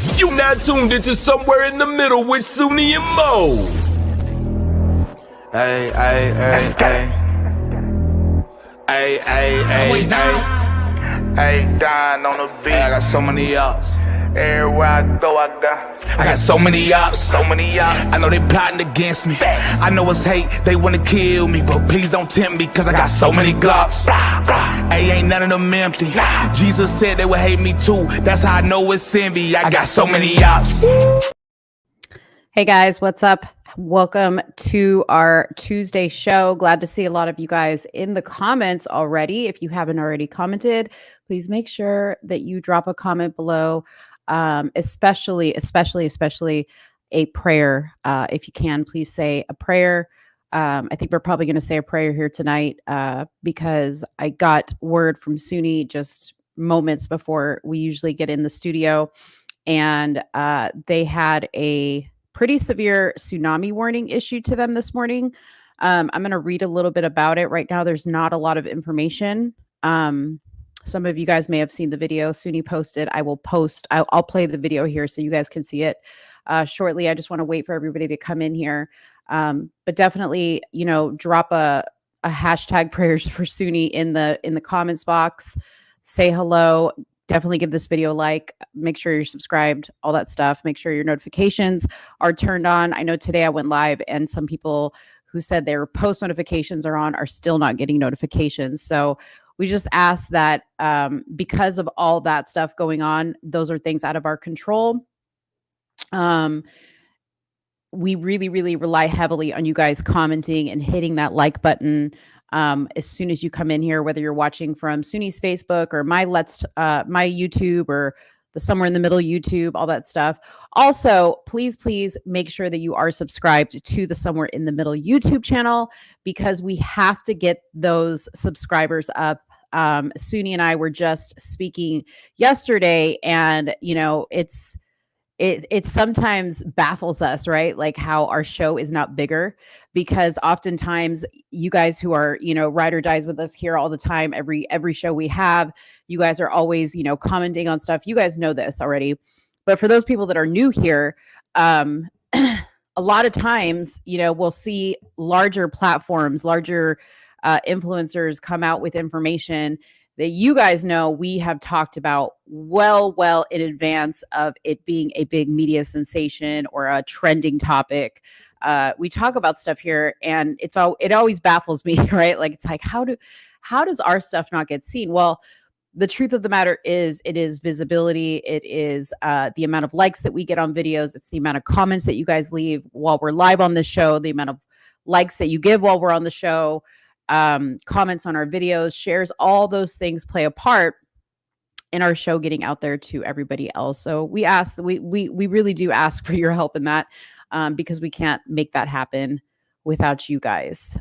You now tuned into Somewhere in the Middle with Soonie and Mo. Ay, ay, ay, ay. Ay, ay, ay, ay. Hey, Don on the beat. Ay, I got so many ops. Everywhere I go, I got so many ops. so many ops. I know they plotting against me. I know it's hate, they wanna kill me, but please don't tempt me, cause I got so many glocks. Ay, ain't none of them empty. Jesus said they would hate me too. That's how I know it's envy. I got so many ops. Hey guys, what's up? Welcome to our Tuesday show. Glad to see a lot of you guys in the comments already. If you haven't already commented, please make sure that you drop a comment below, especially a prayer. If you can, please say a prayer. I think we're probably going to say a prayer here tonight because I got word from Soonie just moments before we usually get in the studio, and they had a pretty severe tsunami warning issued to them this morning. I'm going to read a little bit about it. Right now, there's not a lot of information. Some of you guys may have seen the video Soonie posted. I'll play the video here so you guys can see it shortly. I just want to wait for everybody to come in here. But definitely, drop a hashtag prayers for Soonie in the comments box. Say hello. Definitely give this video a like, make sure you're subscribed, all that stuff. Make sure your notifications are turned on. I know today I went live and some people who said their post notifications are on are still not getting notifications. So we just ask that because of all that stuff going on, those are things out of our control. We really, really rely heavily on you guys commenting and hitting that like button. As soon as you come in here, whether you're watching from Soonie's Facebook or my YouTube or the Somewhere in the Middle YouTube, all that stuff. Also, please make sure that you are subscribed to the Somewhere in the Middle YouTube channel because we have to get those subscribers up. Soonie and I were just speaking yesterday, and it sometimes baffles us, right? Like how our show is not bigger, because oftentimes you guys who are, ride or dies with us here all the time, every show we have, you guys are always, commenting on stuff. You guys know this already. But for those people that are new here, a lot of times, we'll see larger platforms, larger influencers come out with information that you guys know we have talked about well in advance of it being a big media sensation or a trending topic. We talk about stuff here, and it always baffles me, right? Like, it's like, how does our stuff not get seen? Well, the truth of the matter is, it is visibility. It is the amount of likes that we get on videos. It's the amount of comments that you guys leave while we're live on the show, the amount of likes that you give while we're on the show. Comments on our videos, shares, all those things play a part in our show getting out there to everybody else. So we really do ask for your help in that because we can't make that happen without you guys.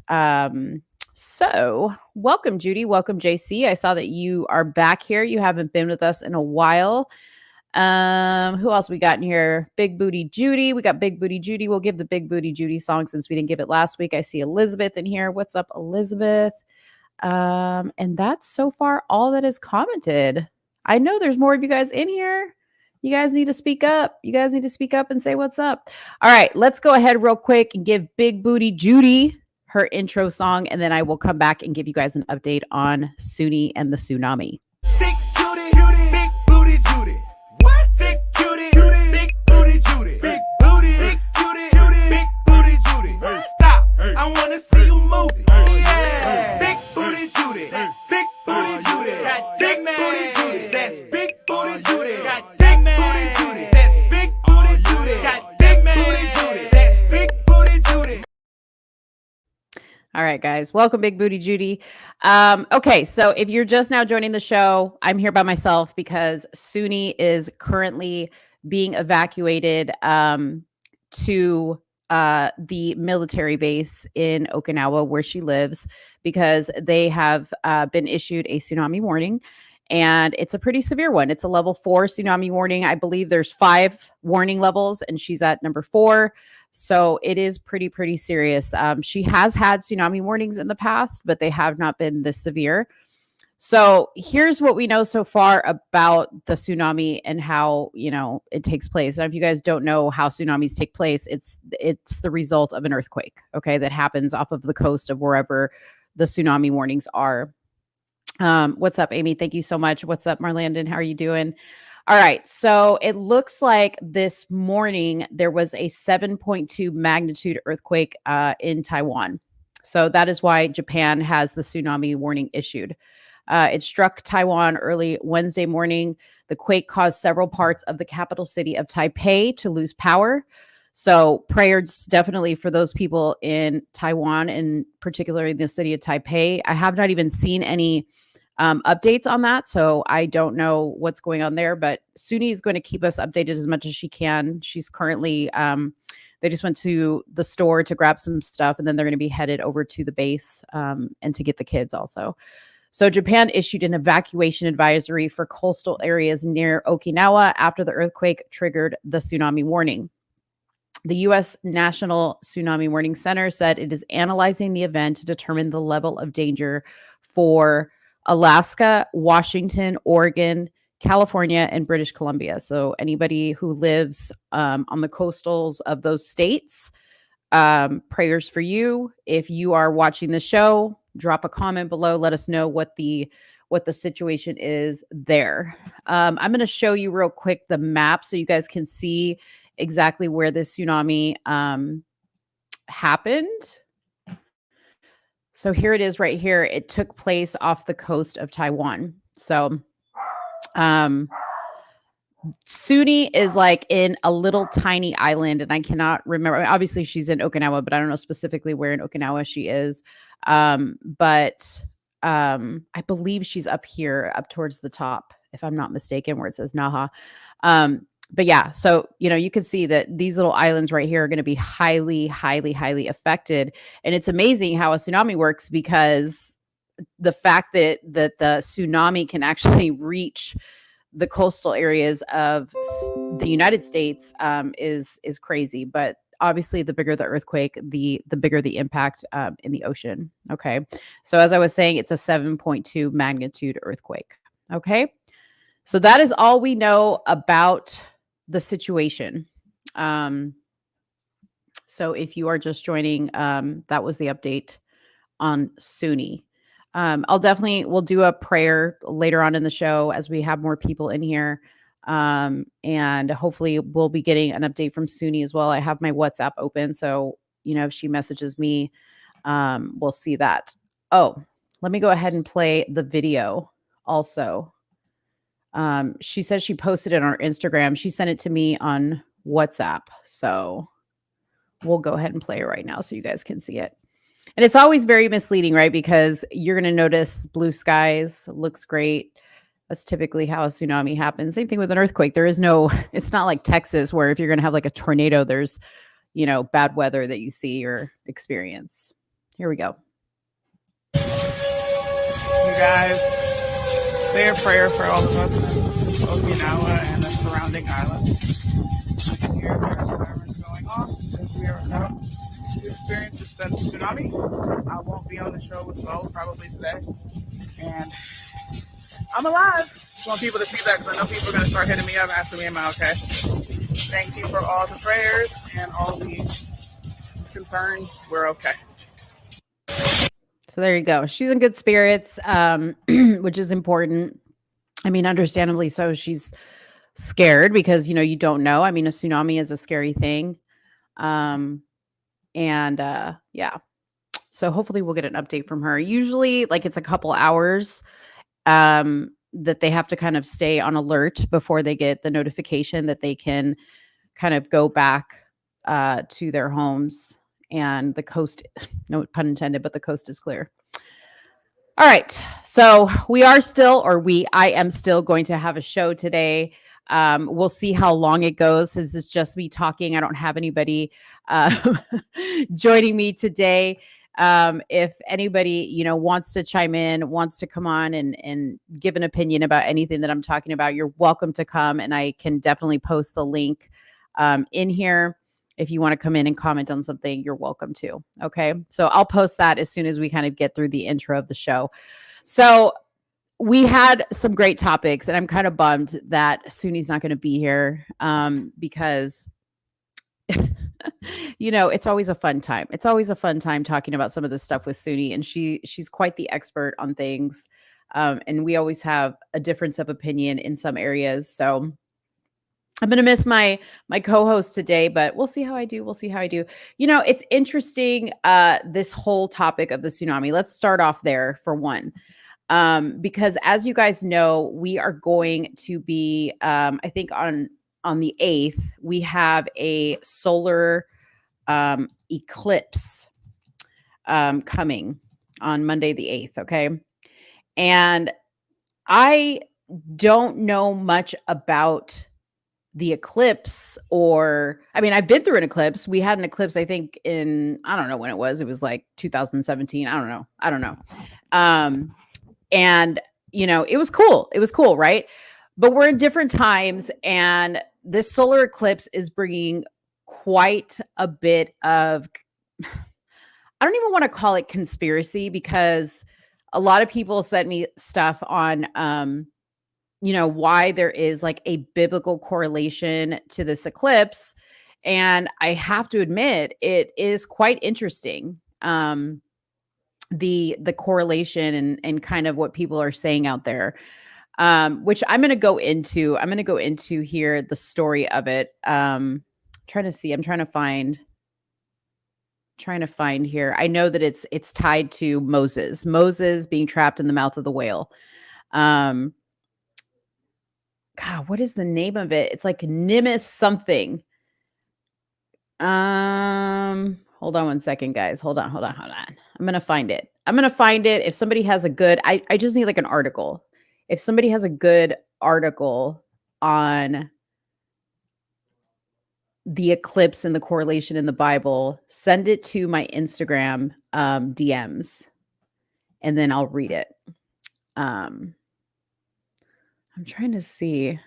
So welcome, Judy. Welcome, JC. I saw that you are back here. You haven't been with us in a while. Who else we got in here? Big Booty Judy. We got Big Booty Judy. We'll give the Big Booty Judy song since we didn't give it last week. I see Elizabeth in here. What's up, Elizabeth? And that's so far all that is commented. I know there's more of you guys in here. You guys need to speak up. You guys need to speak up and say what's up. All right, let's go ahead real quick and give Big Booty Judy her intro song, and then I will come back and give you guys an update on Soonie and the tsunami. Big Judy, Big Booty Judy. What? Big Judy, Big Booty Judy. Big Booty, Big Judy, Big Booty Judy. Stop, I wanna see you move it. Yeah. Big Booty Judy, Big Booty Judy. Got Big Booty Judy, that's Big Booty Judy. Got Big Booty Judy, that's Big Booty Judy. Got Big Booty Judy, that's Big Booty Judy. All right, guys, welcome Big Booty Judy. Okay, so if you're just now joining the show, I'm here by myself because Soonie is currently being evacuated to the military base in Okinawa where she lives because they have been issued a tsunami warning, and it's a pretty severe one. It's a level 4 tsunami warning. I believe there's 5 warning levels, and she's at number 4. So it is pretty serious. She has had tsunami warnings in the past, but they have not been this severe. So here's what we know so far about the tsunami and how, it takes place. Now, if you guys don't know how tsunamis take place, it's the result of an earthquake, okay, that happens off of the coast of wherever the tsunami warnings are. What's up, Amy? Thank you so much. What's up, Marlandon? How are you doing? All right. So it looks like this morning there was a 7.2 magnitude earthquake in Taiwan. So that is why Japan has the tsunami warning issued. It struck Taiwan early Wednesday morning. The quake caused several parts of the capital city of Taipei to lose power. So prayers definitely for those people in Taiwan, and particularly in the city of Taipei. I have not even seen any updates on that, so I don't know what's going on there. But Soonie is going to keep us updated as much as she can. She's currently, they just went to the store to grab some stuff, and then they're going to be headed over to the base and to get the kids also. So Japan issued an evacuation advisory for coastal areas near Okinawa after the earthquake triggered the tsunami warning. The U.S. National Tsunami Warning Center said it is analyzing the event to determine the level of danger for Alaska, Washington, Oregon, California, and British Columbia. So anybody who lives on the coastals of those states, prayers for you. If you are watching the show, drop a comment below. Let us know what the situation is there. I'm going to show you real quick the map so you guys can see exactly where this tsunami happened. So here it is right here. It took place off the coast of Taiwan. So Soonie is like in a little tiny island, and I cannot remember. Obviously, she's in Okinawa, but I don't know specifically where in Okinawa she is. But I believe she's up here, up towards the top, if I'm not mistaken, where it says Naha. But yeah, so, you can see that these little islands right here are going to be highly, highly, highly affected. And it's amazing how a tsunami works, because the fact that the tsunami can actually reach the coastal areas of the United States is crazy. But obviously, the bigger the earthquake, the bigger the impact in the ocean. Okay. So as I was saying, it's a 7.2 magnitude earthquake. Okay. So that is all we know about the situation. So if you are just joining, that was the update on Soonie. We'll do a prayer later on in the show as we have more people in here. And hopefully we'll be getting an update from Soonie as well. I have my WhatsApp open. So, if she messages me, we'll see that. Oh, let me go ahead and play the video also. She says she posted it on her Instagram. She sent it to me on WhatsApp. So we'll go ahead and play it right now so you guys can see it. And it's always very misleading, right? Because you're going to notice blue skies, looks great. That's typically how a tsunami happens. Same thing with an earthquake. It's not like Texas where if you're going to have like a tornado, there's, bad weather that you see or experience. Here we go. You guys, say a prayer for all of us in Okinawa and the surrounding islands. Here, there's sirens going off as we are about to experience a tsunami. I won't be on the show with Bo probably today. And I'm alive. Just want people to see that, because I know people are going to start hitting me up asking me, am I okay? Thank you for all the prayers and all the concerns. We're okay. So there you go. She's in good spirits, which is important. I mean, understandably so. She's scared because, you don't know. I mean, a tsunami is a scary thing. Yeah. So hopefully we'll get an update from her. Usually like it's a couple hours that they have to kind of stay on alert before they get the notification that they can kind of go back to their homes, and the coast, no pun intended, but the coast is clear. All right. So I am still going to have a show today. We'll see how long it goes, since it's just me talking. I don't have anybody joining me today. If anybody, wants to chime in, wants to come on and give an opinion about anything that I'm talking about, you're welcome to come, and I can definitely post the link in here. If you want to come in and comment on something, you're welcome to. Okay. So I'll post that as soon as we kind of get through the intro of the show. So we had some great topics, and I'm kind of bummed that Soonie's not going to be here because it's always a fun time. It's always a fun time talking about some of this stuff with Soonie, and she's quite the expert on things. And we always have a difference of opinion in some areas. So I'm going to miss my co-host today, but we'll see how I do. We'll see how I do. It's interesting, this whole topic of the tsunami. Let's start off there for one. Because as you guys know, we are going to be, I think on the 8th, we have a solar eclipse coming on Monday the 8th. Okay. And I don't know much about the eclipse, I've been through an eclipse. We had an eclipse, I think I don't know when it was like 2017. I don't know. And it was cool. It was cool. Right. But we're in different times, and this solar eclipse is bringing quite a bit of, I don't even want to call it conspiracy, because a lot of people sent me stuff on, why there is like a biblical correlation to this eclipse. And I have to admit, it is quite interesting. The correlation and kind of what people are saying out there, which I'm going to go into. I'm going to go into here the story of it. I'm trying to find here. I know that it's tied to Moses being trapped in the mouth of the whale. God, what is the name of it? It's like Nimith something. Hold on one second, guys. Hold on. I'm going to find it. If somebody has a good, I just need like an article. If somebody has a good article on the eclipse and the correlation in the Bible, send it to my Instagram DMs, and then I'll read it. I'm trying to see.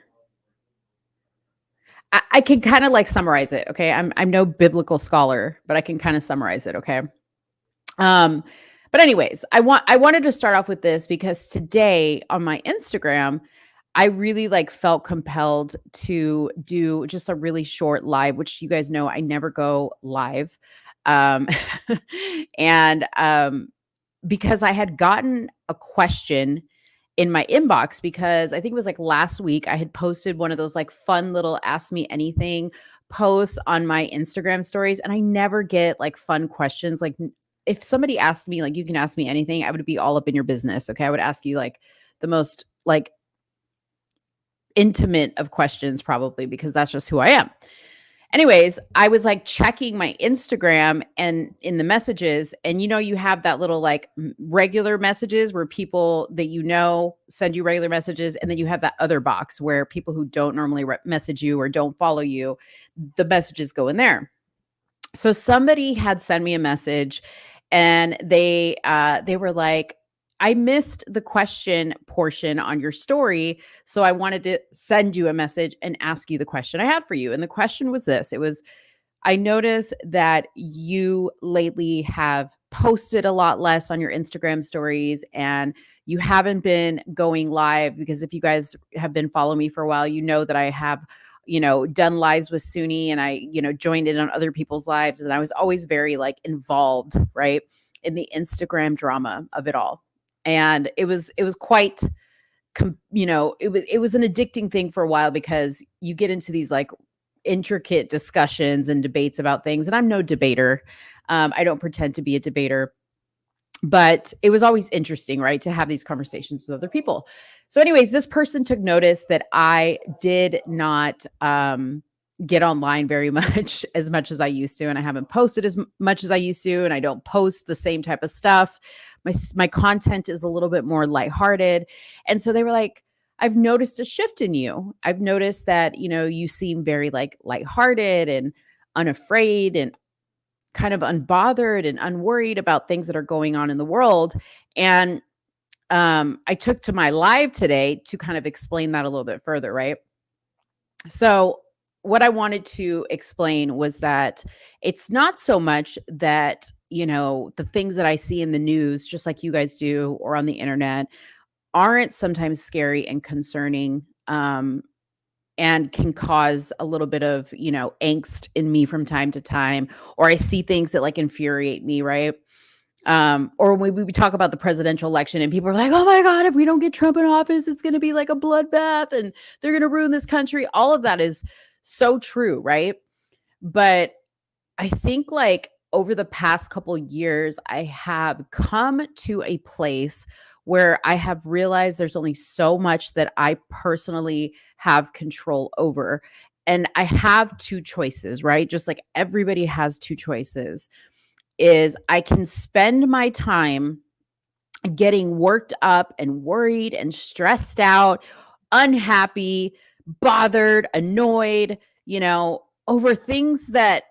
I can kind of like summarize it. Okay. I'm no biblical scholar, but I can kind of summarize it. Okay. But anyways, I wanted to start off with this because today on my Instagram, I really like felt compelled to do just a really short live, which you guys know I never go live. And because I had gotten a question in my inbox, because I think it was like last week I had posted one of those like fun little ask me anything posts on my Instagram stories, and I never get like fun questions. Like if somebody asked me like, you can ask me anything, I would be all up in your business. Okay. I would ask you like the most like intimate of questions, probably, because that's just who I am. Anyways, I was like checking my Instagram and in the messages, and you have that little like regular messages where people that send you regular messages, and then you have that other box where people who don't normally message you or don't follow you, the messages go in there. So somebody had sent me a message, and they were like, I missed the question portion on your story, so I wanted to send you a message and ask you the question I had for you. And the question was this. It was, I noticed that you lately have posted a lot less on your Instagram stories, and you haven't been going live, because if you guys have been following me for a while, you know that I have, done lives with Soonie, and I, joined in on other people's lives. And I was always very like involved, right, in the Instagram drama of it all. And it was quite, it was an addicting thing for a while, because you get into these like intricate discussions and debates about things. And I'm no debater. I don't pretend to be a debater, but it was always interesting, right, to have these conversations with other people. So anyways, this person took notice that I did not get online very much as I used to, and I haven't posted as much as I used to, and I don't post the same type of stuff. My content is a little bit more lighthearted. And so they were like, I've noticed a shift in you. I've noticed that, you seem very like lighthearted and unafraid and kind of unbothered and unworried about things that are going on in the world. And I took to my live today to kind of explain that a little bit further, right? So what I wanted to explain was that it's not so much that, the things that I see in the news, just like you guys do, or on the internet, aren't sometimes scary and concerning, and can cause a little bit of, angst in me from time to time, or I see things that like infuriate me, right? Or when we talk about the presidential election and people are like, oh my God, if we don't get Trump in office, it's going to be like a bloodbath and they're going to ruin this country. All of that is so true, right? But I think like over the past couple years, I have come to a place where I have realized there's only so much that I personally have control over. And I have two choices, right? Just like everybody has two choices, is I can spend my time getting worked up and worried and stressed out, unhappy, bothered, annoyed, over things that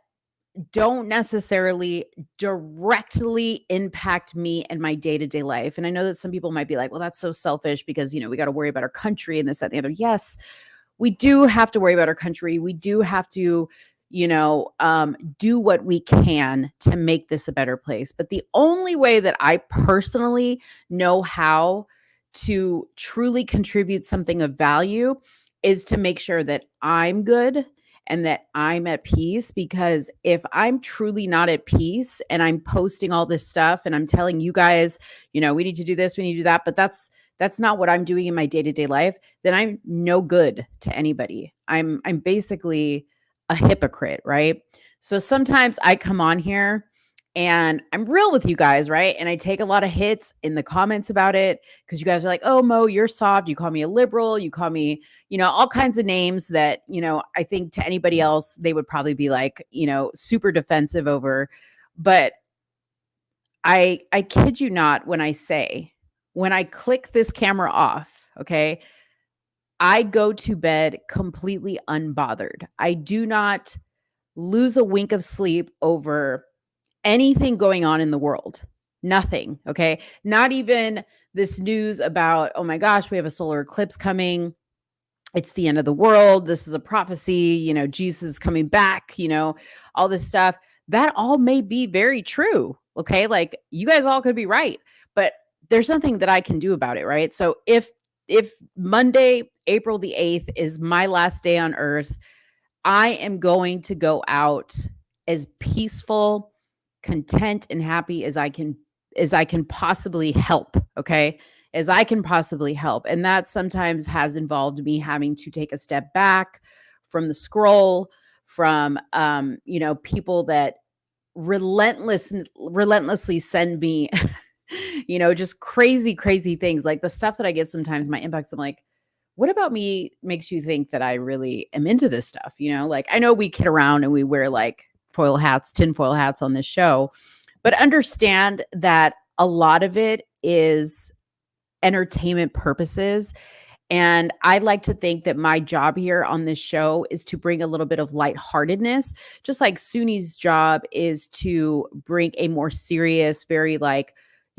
don't necessarily directly impact me and my day-to-day life. And I know that some people might be like, well, that's so selfish because, we got to worry about our country and this, that, and the other. Yes, we do have to worry about our country. We do have to, do what we can to make this a better place. But the only way that I personally know how to truly contribute something of value is to make sure that I'm good and that I'm at peace. Because if I'm truly not at peace and I'm posting all this stuff and I'm telling you guys, we need to do this, we need to do that, but that's not what I'm doing in my day-to-day life, then I'm no good to anybody. I'm basically a hypocrite, right? So sometimes I come on here and I'm real with you guys, right? And I take a lot of hits in the comments about it because you guys are like, oh, Mo, you're soft. You call me a liberal. You call me, all kinds of names that, I think to anybody else, they would probably be like, super defensive over. But I kid you not when I say, when I click this camera off, okay, I go to bed completely unbothered. I do not lose a wink of sleep over anything going on in the world. Nothing. Okay. Not even this news about, oh my gosh, we have a solar eclipse coming. It's the end of the world. This is a prophecy. Jesus is coming back, all this stuff. That all may be very true. Okay. Like you guys all could be right, but there's nothing that I can do about it. Right. So if Monday, April the 8th is my last day on earth, I am going to go out as peaceful, content, and happy as I can possibly help. Okay. As I can possibly help. And that sometimes has involved me having to take a step back from the scroll, from, people that relentlessly send me, just crazy, crazy things. Like the stuff that I get sometimes, my inbox, I'm like, what about me makes you think that I really am into this stuff? Like I know we kid around and we wear like tinfoil hats on this show, but understand that a lot of it is entertainment purposes. And I like to think that my job here on this show is to bring a little bit of lightheartedness, just like Soonie's job is to bring a more serious, very like,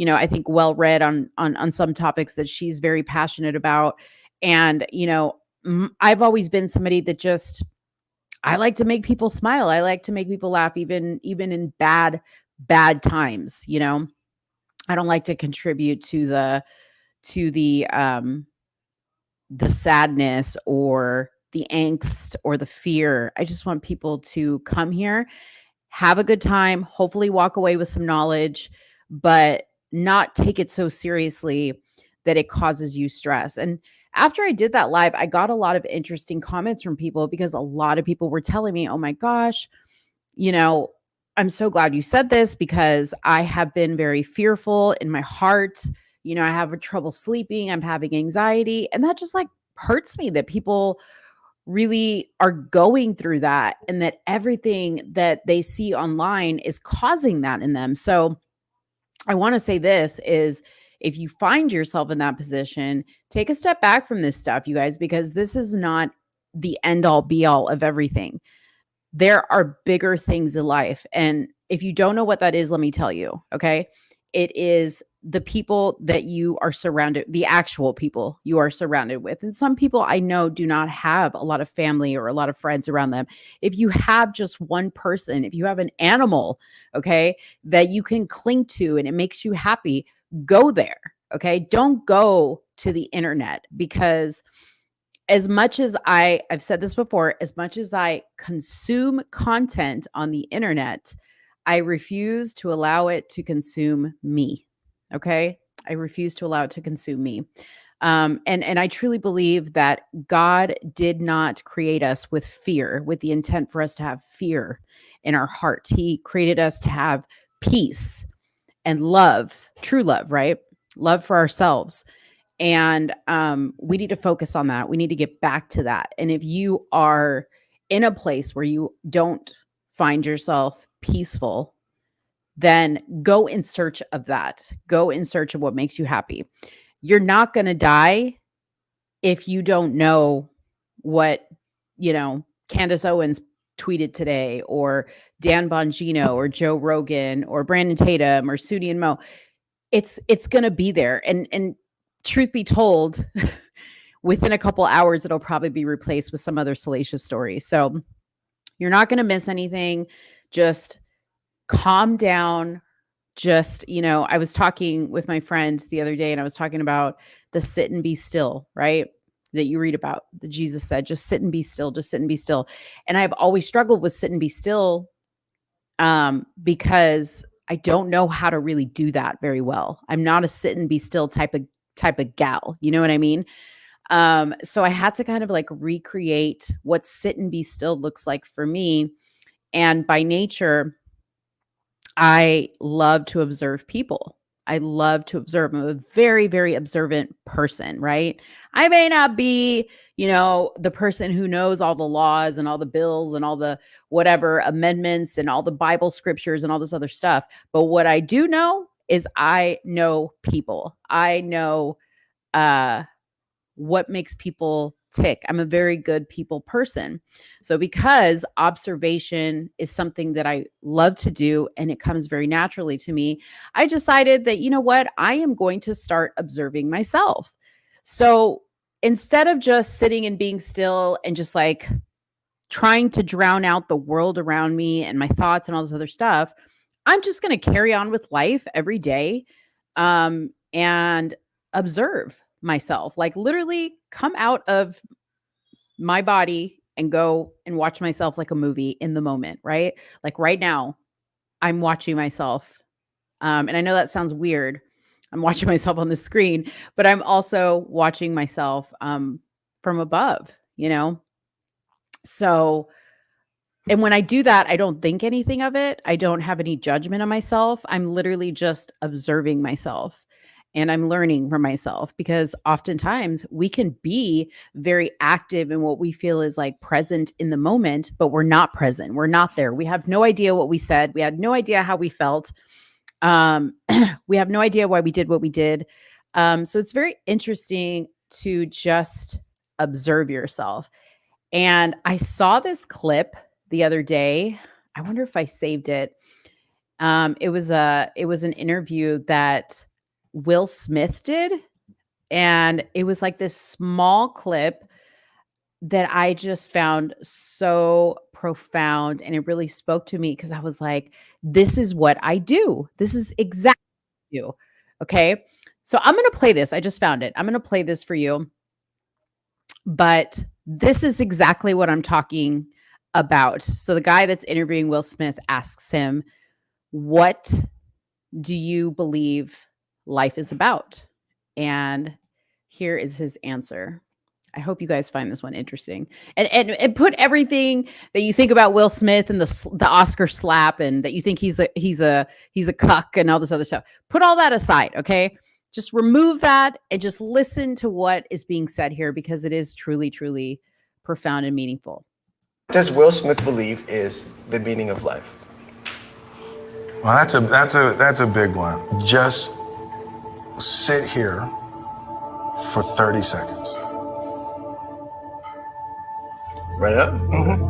I think well-read on some topics that she's very passionate about. And, I've always been somebody that I like to make people smile. I like to make people laugh, even in bad times. I don't like to contribute to the sadness or the angst or the fear. I just want people to come here, have a good time, hopefully walk away with some knowledge, but not take it so seriously that it causes you stress. And after I did that live, I got a lot of interesting comments from people because a lot of people were telling me, oh my gosh, I'm so glad you said this because I have been very fearful in my heart. I have trouble sleeping. I'm having anxiety. And that just like hurts me that people really are going through that and that everything that they see online is causing that in them. So I want to say this is, if you find yourself in that position, take a step back from this stuff, you guys, because this is not the end all be all of everything. There are bigger things in life. And if you don't know what that is, let me tell you, okay? It is the people that you are surrounded, the actual people you are surrounded with. And some people I know do not have a lot of family or a lot of friends around them. If you have just one person, if you have an animal, okay, that you can cling to and it makes you happy, go there. Okay. Don't go to the internet, because as much as I've said this before, as much as I consume content on the internet, I refuse to allow it to consume me. Okay. I refuse to allow it to consume me. And I truly believe that God did not create us with fear, with the intent for us to have fear in our heart. He created us to have peace and love, true love, right? Love for ourselves. And we need to focus on that. We need to get back to that. And if you are in a place where you don't find yourself peaceful, then go in search of that. Go in search of what makes you happy. You're not going to die if you don't know what, Candace Owens tweeted today, or Dan Bongino, or Joe Rogan, or Brandon Tatum, or Soonie and Mo. It's going to be there. And truth be told, within a couple hours, it'll probably be replaced with some other salacious story. So you're not going to miss anything. Just calm down. Just, I was talking with my friends the other day, and I was talking about the sit and be still, right? That you read about, that Jesus said, just sit and be still, just sit and be still. And I've always struggled with sit and be still, because I don't know how to really do that very well. I'm not a sit and be still type of gal. You know what I mean? So I had to kind of like recreate what sit and be still looks like for me. And by nature, I love to observe people. I love to observe. I'm a very, very observant person, right? I may not be, the person who knows all the laws and all the bills and all the whatever amendments and all the Bible scriptures and all this other stuff. But what I do know is I know people. I know what makes people tick. I'm a very good people person. So because observation is something that I love to do and it comes very naturally to me, I decided that, you know what, I am going to start observing myself. So instead of just sitting and being still and just like trying to drown out the world around me and my thoughts and all this other stuff, I'm just going to carry on with life every day, and observe myself, like literally come out of my body and go and watch myself like a movie in the moment, right? Like right now, I'm watching myself. And I know that sounds weird. I'm watching myself on the screen, but I'm also watching myself from above, So, and when I do that, I don't think anything of it. I don't have any judgment on myself. I'm literally just observing myself. And I'm learning from myself, because oftentimes we can be very active in what we feel is like present in the moment, but we're not present. We're not there. We have no idea what we said. We had no idea how we felt. We have no idea why we did what we did. So it's very interesting to just observe yourself. And I saw this clip the other day. I wonder if I saved it. It was an interview that Will Smith did. And it was like this small clip that I just found so profound. And it really spoke to me, because I was like, this is what I do. This is exactly what I do. Okay. So I'm going to play this. I just found it. I'm going to play this for you. But this is exactly what I'm talking about. So the guy that's interviewing Will Smith asks him, what do you believe life is about? And here is his answer. I hope you guys find this one interesting, and put everything that you think about Will Smith and the Oscar slap, and that you think he's a cuck and all this other stuff. Put all that aside, okay? Just remove that and just listen to what is being said here, because it is truly, truly profound and meaningful. What does Will Smith believe is the meaning of life? Well, that's a big one. Just sit here for 30 seconds. Right up? Mm-hmm.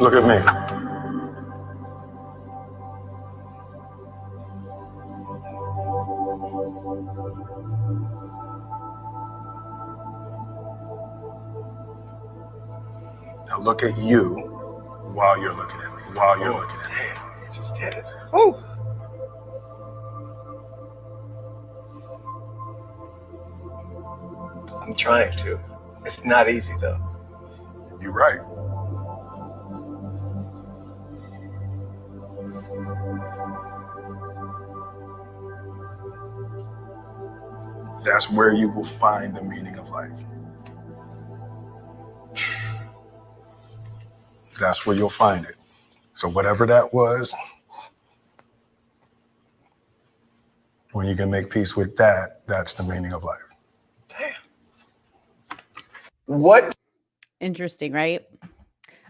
Look at me. Now look at you while you're looking at me. While you're looking at me. He just did it. Oh, I'm trying to. It's not easy though. You're right. That's where you will find the meaning of life. That's where you'll find it. So whatever that was, when you can make peace with that, that's the meaning of life. Damn. What? Interesting, right?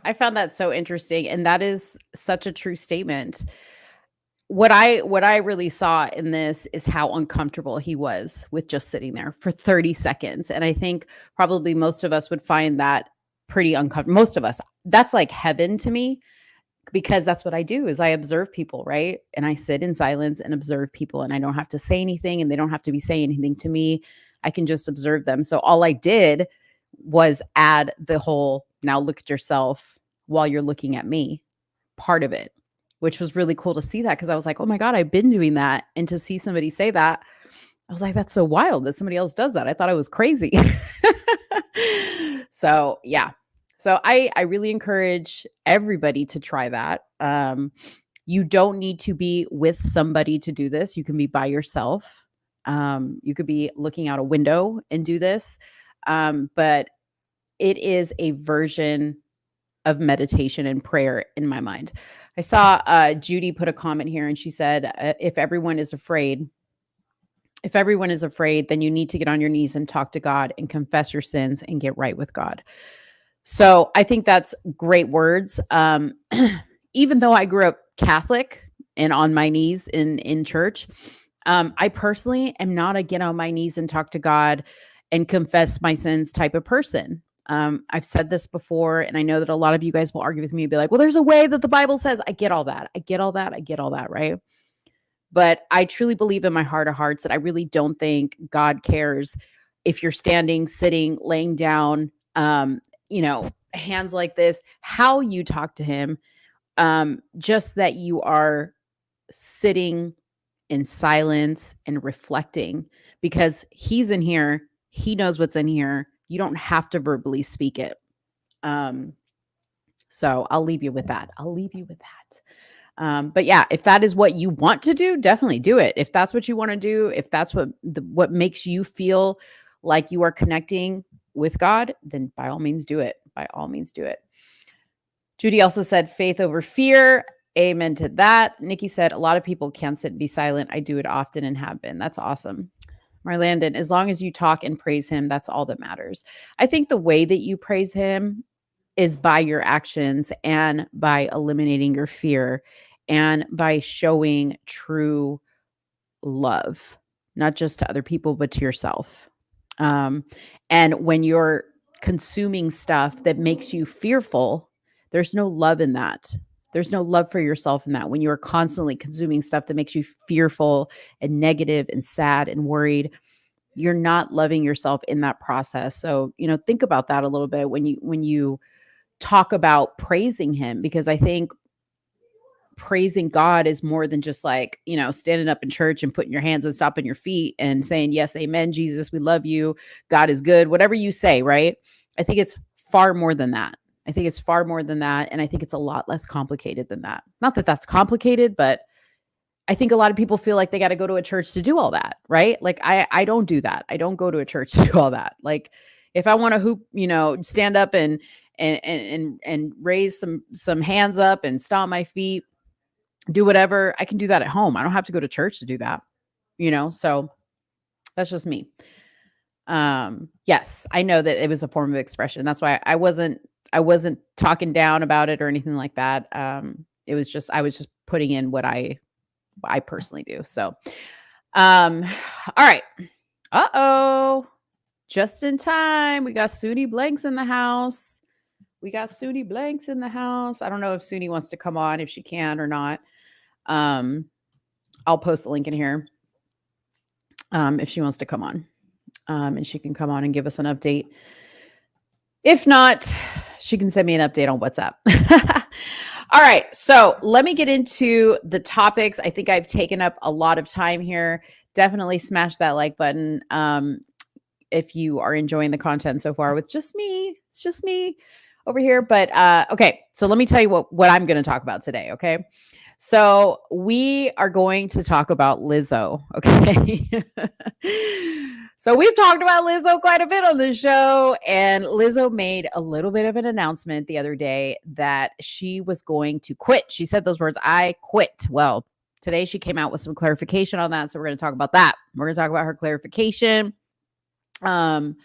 I found that so interesting, and that is such a true statement. What I really saw in this is how uncomfortable he was with just sitting there for 30 seconds. And I think probably most of us would find that pretty uncomfortable. Most of us, that's like heaven to me, because that's what I do is I observe people, right? And I sit in silence and observe people, and I don't have to say anything and they don't have to be saying anything to me. I can just observe them. So all I did was add the whole, now look at yourself while you're looking at me part of it, which was really cool to see that, because I was like, oh my God, I've been doing that. And to see somebody say that, I was like, that's so wild that somebody else does that. I thought I was crazy. So yeah. So I really encourage everybody to try that. You don't need to be with somebody to do this. You can be by yourself. You could be looking out a window and do this. But it is a version of meditation and prayer in my mind. I saw Judy put a comment here, and she said, if everyone is afraid, then you need to get on your knees and talk to God and confess your sins and get right with God. So I think that's great words. Even though I grew up Catholic and on my knees in church, I personally am not a get on my knees and talk to God and confess my sins type of person. I've said this before, and I know that a lot of you guys will argue with me and be like, well, there's a way that the Bible says. I get all that. I get all that, right? But I truly believe in my heart of hearts that I really don't think God cares if you're standing, sitting, laying down, hands like this, how you talk to him, just that you are sitting in silence and reflecting, because he's in here. He knows what's in here. You don't have to verbally speak it. So I'll leave you with that. But yeah, if that is what you want to do, definitely do it. If that's what you want to do, if that's what makes you feel like you are connecting with God, then by all means do it. Judy also said faith over fear. Amen to that. Nikki said a lot of people can't sit and be silent. I do it often and have been. That's awesome. Marlandon, as long as you talk and praise him, that's all that matters. I think the way that you praise him is by your actions and by eliminating your fear and by showing true love, not just to other people, but to yourself. And when you're consuming stuff that makes you fearful, there's no love in that. There's no love for yourself in that. When you're constantly consuming stuff that makes you fearful and negative and sad and worried, you're not loving yourself in that process. So, think about that a little bit when you talk about praising him, because I think praising God is more than just like, standing up in church and putting your hands and stomping your feet and saying, yes, amen, Jesus, we love you. God is good. Whatever you say, right? I think it's far more than that. And I think it's a lot less complicated than that. Not that that's complicated, but I think a lot of people feel like they got to go to a church to do all that, right? Like I don't do that. I don't go to a church to do all that. Like if I want to hoop, stand up and raise some hands up and stomp my feet, do whatever, I can do that at home. I don't have to go to church to do that, so that's just me. Yes, I know that it was a form of expression. That's why I wasn't talking down about it or anything like that. I was just putting in what I personally do. So, all right. Uh-oh. Just in time. We got Soonie Blanks in the house. I don't know if Soonie wants to come on, if she can or not. I'll post the link in here. If she wants to come on. And she can come on and give us an update. If not, she can send me an update on WhatsApp. All right. So let me get into the topics. I think I've taken up a lot of time here. Definitely smash that like button. If you are enjoying the content so far with just me, it's just me over here. But okay. So let me tell you what I'm going to talk about today. Okay. So we are going to talk about LIZZO. Okay. So we've talked about LIZZO quite a bit on the show, and LIZZO made a little bit of an announcement the other day that she was going to quit. She said those words, "I quit." Well, today she came out with some clarification on that. So we're going to talk about that. We're going to talk about her clarification. And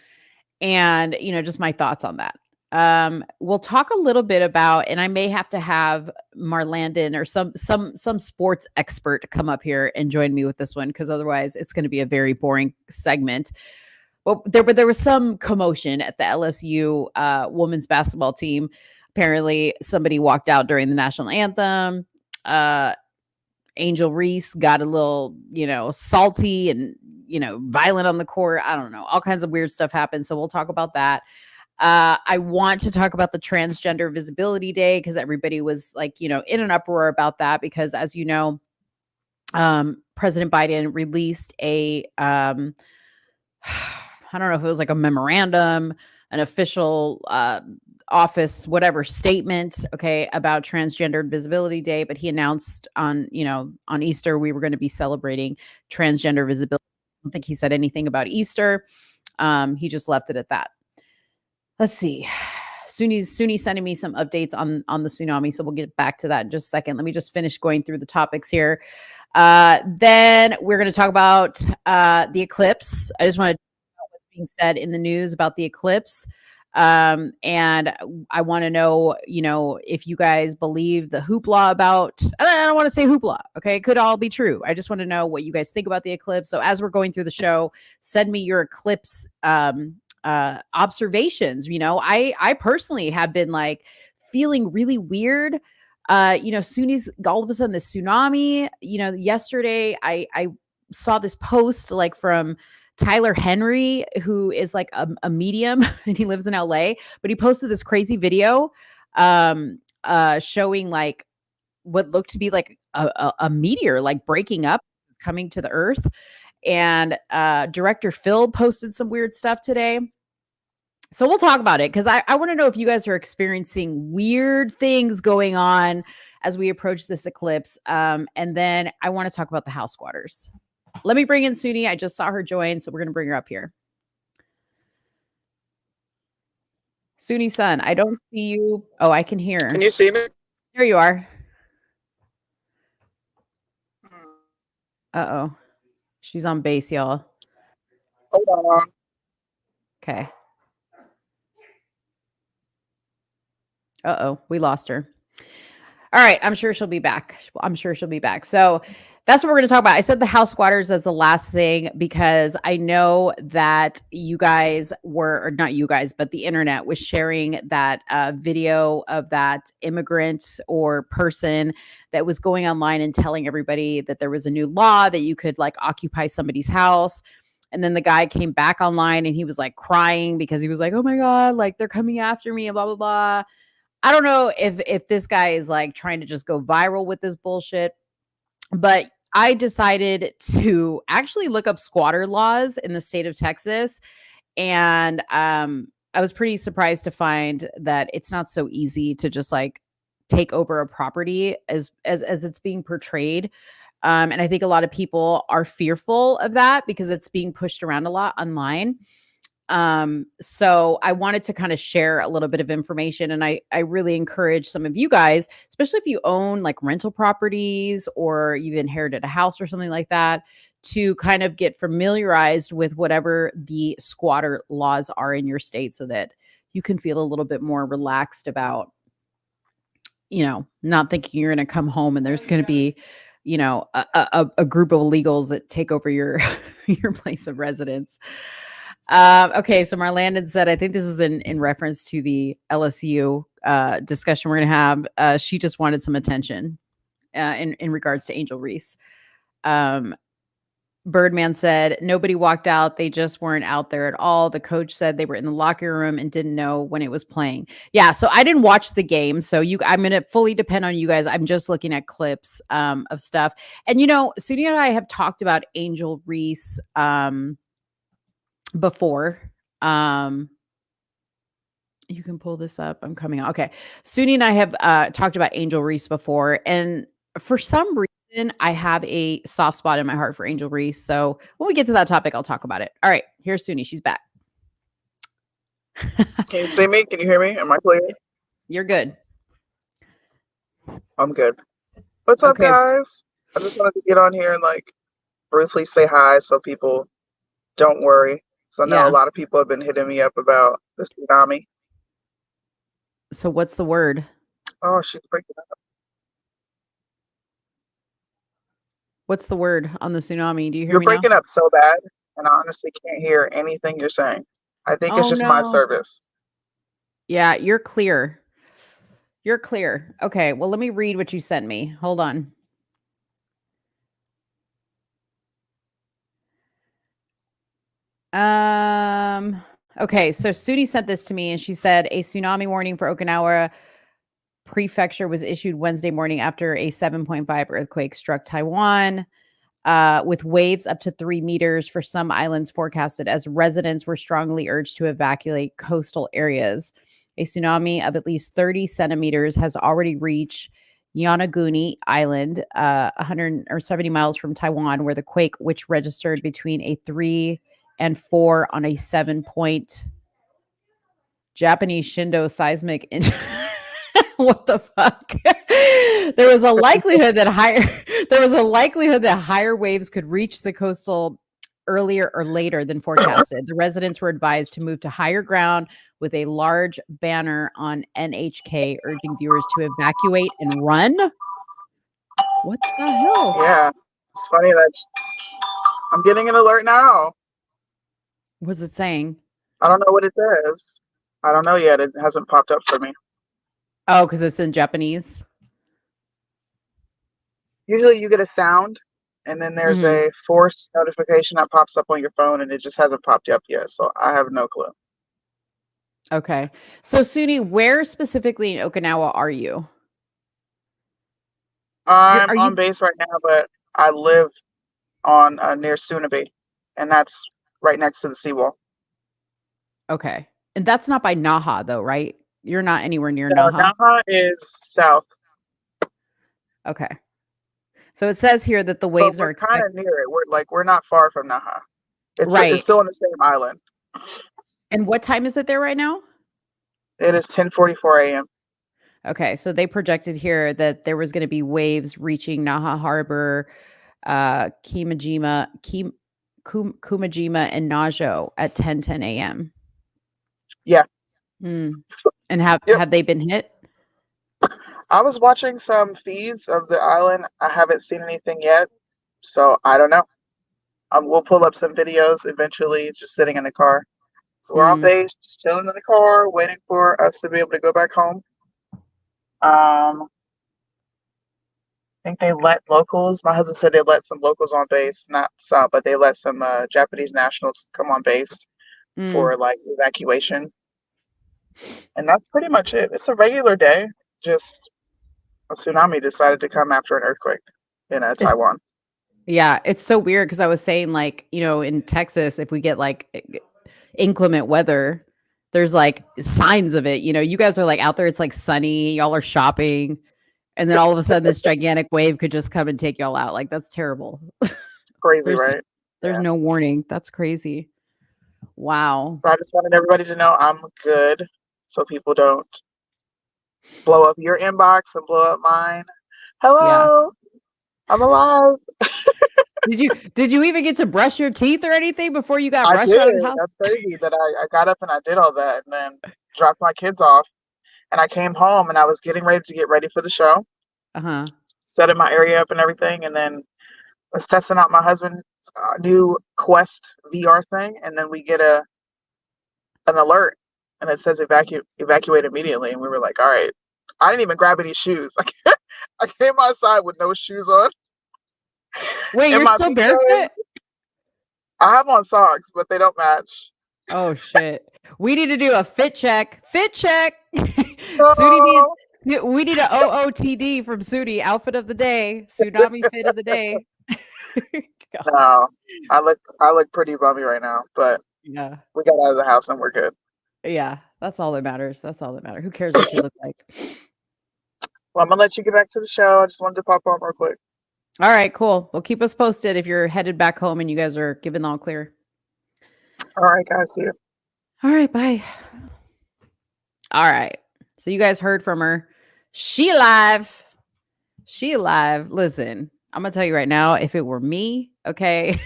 just my thoughts on that. We'll talk a little bit about, and I may have to have Marlandon or some sports expert come up here and join me with this one, because otherwise it's going to be a very boring segment. But there was some commotion at the LSU women's basketball team. Apparently, somebody walked out during the national anthem. Angel Reese got a little, salty and, violent on the court. I don't know. All kinds of weird stuff happened. So we'll talk about that. I want to talk about the Transgender Visibility Day, because everybody was like, in an uproar about that, because as you know, President Biden released a, I don't know if it was like a memorandum, an official office, whatever statement, okay, about Transgender Visibility Day. But he announced on Easter, we were going to be celebrating transgender visibility. I don't think he said anything about Easter. He just left it at that. Let's see. Soonie sending me some updates on the tsunami, so we'll get back to that in just a second. Let me just finish going through the topics here. Then we're going to talk about the eclipse. I just want to know what's being said in the news about the eclipse. And I want to know, if you guys believe the hoopla about, I don't want to say hoopla. Okay. It could all be true. I just want to know what you guys think about the eclipse. So as we're going through the show, send me your eclipse, observations. I personally have been like feeling really weird. Sunni's all of a sudden the tsunami, yesterday I saw this post like from Tyler Henry, who is like a medium and he lives in LA, but he posted this crazy video showing like what looked to be like a meteor like breaking up, coming to the earth. And director Phil posted some weird stuff today. So we'll talk about it, because I want to know if you guys are experiencing weird things going on as we approach this eclipse. And then I want to talk about the house squatters. Let me bring in Soonie. I just saw her join, so we're going to bring her up here. Soonie son, I don't see you. Oh, I can hear. Can you see me? There you are. Uh-oh. She's on base, y'all. Hold on. Okay. Uh-oh, we lost her. All right, I'm sure she'll be back. So that's what we're going to talk about. I said the house squatters as the last thing, because I know that you guys were, or not you guys, but the internet was sharing that video of that immigrant or person that was going online and telling everybody that there was a new law that you could like occupy somebody's house. And then the guy came back online and he was like crying because he was like, oh my God, like they're coming after me and blah, blah, blah. I don't know if this guy is like trying to just go viral with this bullshit, but I decided to actually look up squatter laws in the state of Texas. And I was pretty surprised to find that it's not so easy to just like take over a property as it's being portrayed. And I think a lot of people are fearful of that because it's being pushed around a lot online. So I wanted to kind of share a little bit of information, and I really encourage some of you guys, especially if you own like rental properties or you've inherited a house or something like that, to kind of get familiarized with whatever the squatter laws are in your state, so that you can feel a little bit more relaxed about, not thinking you're going to come home and there's going to be, a group of illegals that take over your your place of residence. Okay, so Marlandon said, I think this is in reference to the LSU discussion we're going to have. She just wanted some attention in regards to Angel Reese. Birdman said nobody walked out. They just weren't out there at all. The coach said they were in the locker room and didn't know when it was playing. Yeah, so I didn't watch the game. So I'm going to fully depend on you guys. I'm just looking at clips of stuff. And Soonie and I have talked about Angel Reese before. You can pull this up. I'm coming on. Okay. Soonie and I have talked about Angel Reese before, and for some reason I have a soft spot in my heart for Angel Reese. So when we get to that topic, I'll talk about it. All right, here's Soonie. She's back. Can you see me? Can you hear me? Am I clear? You're good. I'm good. What's up, Okay. guys? I just wanted to get on here and briefly say hi so people don't worry. So I know Yeah. a lot of people have been hitting me up about the tsunami. So what's the word? Oh, she's breaking up. What's the word on the tsunami? Do you hear You're me breaking now? up so bad, and I honestly can't hear anything you're saying. I think it's Oh just my no. service. Yeah, you're clear. You're clear. Okay, well, let me read what you sent me. Hold on. Okay, so Soonie sent this to me and she said a tsunami warning for Okinawa Prefecture was issued Wednesday morning after a 7.5 earthquake struck Taiwan, with waves up to 3 meters for some islands forecasted, as residents were strongly urged to evacuate coastal areas. A tsunami of at least 30 centimeters has already reached Yonaguni Island, 170 miles from Taiwan, where the quake, which registered between a 3 and 4 on a 7-point Japanese Shindo seismic. What the fuck? There was a likelihood that higher waves could reach the coastal earlier or later than forecasted. The residents were advised to move to higher ground, with a large banner on NHK urging viewers to evacuate and run. What the hell? Yeah, it's funny that I'm getting an alert now. What's it saying? I don't know what it says. I don't know yet. It hasn't popped up for me. Oh, because it's in Japanese. Usually you get a sound, and then there's a force notification that pops up on your phone, and it just hasn't popped up yet. So I have no clue. Okay. So, Soonie, where specifically in Okinawa are you? I'm Are on you base right now, but I live on near Soonie, and that's right next to the seawall. okay? And that's not by Naha, though, right? You're not anywhere near No, Naha. Naha is south, Okay. So it says here that the but waves are we're kind expected. of near it. We're not far from Naha. It's Right. still on the same island. And what time is it there right now? It is 10:44 a.m. Okay. So they projected here that there was going to be waves reaching Naha Harbor, Kumajima, and Najo at 10:10 a.m. Yeah. And have they been hit? I was watching some feeds of the island. I haven't seen anything yet, so I don't know. We'll pull up some videos eventually, just sitting in the car. So we're on base, just chilling in the car, waiting for us to be able to go back home. I think they let locals. My husband said they let some locals on base, not some, but they let some Japanese nationals come on base for evacuation. And that's pretty much it. It's a regular day. Just a tsunami decided to come after an earthquake in Taiwan. Yeah, it's so weird because I was saying, in Texas, if we get inclement weather, there's signs of it. You guys are out there, it's sunny, y'all are shopping, and then all of a sudden this gigantic wave could just come and take y'all out. That's terrible. Crazy, right? There's no warning. That's crazy. Wow. So I just wanted everybody to know I'm good, so people don't blow up your inbox and blow up mine. Hello, I'm alive. Did you even get to brush your teeth or anything before you got rushed out of the house? That's crazy that I got up and I did all that, and then dropped my kids off, and I came home and I was getting ready for the show. Setting my area up and everything, and then was testing out my husband's new Quest VR thing, and then we get an alert, and it says evacuate immediately, and we were like, all right. I didn't even grab any shoes. I came outside with no shoes on. Wait, you're still barefoot? I have on socks, but they don't match. Oh shit. We need to do a fit check. Fit check. No. We need an OOTD from Soonie. Outfit of the day. Tsunami fit of the day. God. No, I look pretty bummy right now, but Yeah. we got out of the house and we're good. Yeah. That's all that matters. That's all that matters. Who cares what you look like? Well, I'm gonna let you get back to the show. I just wanted to pop on real quick. All right, cool. Well, keep us posted if you're headed back home and you guys are given the all clear. All right, guys. See you. All right, bye. All right. So you guys heard from her. She alive. She alive. Listen, I'm gonna tell you right now, if it were me, okay,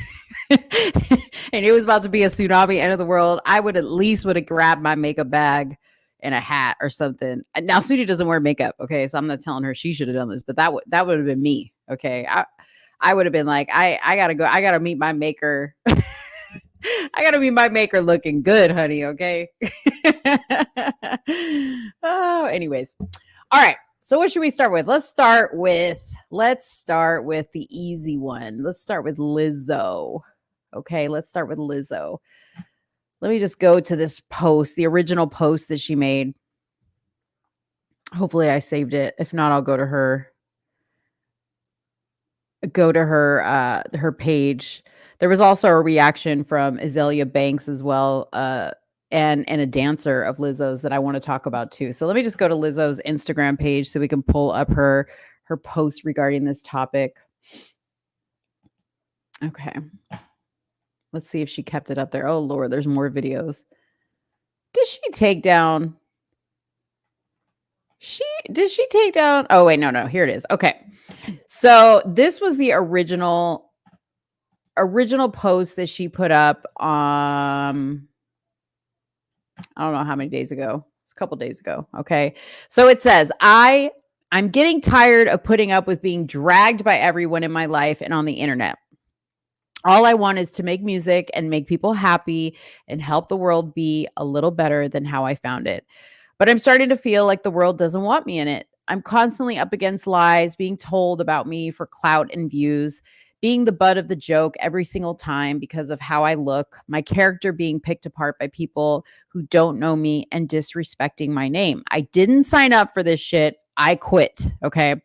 and it was about to be a tsunami, end of the world, I would at least would have grabbed my makeup bag and a hat or something. Now, Soonie doesn't wear makeup, okay, so I'm not telling her she should have done this, but that would have been me, okay. I would have been like, I gotta go. I gotta meet my maker. I gotta meet my maker looking good, honey. Okay. Oh, anyways. All right. So what should we start with? Let's start with the easy one. Let's start with LIZZO. Okay, let's start with LIZZO. Let me just go to this post, the original post that she made. Hopefully I saved it. If not, I'll go to her her page. There was also a reaction from Azalea Banks as well, and a dancer of Lizzo's that I want to talk about too. So let me just go to Lizzo's Instagram page so we can pull up her post regarding this topic. Okay. Let's see if she kept it up there. Oh Lord, there's more videos. Did she take down? Did she take down? Oh wait, no, here it is. Okay. So this was the original post that she put up I don't know how many days ago. It's a couple days ago. Okay. So it says, I'm getting tired of putting up with being dragged by everyone in my life and on the internet. All I want is to make music and make people happy and help the world be a little better than how I found it. But I'm starting to feel like the world doesn't want me in it. I'm constantly up against lies being told about me for clout and views, being the butt of the joke every single time because of how I look, my character being picked apart by people who don't know me and disrespecting my name. I didn't sign up for this shit. I quit. Okay.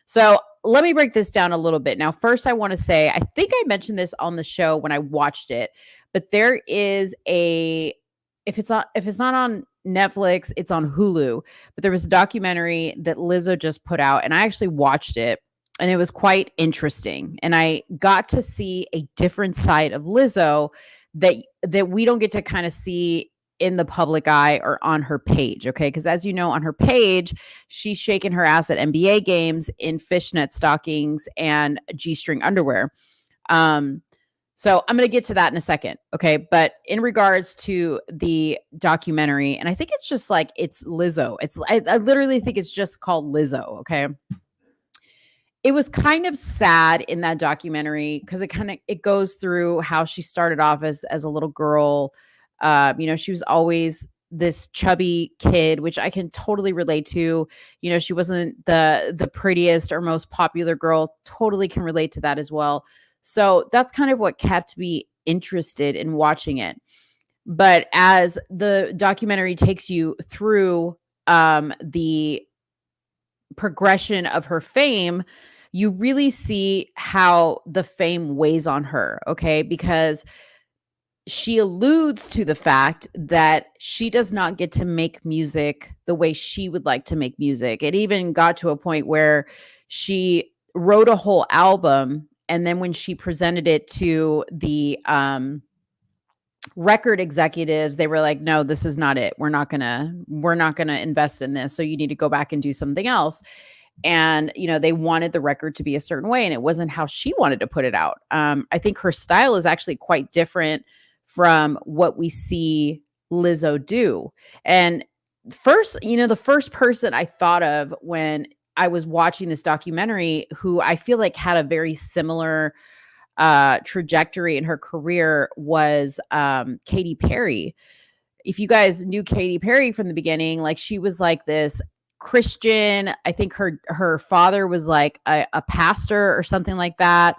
So let me break this down a little bit. Now, first, I want to say, I think I mentioned this on the show when I watched it, but there is if it's not on Netflix, it's on Hulu, but there was a documentary that LIZZO just put out and I actually watched it and it was quite interesting. And I got to see a different side of LIZZO that we don't get to kind of see in the public eye or on her page. Okay. Because as you know, on her page, she's shaking her ass at NBA games in fishnet stockings and G-string underwear. So I'm going to get to that in a second. Okay. But in regards to the documentary, and I think it's just like, it's LIZZO. I literally think it's just called LIZZO. Okay. It was kind of sad in that documentary because it goes through how she started off as a little girl. She was always this chubby kid, which I can totally relate to. She wasn't the prettiest or most popular girl. Totally can relate to that as well. So that's kind of what kept me interested in watching it. But as the documentary takes you through the progression of her fame, you really see how the fame weighs on her, okay? Because she alludes to the fact that she does not get to make music the way she would like to make music. It even got to a point where she wrote a whole album, and then when she presented it to the record executives, they were like, no, this is not it. We're not gonna invest in this. So you need to go back and do something else. And, they wanted the record to be a certain way, and it wasn't how she wanted to put it out. I think her style is actually quite different from what we see LIZZO do. And first, the first person I thought of when I was watching this documentary, who I feel like had a very similar trajectory in her career, was Katy Perry. If you guys knew Katy Perry from the beginning, like, she was like this Christian. I think her father was like a pastor or something like that.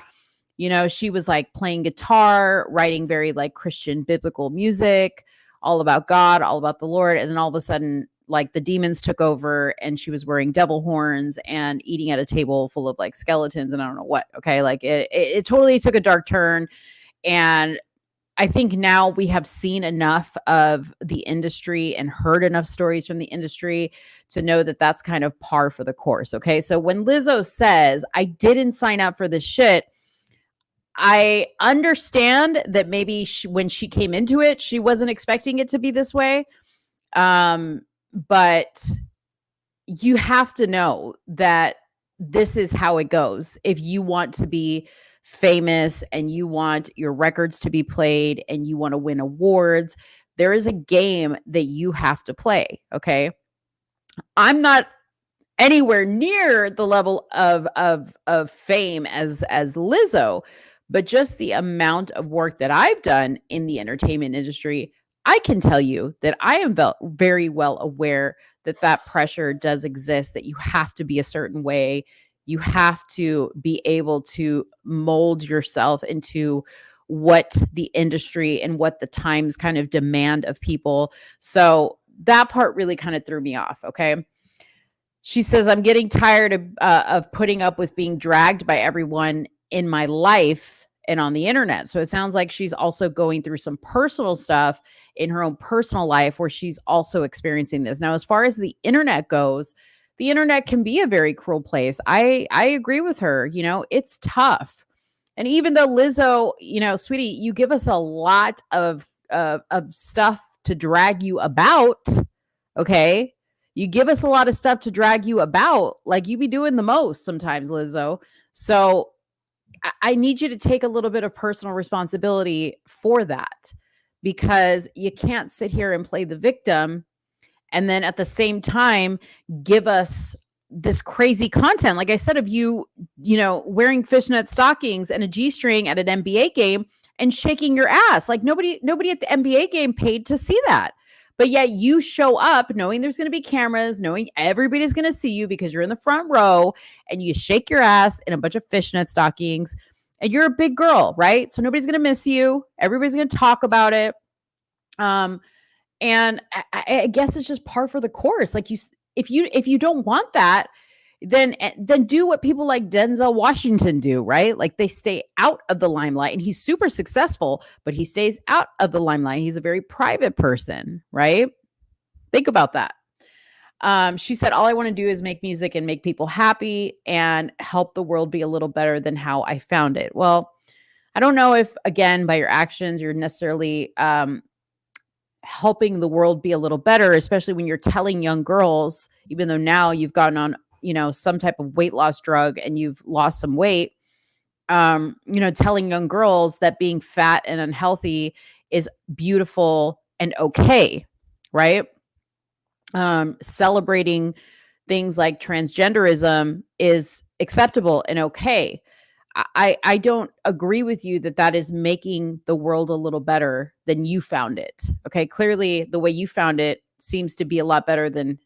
You know, she was like playing guitar, writing very like Christian biblical music, all about God, all about the Lord. And then all of a sudden, like the demons took over and she was wearing devil horns and eating at a table full of like skeletons and I don't know what. Okay. Like it totally took a dark turn. And I think now we have seen enough of the industry and heard enough stories from the industry to know that that's kind of par for the course. Okay. So when Lizzo says, I didn't sign up for this shit, I understand that maybe when she came into it, she wasn't expecting it to be this way. But you have to know that this is how it goes. If you want to be famous and you want your records to be played and you want to win awards, there is a game that you have to play. Okay. I'm not anywhere near the level of fame as Lizzo, but just the amount of work that I've done in the entertainment industry, I can tell you that I am very well aware that that pressure does exist, that you have to be a certain way. You have to be able to mold yourself into what the industry and what the times kind of demand of people. So that part really kind of threw me off. Okay. She says, I'm getting tired of putting up with being dragged by everyone in my life and on the internet. So it sounds like she's also going through some personal stuff in her own personal life where she's also experiencing this. Now, as far as the internet goes, the internet can be a very cruel place. I agree with her. You know, it's tough. And even though Lizzo, you know, sweetie, you give us a lot of stuff to drag you about. Okay. You give us a lot of stuff to drag you about. Like you be doing the most sometimes, Lizzo. So I need you to take a little bit of personal responsibility for that, because you can't sit here and play the victim and then at the same time give us this crazy content. Like I said, of you know, wearing fishnet stockings and a G-string at an NBA game and shaking your ass. Like nobody at the NBA game paid to see that. But yet you show up knowing there's going to be cameras, knowing everybody's going to see you because you're in the front row, and you shake your ass in a bunch of fishnet stockings, and you're a big girl, right? So nobody's going to miss you. Everybody's going to talk about it. And I guess it's just par for the course. Like if you don't want that, then do what people like Denzel Washington do, right? Like they stay out of the limelight, and he's super successful, but he stays out of the limelight. He's a very private person, right? Think about that. She said, all I want to do is make music and make people happy and help the world be a little better than how I found it. Well, I don't know if, again, by your actions, you're necessarily helping the world be a little better, especially when you're telling young girls, even though now you've gotten on, you know, some type of weight loss drug and you've lost some weight, you know, telling young girls that being fat and unhealthy is beautiful and okay, right? Celebrating things like transgenderism is acceptable and okay. I don't agree with you that is making the world a little better than you found it. Okay. Clearly the way you found it seems to be a lot better than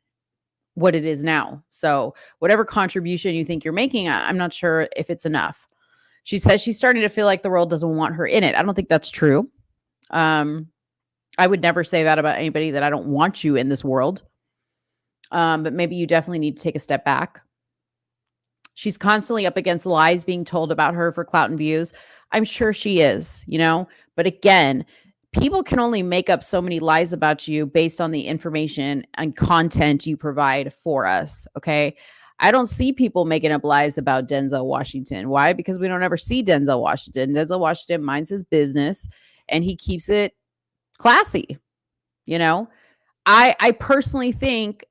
what it is now. So whatever contribution you think you're making, I'm not sure if it's enough. She says she's starting to feel like the world doesn't want her in it. I don't think that's true. I would never say that about anybody, that I don't want you in this world. But maybe you definitely need to take a step back. She's constantly up against lies being told about her for clout and views. I'm sure she is, you know, but again, people can only make up so many lies about you based on the information and content you provide for us. Okay. I don't see people making up lies about Denzel Washington. Why? Because we don't ever see Denzel Washington. Denzel Washington minds his business and he keeps it classy. You know, I personally think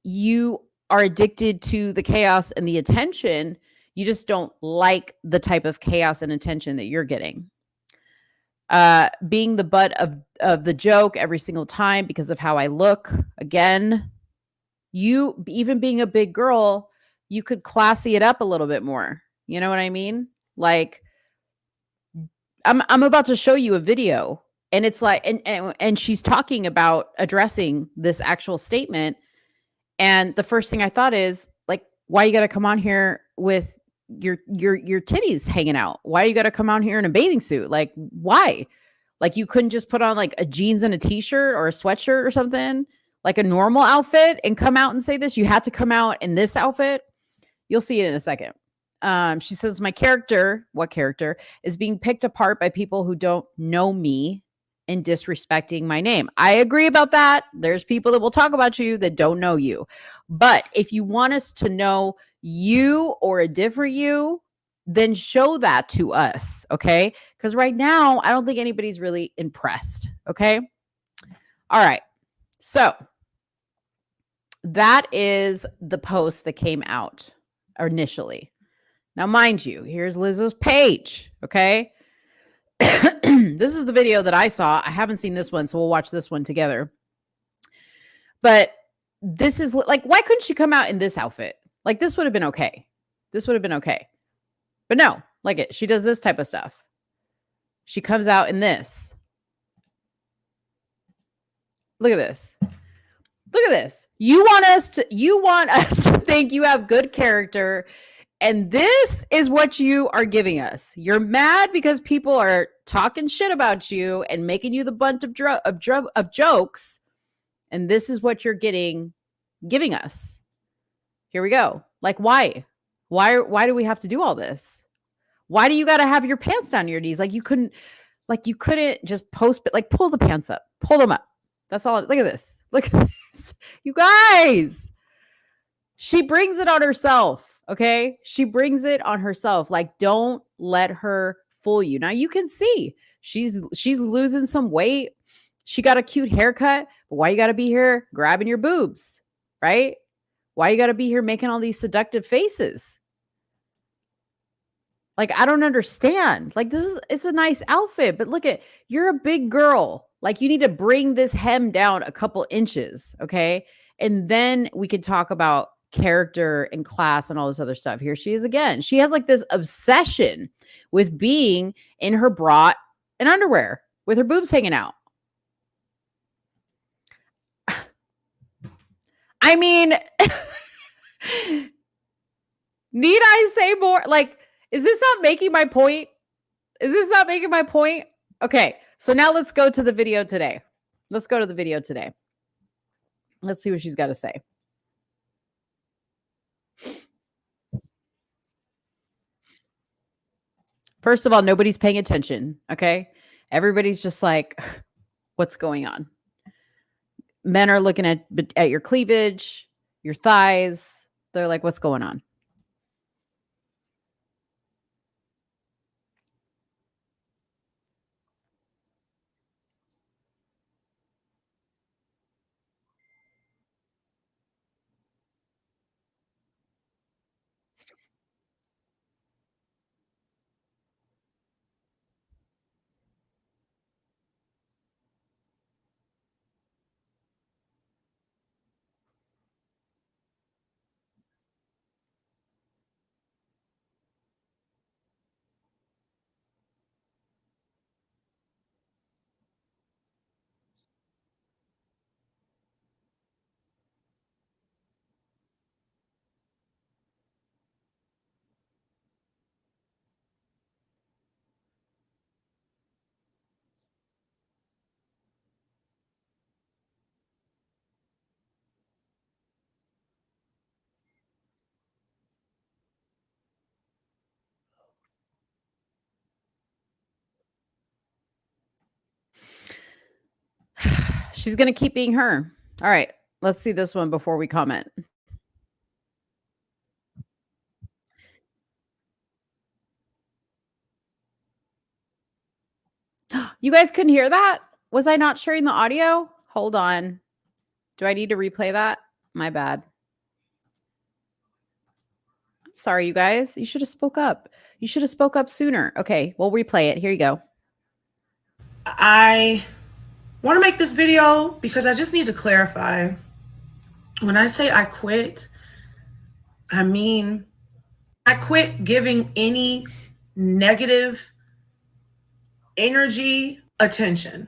you are addicted to the chaos and the attention. You just don't like the type of chaos and attention that you're getting. Being the butt of the joke every single time because of how I look. Again, you, even being a big girl, you could classy it up a little bit more. You know what I mean? Like I'm about to show you a video, and it's like, and she's talking about addressing this actual statement. And the first thing I thought is like, why you got to come on here with your titties hanging out? Why you got to come out here in a bathing suit? Like, why? Like, you couldn't just put on like a jeans and a t-shirt or a sweatshirt or something, like a normal outfit, and come out and say this? You had to come out in this outfit. You'll see it in a second. She says, my character, what character, is being picked apart by people who don't know me and disrespecting my name. I agree about that. There's people that will talk about you that don't know you. But if you want us to know you or a different you, then show that to us, okay? Because right now, I don't think anybody's really impressed, okay? All right. So that is the post that came out initially. Now, mind you, here's LIZZO's page, okay? This is the video that I saw. I haven't seen this one, so we'll watch this one together. But this is like, why couldn't she come out in this outfit? Like, this would have been okay. This would have been okay. But no, like it. She does this type of stuff. She comes out in this. Look at this. Look at this. You want us to think you have good character. And this is what you are giving us. You're mad because people are talking shit about you and making you the butt of jokes. And this is what you're giving us. Here we go. Like, why? Why do we have to do all this? Why do you got to have your pants down to your knees? You couldn't just post, but like, pull the pants up, pull them up. That's all. Look at this. Look at this. You guys. She brings it on herself. Okay. She brings it on herself. Like, don't let her fool you. Now you can see she's losing some weight. She got a cute haircut, but why you got to be here grabbing your boobs, right? Why you got to be here making all these seductive faces? Like, I don't understand. Like, it's a nice outfit, but look you're a big girl. Like, you need to bring this hem down a couple inches. Okay. And then we could talk about character and class and all this other stuff. Here she is again. She has like this obsession with being in her bra and underwear with her boobs hanging out. I mean, need I say more? Like, is this not making my point? Is this not making my point? Okay, so now let's go to the video today. Let's go to the video today. Let's see what she's got to say. First of all, nobody's paying attention, okay? Everybody's just like, what's going on? Men are looking at your cleavage, your thighs. They're like, what's going on? She's going to keep being her. All right. Let's see this one before we comment. You guys couldn't hear that? Was I not sharing the audio? Hold on. Do I need to replay that? My bad. I'm sorry, you guys. You should have spoke up. You should have spoke up sooner. Okay, we'll replay it. Here you go. I want to make this video because I just need to clarify. When I say I quit, I mean I quit giving any negative energy attention.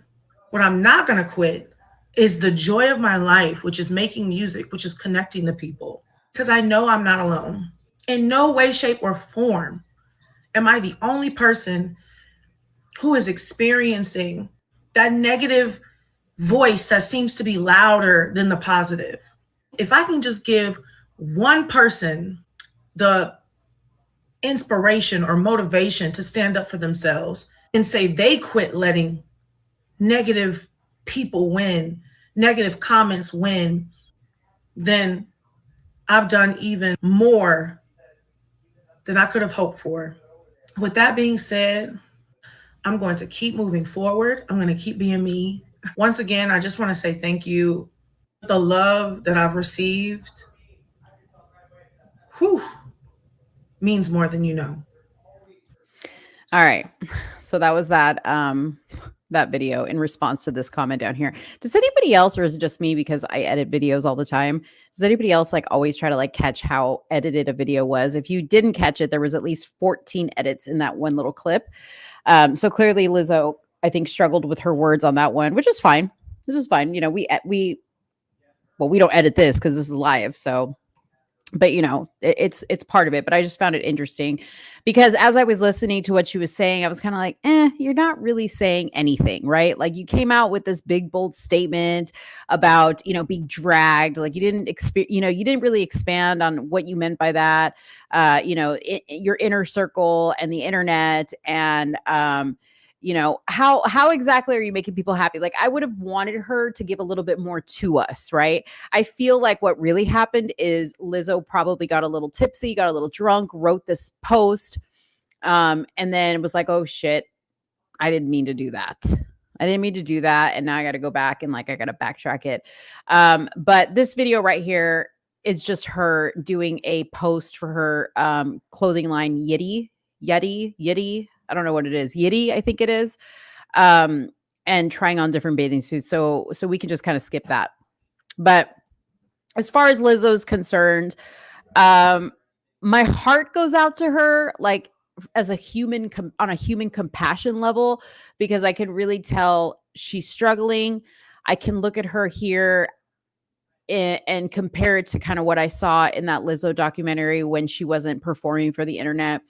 What I'm not going to quit is the joy of my life, which is making music, which is connecting to people, because I know I'm not alone. In no way, shape, or form am I the only person who is experiencing that negative voice that seems to be louder than the positive. If I can just give one person the inspiration or motivation to stand up for themselves and say they quit letting negative people win, negative comments win, then I've done even more than I could have hoped for. With that being said, I'm going to keep moving forward. I'm going to keep being me. Once again, I just want to say thank you. The love that I've received, whew, means more than you know. All right. So that was that that video in response to this comment down here. Does anybody else, or is it just me because I edit videos all the time? Does anybody else like always try to like catch how edited a video was? If you didn't catch it, there was at least 14 edits in that one little clip. So clearly Lizzo, I think, struggled with her words on that one, which is fine. This is fine. You know, we don't edit this because this is live. So, but you know, it's part of it. But I just found it interesting because as I was listening to what she was saying, I was kind of like, you're not really saying anything, right? Like you came out with this big, bold statement about, you know, being dragged. Like you didn't you didn't really expand on what you meant by that. You know, your inner circle and the internet and, you know, how exactly are you making people happy? Like I would have wanted her to give a little bit more to us, right? I feel like what really happened is Lizzo probably got a little tipsy, got a little drunk, wrote this post, and then was like, oh shit, I didn't mean to do that. And now I got to go back and like I got to backtrack it. But this video right here is just her doing a post for her clothing line Yeti. I don't know what it is. Yeti, I think it is. And trying on different bathing suits. So we can just kind of skip that. But as far as Lizzo's concerned, my heart goes out to her, like as a human, on a human compassion level, because I can really tell she's struggling. I can look at her here and compare it to kind of what I saw in that Lizzo documentary when she wasn't performing for the internet.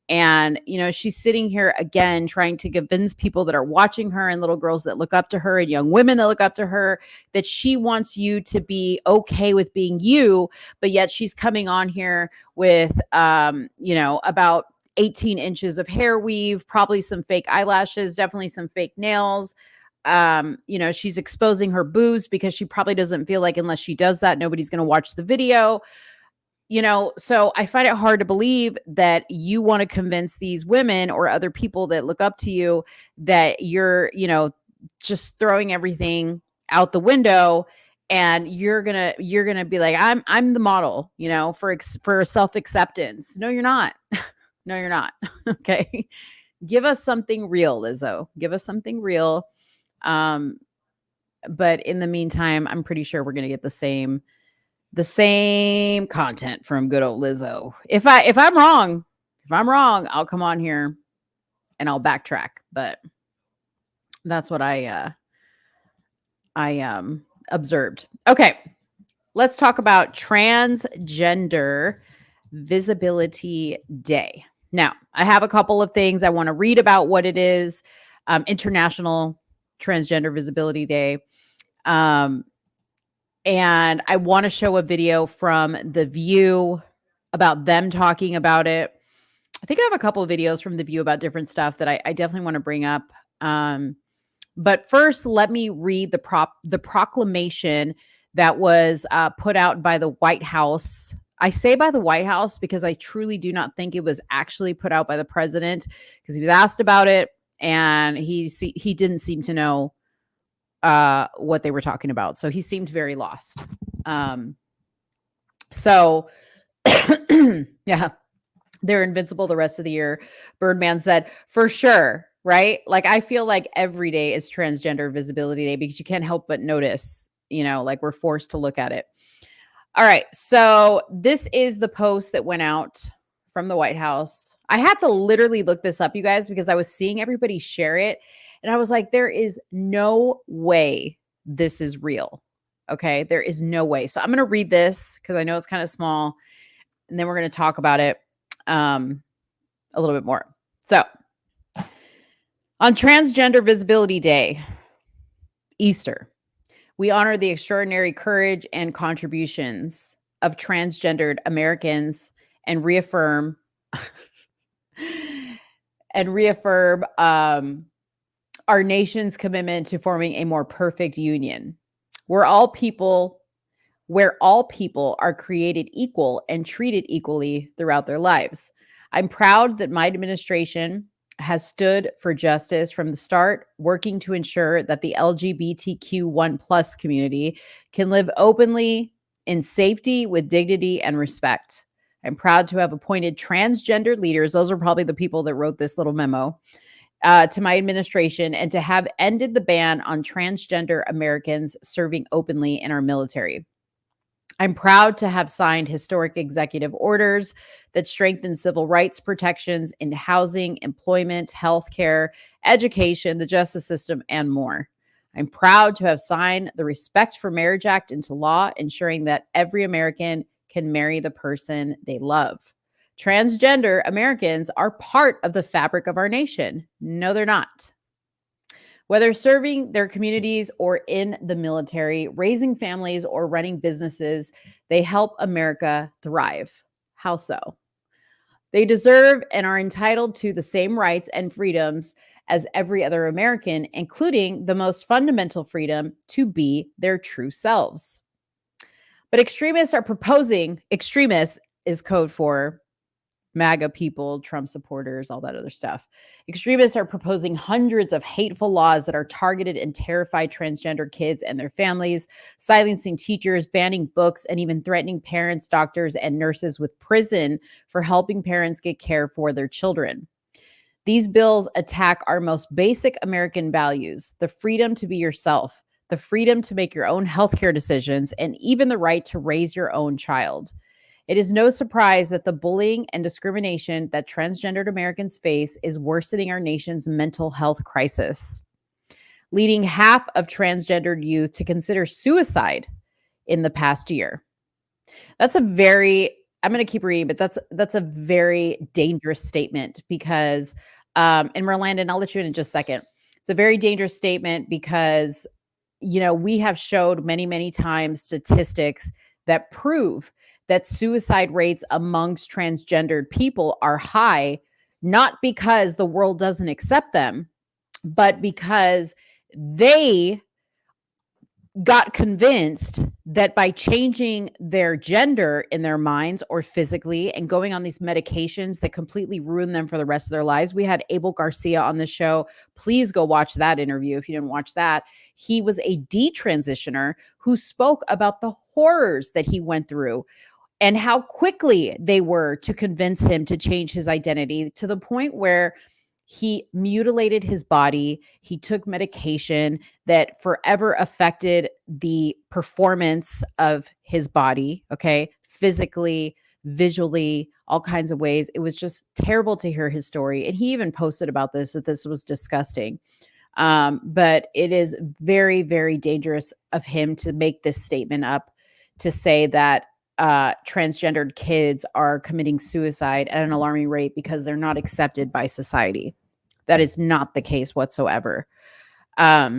And, you know, she's sitting here again, trying to convince people that are watching her and little girls that look up to her and young women that look up to her that she wants you to be okay with being you. But yet she's coming on here with, you know, about 18 inches of hair weave, probably some fake eyelashes, definitely some fake nails. You know, she's exposing her boobs because she probably doesn't feel like unless she does that, nobody's going to watch the video. You know, so I find it hard to believe that you want to convince these women or other people that look up to you that you're, you know, just throwing everything out the window and you're going to be like, I'm the model, you know, for self-acceptance. No, you're not. No, you're not. Okay. Give us something real, Lizzo. Give us something real. But in the meantime, I'm pretty sure we're going to get the same content from good old Lizzo. If I'm wrong, I'll come on here and I'll backtrack. But that's what I observed. Okay, let's talk about Transgender Visibility Day. Now, I have a couple of things I want to read about what it is. International Transgender Visibility Day. And I want to show a video from The View about them talking about it. I think I have a couple of videos from The View about different stuff that I definitely want to bring up. But first, let me read the proclamation that was put out by the White House. I say by the White House because I truly do not think it was actually put out by the president, because he was asked about it and he didn't seem to know what they were talking about. So he seemed very lost. So yeah, they're invincible the rest of the year. Birdman said, for sure, right? Like, I feel like every day is Transgender Visibility Day because you can't help but notice, you know, like we're forced to look at it. All right. So this is the post that went out from the White House. I had to literally look this up, you guys, because I was seeing everybody share it. And I was like, there is no way this is real. Okay. There is no way. So I'm going to read this because I know it's kind of small. and then we're going to talk about it a little bit more. So, on Transgender Visibility Day, Easter, we honor the extraordinary courage and contributions of transgendered Americans and reaffirm our nation's commitment to forming a more perfect union, where all people are created equal and treated equally throughout their lives. I'm proud that my administration has stood for justice from the start, working to ensure that the LGBTQ1+ community can live openly in safety with dignity and respect. I'm proud to have appointed transgender leaders. Those are probably the people that wrote this little memo to my administration, and to have ended the ban on transgender Americans serving openly in our military. I'm proud to have signed historic executive orders that strengthen civil rights protections in housing, employment, healthcare, education, the justice system, and more. I'm proud to have signed the Respect for Marriage Act into law, ensuring that every American can marry the person they love. Transgender Americans are part of the fabric of our nation. No, they're not. Whether serving their communities or in the military, raising families, or running businesses, they help America thrive. How so? They deserve and are entitled to the same rights and freedoms as every other American, including the most fundamental freedom to be their true selves. But extremists is code for MAGA people, Trump supporters, all that other stuff. Extremists are proposing hundreds of hateful laws that are targeted and terrify transgender kids and their families, silencing teachers, banning books, and even threatening parents, doctors, and nurses with prison for helping parents get care for their children. These bills attack our most basic American values: the freedom to be yourself, the freedom to make your own healthcare decisions, and even the right to raise your own child. It is no surprise that the bullying and discrimination that transgendered Americans face is worsening our nation's mental health crisis, leading half of transgendered youth to consider suicide in the past year. That's a very, I'm going to keep reading, but that's a very dangerous statement because, and Merlandon, I'll let you in just a second. It's a very dangerous statement because, you know, we have showed many, many times statistics that prove that suicide rates amongst transgendered people are high, not because the world doesn't accept them, but because they got convinced that by changing their gender in their minds or physically and going on these medications that completely ruin them for the rest of their lives. We had Abel Garcia on the show. Please go watch that interview if you didn't watch that. He was a detransitioner who spoke about the horrors that he went through and how quickly they were to convince him to change his identity, to the point where he mutilated his body. He took medication that forever affected the performance of his body, okay? Physically, visually, all kinds of ways. It was just terrible to hear his story. And he even posted about this, that this was disgusting. But it is very, very dangerous of him to make this statement up, to say that transgendered kids are committing suicide at an alarming rate because they're not accepted by society. That is not the case whatsoever. Let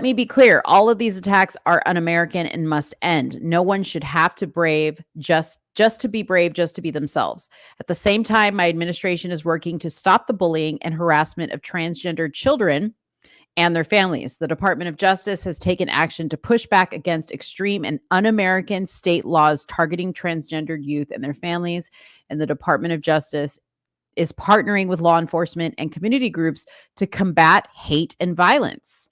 me be clear. All of these attacks are un-American and must end. No one should have to brave just to be brave, just to be themselves. At the same time, my administration is working to stop the bullying and harassment of transgendered children and their families. The Department of Justice has taken action to push back against extreme and un-American state laws targeting transgendered youth and their families. And the Department of Justice is partnering with law enforcement and community groups to combat hate and violence.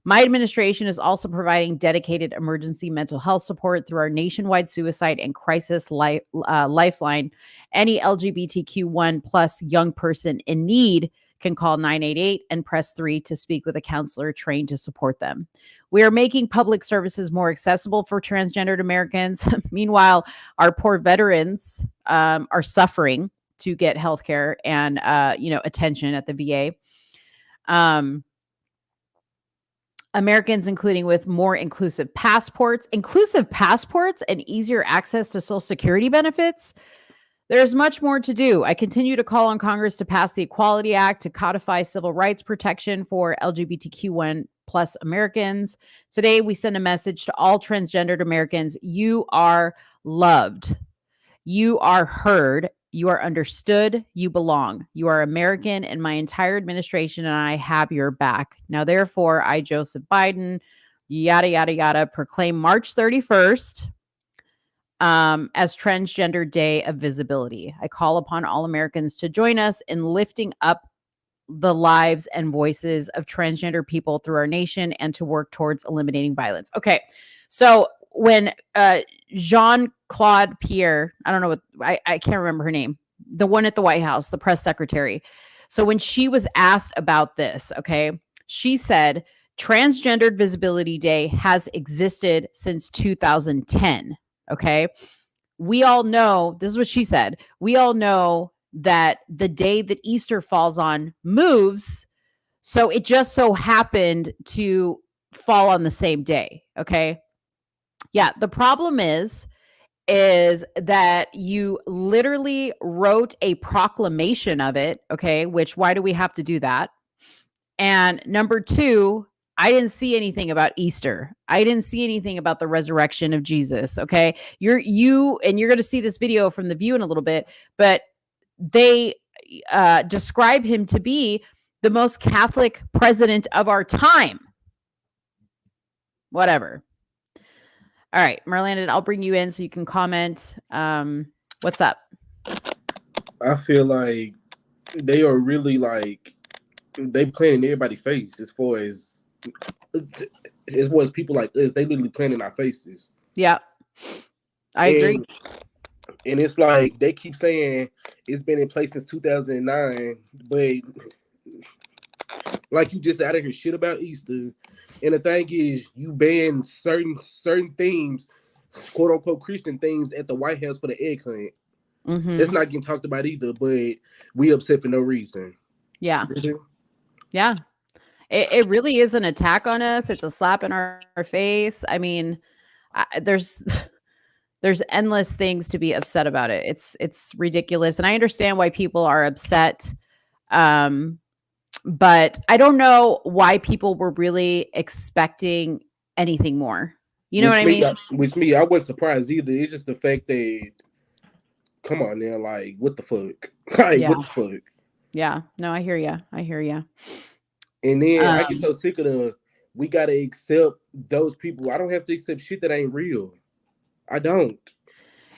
My administration is also providing dedicated emergency mental health support through our nationwide suicide and crisis lifeline. Any LGBTQ1+ young person in need can call 988 and press 3 to speak with a counselor trained to support them. We are making public services more accessible for transgendered Americans. Meanwhile, our poor veterans are suffering to get healthcare and attention at the VA. Americans, including with more inclusive passports, and easier access to Social Security benefits. There's much more to do. I continue to call on Congress to pass the Equality Act to codify civil rights protection for LGBTQ1 plus Americans. Today, we send a message to all transgendered Americans. You are loved. You are heard. You are understood. You belong. You are American, and my entire administration and I have your back. Now, therefore, I, Joseph Biden, yada, yada, yada, proclaim March 31st as Transgender Day of Visibility. I call upon all Americans to join us in lifting up the lives and voices of transgender people through our nation and to work towards eliminating violence. Okay, so when Jean-Claude Pierre, I don't know what, I can't remember her name, the one at the White House, the press secretary. So when she was asked about this, okay, she said, Transgendered Visibility Day has existed since 2010. Okay. We all know, this is what she said. We all know that the day that Easter falls on moves. So it just so happened to fall on the same day. Okay. Yeah. The problem is that you literally wrote a proclamation of it. Okay. Which, why do we have to do that? And number two, I didn't see anything about Easter. I didn't see anything about the resurrection of Jesus. Okay. You're going to see this video from The View in a little bit, but they describe him to be the most Catholic president of our time. Whatever. All right, Merlandon, I'll bring you in so you can comment. What's up? I feel like they are really like, they playing in everybody's face as far as people like us. They literally playing in our faces. Yeah, I agree. And it's like they keep saying it's been in place since 2009, but like you just out of here shit about Easter. And the thing is, you ban certain themes, quote unquote Christian themes, at the White House for the egg hunt. Mm-hmm. That's not getting talked about either, but we upset for no reason. Yeah. Really? Yeah. It really is an attack on us. It's a slap in our face. I mean, there's endless things to be upset about it. It's ridiculous. And I understand why people are upset. But I don't know why people were really expecting anything more. You know what I mean? I wasn't surprised either. It's just the fact that, come on now, like, what the fuck? Like, Yeah. what the fuck? Yeah. No, I hear you. And then I get so sick of we got to accept those people. I don't have to accept shit that ain't real. I don't.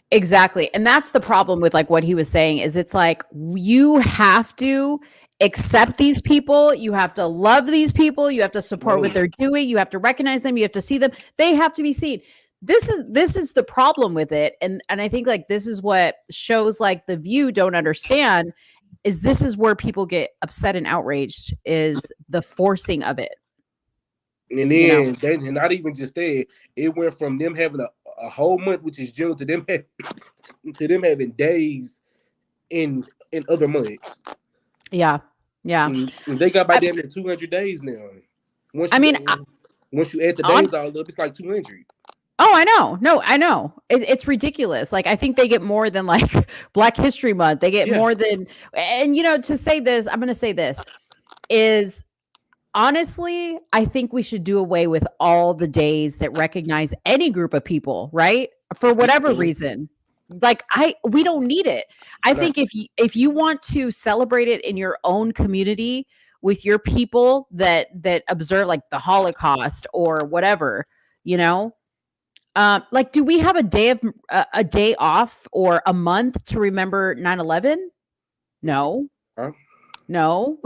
Exactly. And that's the problem with like what he was saying is it's like you have to accept these people. You have to love these people. You have to support what they're doing. You have to recognize them. You have to see them. They have to be seen. This is the problem with it. And I think like this is what shows like The View don't understand is this is where people get upset and outraged is the forcing of it. And then they not even just that. It went from them having a whole month, which is June, to them having days in other months. Yeah. Yeah. And they got by damn near 200 days now. Once you add the days all up, it's like 200. Oh, I know. No, I know. It's ridiculous. Like, I think they get more than like Black History Month. They get more than, and to say this, I'm going to say this is honestly, I think we should do away with all the days that recognize any group of people, right? For whatever reason. Like we don't need it. I think if you want to celebrate it in your own community with your people that observe like the Holocaust or whatever, like, do we have a day off or a month to remember 9/11? No. Huh? No.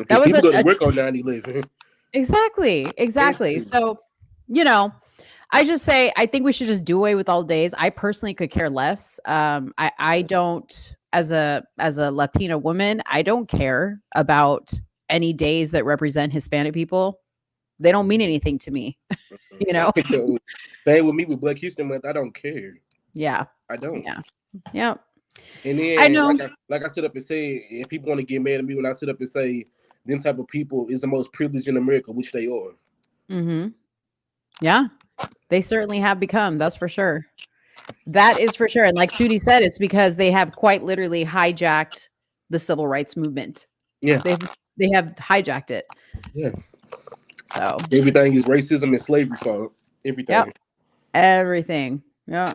That was go to work on 9/11. Exactly. So, I just say I think we should just do away with all days. I personally could care less. I don't, as a Latina woman, I don't care about any days that represent Hispanic people. They don't mean anything to me. Same with me with Black History Month. I don't care. Yeah. I don't. Yeah. And then I know. like I sit up and say, if people want to get mad at me when I sit up and say them type of people is the most privileged in America, which they are. Mm-hmm. Yeah, they certainly have become. That's for sure. That is for sure. And like Soonie said, it's because they have quite literally hijacked the civil rights movement. Yeah. They have hijacked it. Yeah. So everything is racism and slavery for everything. Yep. Everything. Yeah.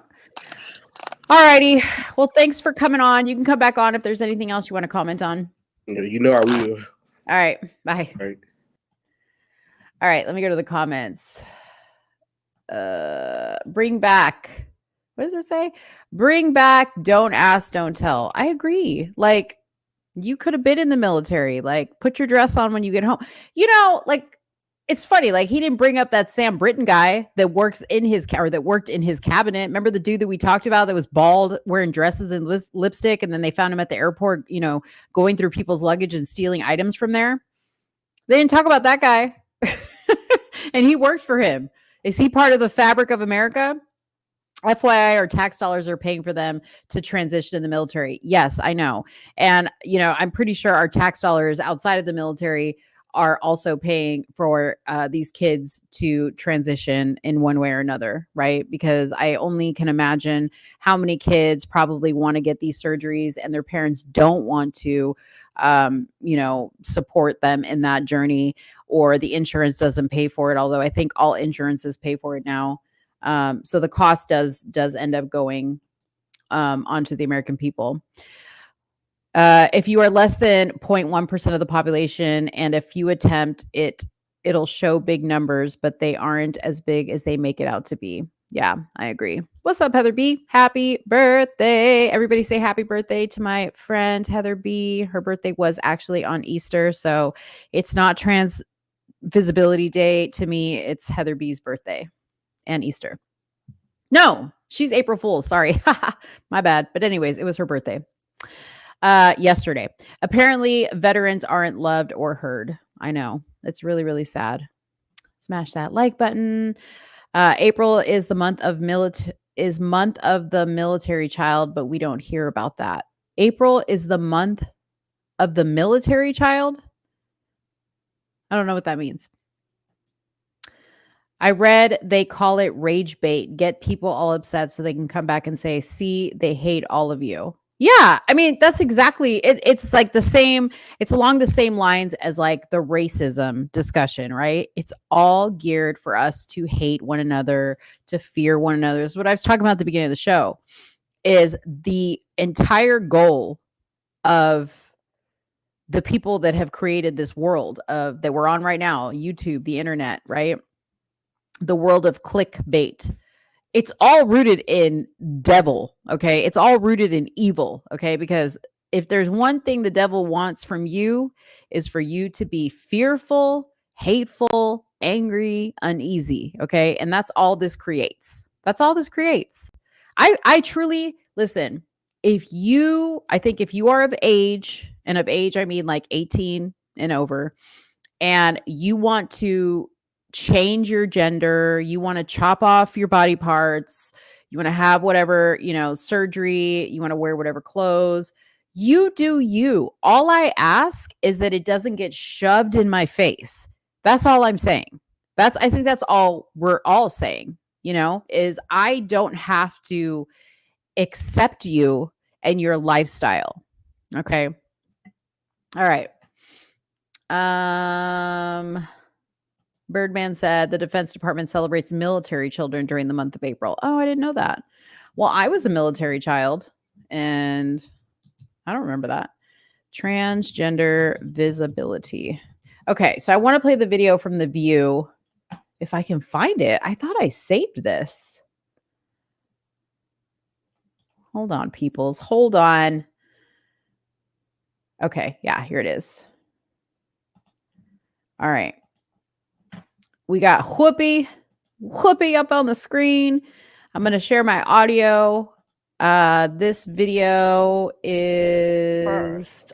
All righty. Well, thanks for coming on. You can come back on if there's anything else you want to comment on. You know I will. All right. Bye. All right. All right. Let me go to the comments. Bring back. What does it say? Bring back, don't ask, don't tell. I agree. Like, you could have been in the military. Like, put your dress on when you get home. You know, like, it's funny. Like, he didn't bring up that Sam Britton guy that works in his that worked in his cabinet. Remember the dude that we talked about that was bald, wearing dresses and lipstick, and then they found him at the airport, you know, going through people's luggage and stealing items from there. They didn't talk about that guy. And he worked for him. Is he part of the fabric of America? FYI, our tax dollars are paying for them to transition in the military. Yes, I know. And, you know, I'm pretty sure our tax dollars outside of the military are also paying for these kids to transition in one way or another, right? Because I only can imagine how many kids probably want to get these surgeries and their parents don't want to, you know, support them in that journey, or the insurance doesn't pay for it. Although I think all insurances pay for it now. So the cost does end up going onto the American people. If you are less than 0.1% of the population, and if you attempt it, it'll show big numbers, but they aren't as big as they make it out to be. Yeah, I agree. What's up, Heather B? Happy birthday. Everybody say happy birthday to my friend, Heather B. Her birthday was actually on Easter, so it's not Trans Visibility Day to me. It's Heather B's birthday and Easter. No, she's April Fool's. Sorry. My bad. But anyways, it was her birthday. Yesterday. Apparently, veterans aren't loved or heard. I know. It's really, really sad. Smash that like button. April is the month of the military child, but we don't hear about that. April is the month of the military child. I don't know what that means. I read they call it rage bait, get people all upset so they can come back and say, see, they hate all of you. Yeah, I mean, that's exactly it. It's like the same, it's along the same lines as like the racism discussion, right? It's all geared for us to hate one another, to fear one another. This is what I was talking about at the beginning of the show, is the entire goal of the people that have created this world of that we're on right now, YouTube, the internet, right? The world of clickbait. It's all rooted in devil, okay? It's all rooted in evil, okay? Because if there's one thing the devil wants from you, is for you to be fearful, hateful, angry, uneasy, okay? And that's all this creates. That's all this creates. I truly, listen, I think if you are of age, and of age I mean like 18 and over, and you want to change your gender, you want to chop off your body parts, you want to have whatever, you know, surgery, you want to wear whatever clothes, you do you. All I ask is that it doesn't get shoved in my face. That's all I'm saying. I think that's all we're all saying, you know, is I don't have to accept you and your lifestyle. Okay. All right. Birdman said the Defense Department celebrates military children during the month of April. Oh, I didn't know that. Well, I was a military child, and I don't remember that. Transgender visibility. Okay, so I want to play the video from The View. If I can find it. I thought I saved this. Hold on, peoples. Hold on. Okay, yeah, here it is. All right. We got Whoopi up on the screen. I'm going to share my audio. This video is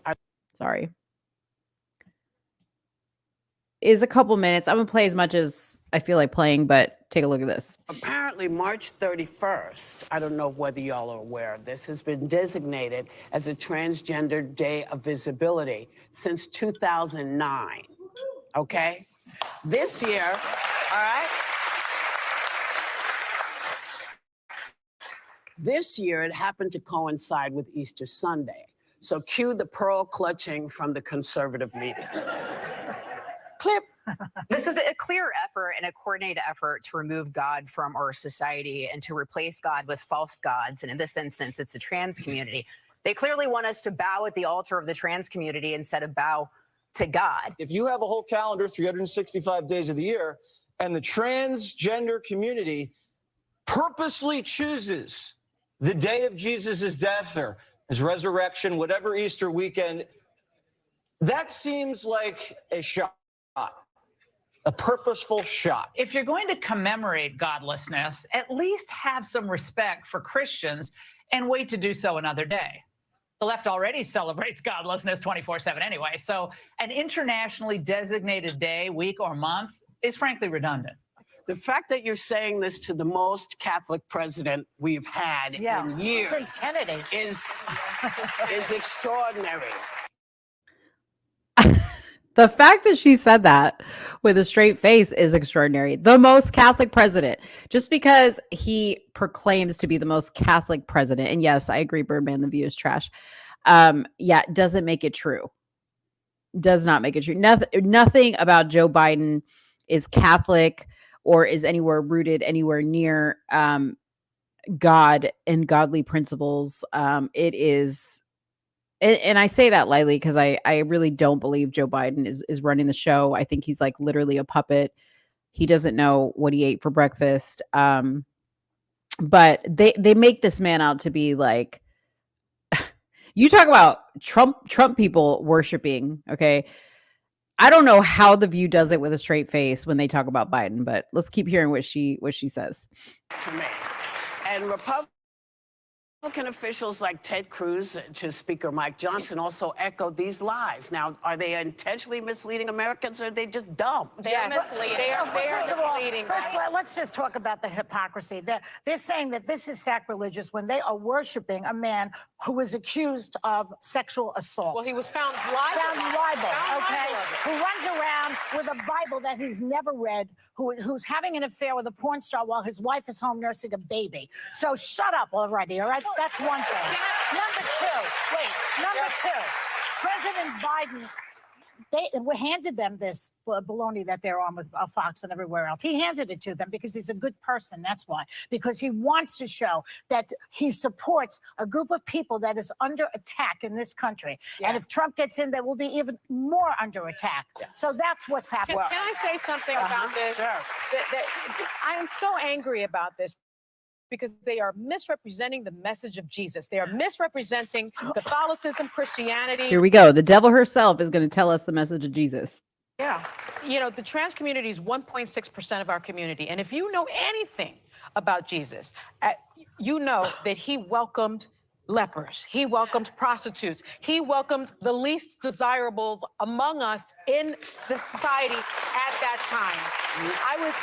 is a couple minutes. I'm going to play as much as I feel like playing, but take a look at this. Apparently, March 31st, I don't know whether y'all are aware of this, has been designated as a Transgender Day of Visibility since 2009. okay? Yes. This year, all right? This year, it happened to coincide with Easter Sunday. So cue the pearl clutching from the conservative media. Clip. This is a clear effort and a coordinated effort to remove God from our society and to replace God with false gods. And in this instance, it's the trans community. They clearly want us to bow at the altar of the trans community instead of bow to God. If you have a whole calendar, 365 days of the year, and the transgender community purposely chooses the day of Jesus' death or his resurrection, whatever Easter weekend, that seems like a shot. A purposeful shot. If you're going to commemorate godlessness, at least have some respect for Christians and wait to do so another day. The left already celebrates godlessness 24/7 anyway, so an internationally designated day, week, or month is frankly redundant. The fact that you're saying this to the most Catholic president we've had in years since Kennedy is extraordinary. The fact that she said that with a straight face is extraordinary. The most Catholic president, just because he proclaims to be the most Catholic president. And yes, I agree, Birdman, the View is trash. Doesn't make it true. Does not make it true. Nothing about Joe Biden is Catholic or is anywhere rooted anywhere near God and godly principles. It is. And I say that lightly because I really don't believe Joe Biden is running the show. I think he's like literally a puppet. He doesn't know what he ate for breakfast. But they make this man out to be like, you talk about Trump people worshiping. Okay. I don't know how The View does it with a straight face when they talk about Biden, but let's keep hearing what she says. To me. And Republican officials like Ted Cruz to Speaker Mike Johnson also echo these lies. Now, are they intentionally misleading Americans or are they just dumb? They're misleading. First of all, let's just talk about the hypocrisy. They're saying that this is sacrilegious when they are worshiping a man who was accused of sexual assault. Well, he was found liable. Okay? Who runs around with a Bible that he's never read, who's having an affair with a porn star while his wife is home nursing a baby. So shut up already, all right? That's one thing. Number two, President Biden, they handed them this baloney that they're on with Fox and everywhere else. He handed it to them because he's a good person. That's why. Because he wants to show that he supports a group of people that is under attack in this country. Yes. And if Trump gets in, they will be even more under attack. Yes. So that's what's happening. Can I say something about this? Sure. I am so angry about this, because they are misrepresenting the message of Jesus. They are misrepresenting Catholicism, Christianity. Here we go. The devil herself is going to tell us the message of Jesus. Yeah. You know, the trans community is 1.6% of our community. And if you know anything about Jesus, you know that he welcomed lepers. He welcomed prostitutes. He welcomed the least desirables among us in the society at that time. I was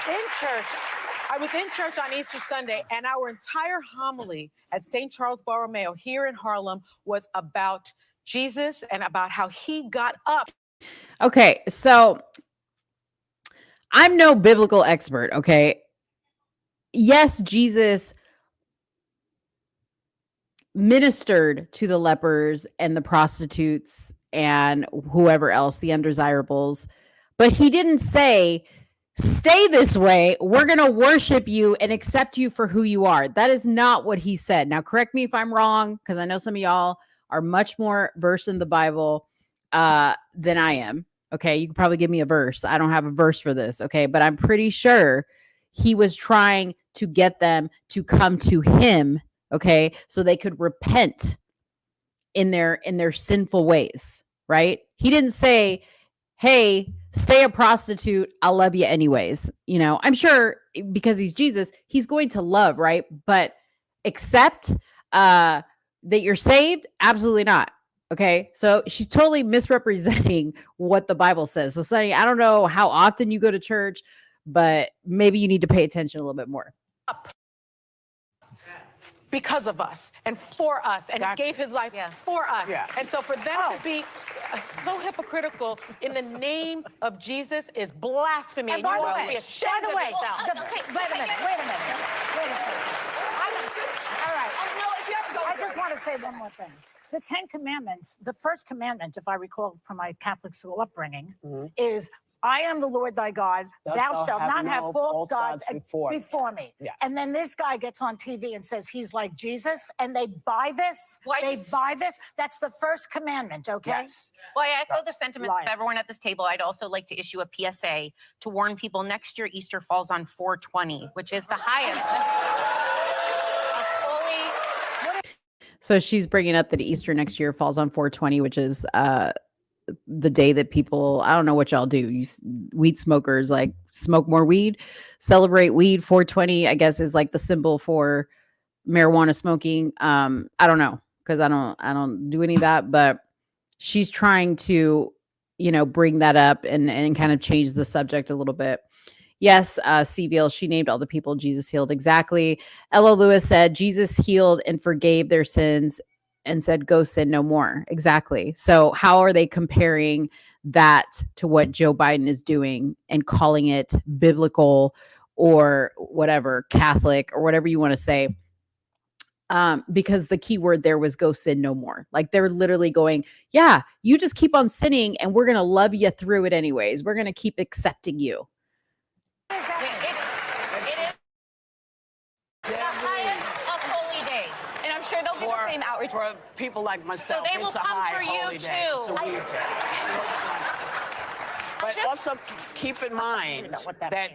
in church on Easter Sunday, and our entire homily at St. Charles Borromeo here in Harlem was about Jesus and about how he got up. Okay, so I'm no biblical expert, okay? Yes, Jesus ministered to the lepers and the prostitutes and whoever else, the undesirables, but he didn't say, stay this way. We're going to worship you and accept you for who you are. That is not what he said. Now, correct me if I'm wrong, because I know some of y'all are much more versed in the Bible than I am. Okay, you can probably give me a verse. I don't have a verse for this. Okay, but I'm pretty sure he was trying to get them to come to him. Okay, so they could repent in their sinful ways. Right? He didn't say, hey, stay a prostitute. I'll love you anyways. You know, I'm sure because he's Jesus, he's going to love, right? But accept that you're saved? Absolutely not. Okay. So she's totally misrepresenting what the Bible says. So Sonny, I don't know how often you go to church, but maybe you need to pay attention a little bit more. because of us and for us, and he gave his life for us. And so for them to be so hypocritical in the name of Jesus is blasphemy. And by the way, be ashamed of yourself. Wait a minute. All right. I just want to say one more thing. The 10 Commandments, the first commandment, if I recall from my Catholic school upbringing, is I am the Lord thy God. Thou shalt not have false gods before me. And then this guy gets on TV and says he's like Jesus, and they buy this. Buy this. That's the first commandment, okay? Yes. Well, I echo the sentiments of everyone at this table. I'd also like to issue a PSA to warn people next year Easter falls on 4/20, which is the highest. So she's bringing up that Easter next year falls on 4/20, which is the day that people, I don't know what y'all do. Weed smokers like smoke more weed, celebrate weed. 4/20, I guess, is like the symbol for marijuana smoking. I don't know, because I don't do any of that, but she's trying to, bring that up and kind of change the subject a little bit. Yes, CVL, she named all the people Jesus healed. Exactly. Ella Lewis said Jesus healed and forgave their sins and said, go sin no more. Exactly. So how are they comparing that to what Joe Biden is doing and calling it biblical or whatever, Catholic or whatever you want to say? Because the key word there was go sin no more. Like they're literally going, yeah, you just keep on sinning and we're going to love you through it anyways. We're going to keep accepting you. It is the highest of holy days, and I'm sure they'll get the same outreach for people like myself. So they will it's a come high for you holy too. Day. It's a weird day. But also keep in mind that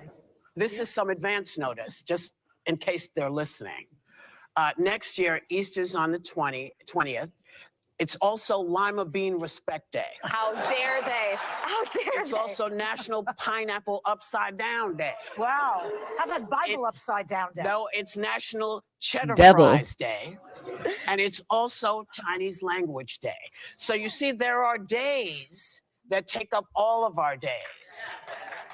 this is some advance notice, just in case they're listening. Next year, Easter's on the 20th. It's also Lima Bean Respect Day. How dare they? How dare It's they? also National Pineapple Upside Down Day. Wow. How about Bible Upside Down Day? No, it's National Cheddar Devil. Fries Day. And it's also Chinese Language Day. So you see, there are days that take up all of our days.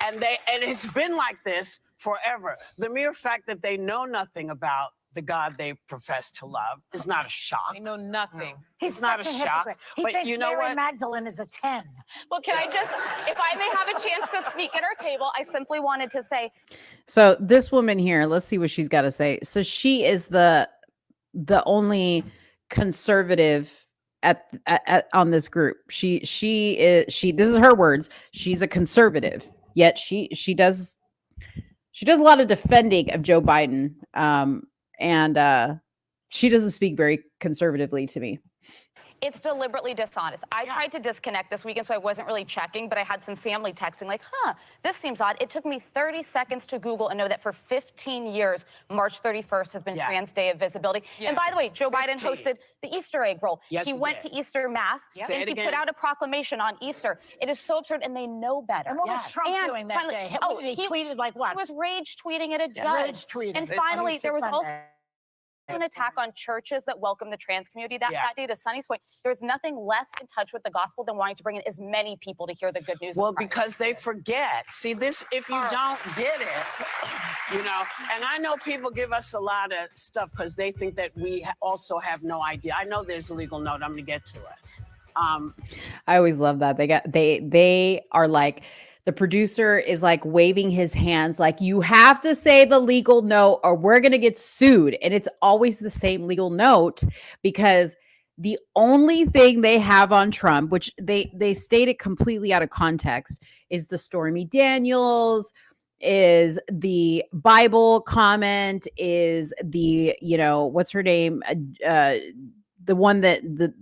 And it's been like this forever. The mere fact that they know nothing about the God they profess to love is not a shock. They know nothing. He's not such a a shock, hypocrite. He but thinks you know Mary what? Magdalene is a 10. Well, can I just, if I may have a chance to speak at our table, I simply wanted to say. So this woman here, let's see what she's got to say. So she is the only conservative at on this group. She this is her words. She's a conservative, yet she does a lot of defending of Joe Biden. And she doesn't speak very conservatively to me. It's deliberately dishonest. I tried to disconnect this weekend, so I wasn't really checking, but I had some family texting like, this seems odd. It took me 30 seconds to Google and know that for 15 years, March 31st has been Trans Day of Visibility. And by the way, Joe Biden hosted the Easter egg roll. Yes, he went to Easter Mass, and he put out a proclamation on Easter. It is so absurd, and they know better. And what was Trump doing that day? He tweeted like what? He was rage tweeting at a judge. Rage tweeting. And finally, there was also an attack on churches that welcome the trans community. That day, to Sonny's point, there's nothing less in touch with the gospel than wanting to bring in as many people to hear the good news. Well, because they forget. See, this, if you don't get it, and I know people give us a lot of stuff because they think that we also have no idea. I know there's a legal note. I'm going to get to it. I always love that. They are like, the producer is like waving his hands like, you have to say the legal note or we're going to get sued. And it's always the same legal note because the only thing they have on Trump, which they state it completely out of context, is the Stormy Daniels, is the Bible comment, is the, what's her name? The one that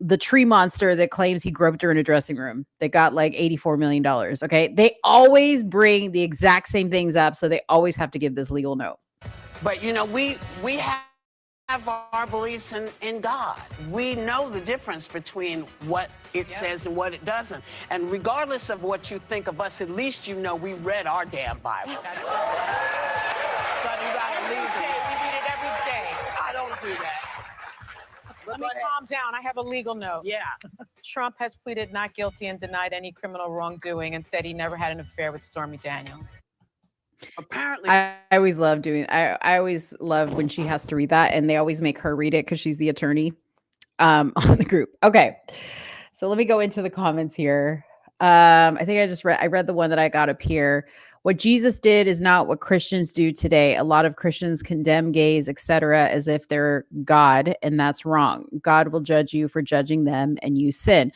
the tree monster that claims he groped her in a dressing room that got like $84 million. Okay. They always bring the exact same things up. So they always have to give this legal note. But, we have our beliefs in God. We know the difference between what it says and what it doesn't. And regardless of what you think of us, at least we read our damn Bibles. So you gotta leave it. We read it every day. I don't do that. Let me calm down. I have a legal note. Yeah. Trump has pleaded not guilty and denied any criminal wrongdoing and said he never had an affair with Stormy Daniels. Apparently, I always love doing. I always love when she has to read that, and they always make her read it because she's the attorney on the group. Okay, so let me go into the comments here. I think I read the one that I got up here. What Jesus did is not what Christians do today. A lot of Christians condemn gays, etc., as if they're God, and that's wrong. God will judge you for judging them, and you sin.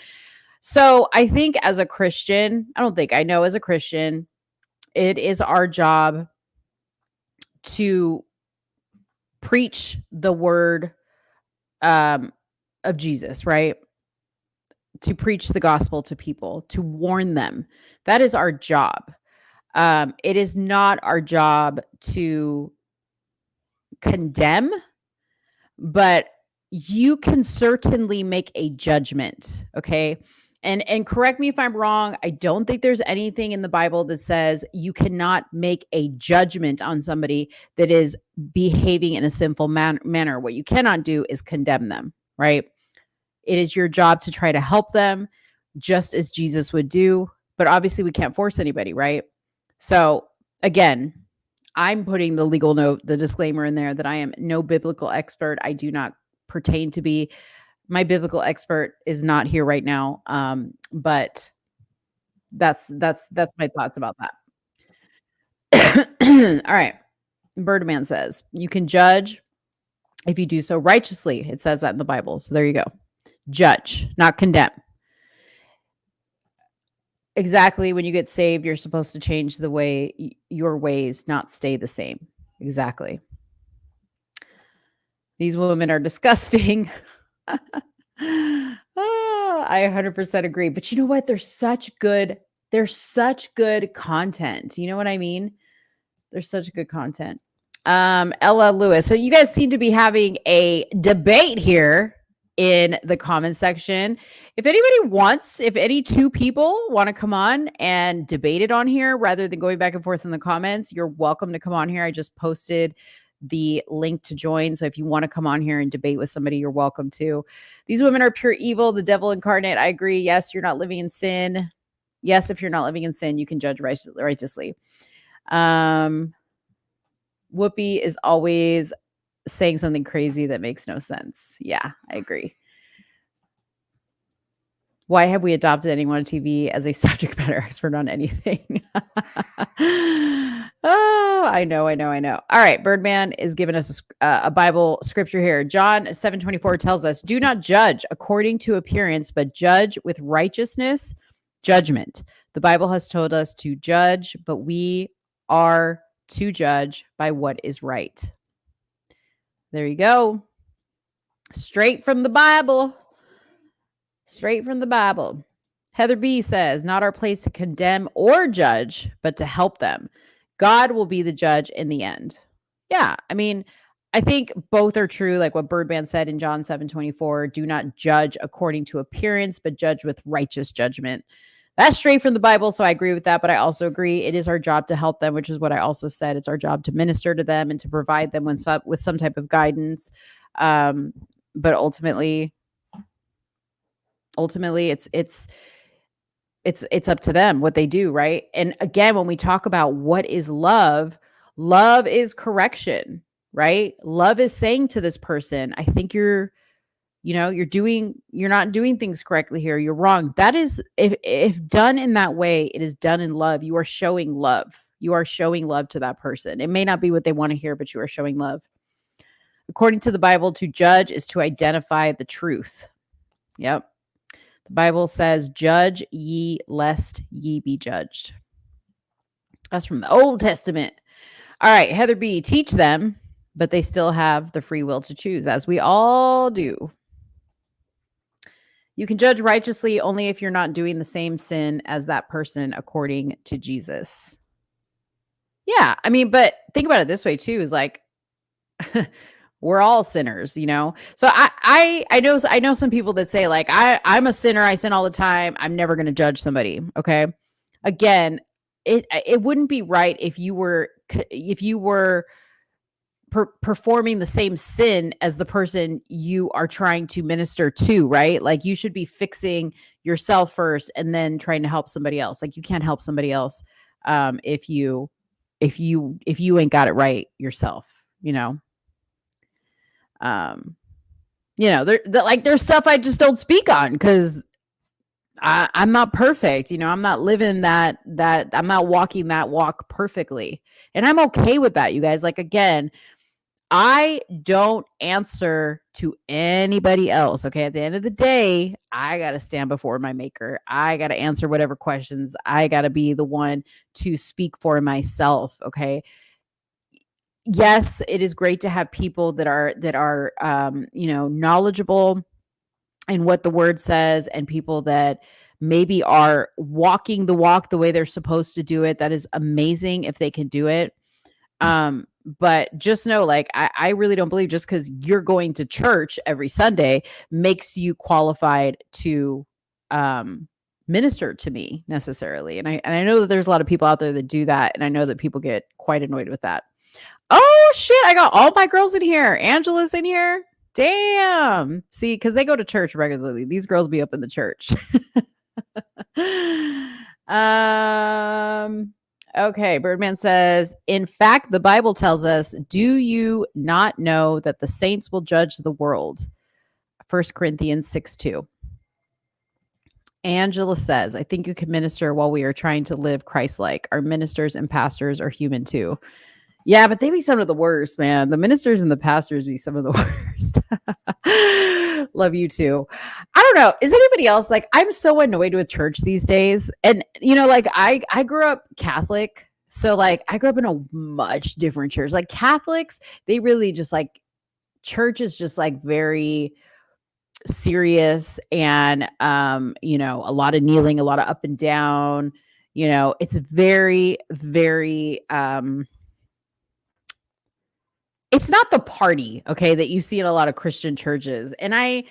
So I think as a Christian, I know as a Christian, it is our job to preach the word of Jesus, right? To preach the gospel to people, to warn them. That is our job. It is not our job to condemn, but you can certainly make a judgment, okay? And correct me if I'm wrong, I don't think there's anything in the Bible that says you cannot make a judgment on somebody that is behaving in a sinful manner. What you cannot do is condemn them, right? It is your job to try to help them just as Jesus would do, but obviously we can't force anybody, right? So again, I'm putting the legal note, the disclaimer in there that I am no biblical expert. I do not pertain to be. My biblical expert is not here right now. But that's my thoughts about that. All right. Birdman says, you can judge if you do so righteously. It says that in the Bible. So there you go. Judge, not condemn. Exactly. When you get saved, you're supposed to change the way your ways, not stay the same. Exactly. These women are disgusting. I 100% agree. But you know what? They're such good content. You know what I mean? They're such good content. Ella Lewis. So you guys seem to be having a debate here in the comment section. If any two people want to come on and debate it on here rather than going back and forth in the comments, you're welcome to come on here. I just posted the link to join. So if you want to come on here and debate with somebody, you're welcome to. These women are pure evil, the devil incarnate. I agree. Yes, you're not living in sin. Yes, if you're not living in sin, you can judge righteously. Whoopi is always saying something crazy that makes no sense. Yeah, I agree. Why have we adopted anyone on TV as a subject matter expert on anything? Oh, I know. All right. Birdman is giving us a Bible scripture here. John 7:24 tells us, do not judge according to appearance, but judge with righteousness, judgment. The Bible has told us to judge, but we are to judge by what is right. There you go. Straight from the Bible. Straight from the Bible. Heather B says, not our place to condemn or judge, but to help them. God will be the judge in the end. Yeah, I mean, I think both are true. Like what Birdman said in John 7:24, do not judge according to appearance, but judge with righteous judgment. That's straight from the Bible, so I agree with that, but I also agree it is our job to help them, which is what I also said. It's our job to minister to them and to provide them with some type of guidance. But ultimately, it's up to them what they do, right? And again, when we talk about what is love is correction, right? Love is saying to this person, I think you're not doing things correctly here. You're wrong. That is, if done in that way, it is done in love. You are showing love. You are showing love to that person. It may not be what they want to hear, but you are showing love. According to the Bible, to judge is to identify the truth. Yep. The Bible says, judge ye lest ye be judged. That's from the Old Testament. All right, Heather B, teach them, but they still have the free will to choose, as we all do. You can judge righteously only if you're not doing the same sin as that person, according to Jesus. Yeah, I mean, but think about it this way too, is like, we're all sinners, you know? So I know some people that say like, I'm a sinner. I sin all the time. I'm never going to judge somebody. Okay. Again, it wouldn't be right if you were performing the same sin as the person you are trying to minister to, right? Like you should be fixing yourself first and then trying to help somebody else. Like you can't help somebody else if you if you ain't got it right yourself, you know. There's stuff I just don't speak on because I'm not perfect. You know, I'm not living that I'm not walking that walk perfectly. And I'm okay with that, you guys. Like, again, I don't answer to anybody else. Okay. At the end of the day, I got to stand before my maker. I got to answer whatever questions. I got to be the one to speak for myself. Okay. Yes, it is great to have people that are knowledgeable in what the word says, and people that maybe are walking the walk the way they're supposed to do it. That is amazing if they can do it. But just know, like, I really don't believe just because you're going to church every Sunday makes you qualified to minister to me necessarily. And I know that there's a lot of people out there that do that, and I know that people get quite annoyed with that. Oh shit, I got all my girls in here. Angela's in here. Damn. See, because they go to church regularly. These girls be up in the church. Okay, Birdman says, in fact, the Bible tells us, do you not know that the saints will judge the world? 1 Corinthians 6:2. Angela says, I think you can minister while we are trying to live Christ-like. Our ministers and pastors are human too. Yeah, but they be some of the worst, man. The ministers and the pastors be some of the worst. Love you too. I don't know. Is anybody else like, I'm so annoyed with church these days. And like I grew up Catholic. So like I grew up in a much different church. Like Catholics, they really just like, church is just like very serious, and a lot of kneeling, a lot of up and down. It's very, very it's not the party, okay, that you see in a lot of Christian churches. And I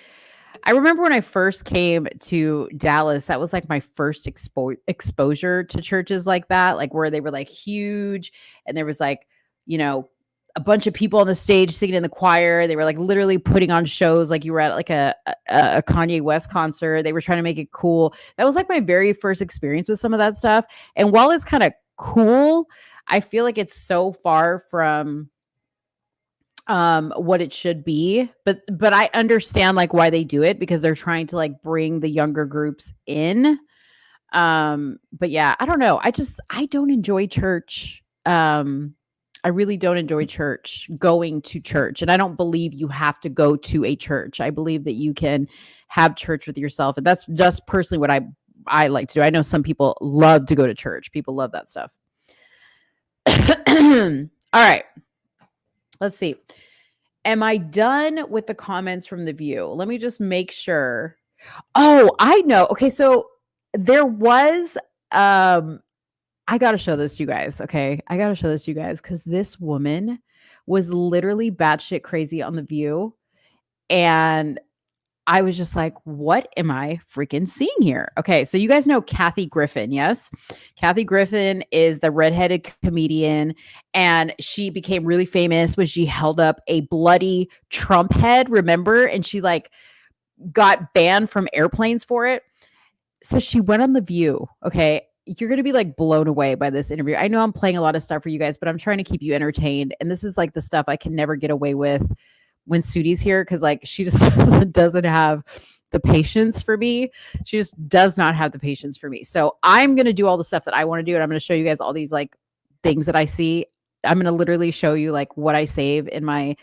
remember when I first came to Dallas, that was like my first exposure to churches like that, like where they were like huge, and there was like, a bunch of people on the stage singing in the choir. They were like literally putting on shows like you were at like a Kanye West concert. They were trying to make it cool. That was like my very first experience with some of that stuff. And while it's kind of cool, I feel like it's so far from what it should be, but I understand like why they do it, because they're trying to like bring the younger groups in. But yeah, I don't know. I don't enjoy church. I really don't enjoy going to church. And I don't believe you have to go to a church. I believe that you can have church with yourself. And that's just personally what I like to do. I know some people love to go to church. People love that stuff. All right. Let's see. Am I done with the comments from the view? Let me just make sure. Oh, I know. Okay, so there was I got to show this to you guys, okay? I got to show this to you guys cuz this woman was literally batshit crazy on the view, and I was just like, what am I freaking seeing here? Okay, so you guys know Kathy Griffin, yes? Kathy Griffin is the redheaded comedian, and she became really famous when she held up a bloody Trump head, remember? And she like got banned from airplanes for it. So she went on The View, okay? You're going to be like blown away by this interview. I know I'm playing a lot of stuff for you guys, but I'm trying to keep you entertained. And this is like the stuff I can never get away with when Sootie's here, because like she just doesn't have the patience for me. She just does not have the patience for me. So I'm going to do all the stuff that I want to do, and I'm going to show you guys all these like things that I see. I'm going to literally show you like what I save in my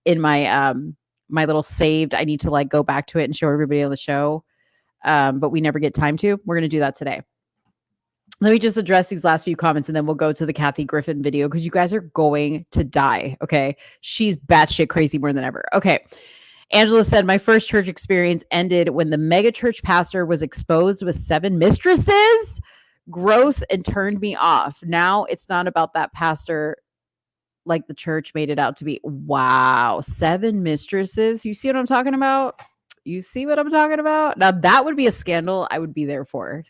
my little saved. I need to like go back to it and show everybody on the show. But we never get time to. We're going to do that today. Let me just address these last few comments, and then we'll go to the Kathy Griffin video, because you guys are going to die, okay? She's batshit crazy more than ever. Okay. Angela said, my first church experience ended when the mega church pastor was exposed with 7 mistresses. Gross, and turned me off. Now it's not about that pastor like the church made it out to be. Wow. 7 mistresses. You see what I'm talking about? You see what I'm talking about? Now that would be a scandal I would be there for.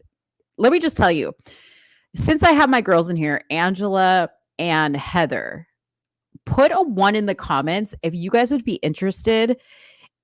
Let me just tell you, since I have my girls in here, Angela and Heather, put a 1 in the comments if you guys would be interested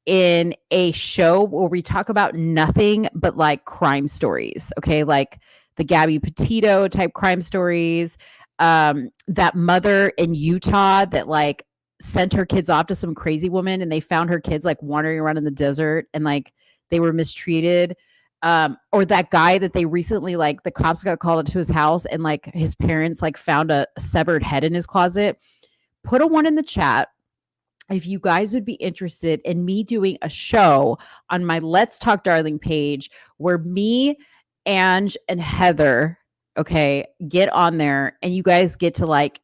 in a show where we talk about nothing but like crime stories. Okay. Like the Gabby Petito type crime stories. that mother in Utah that like sent her kids off to some crazy woman and they found her kids like wandering around in the desert and like they were mistreated. Or that guy that they recently, like the cops got called to his house and like his parents like found a severed head in his closet. Put a 1 in the chat if you guys would be interested in me doing a show on my Let's Talk Darling page where me, Ange, and Heather, okay, get on there and you guys get to like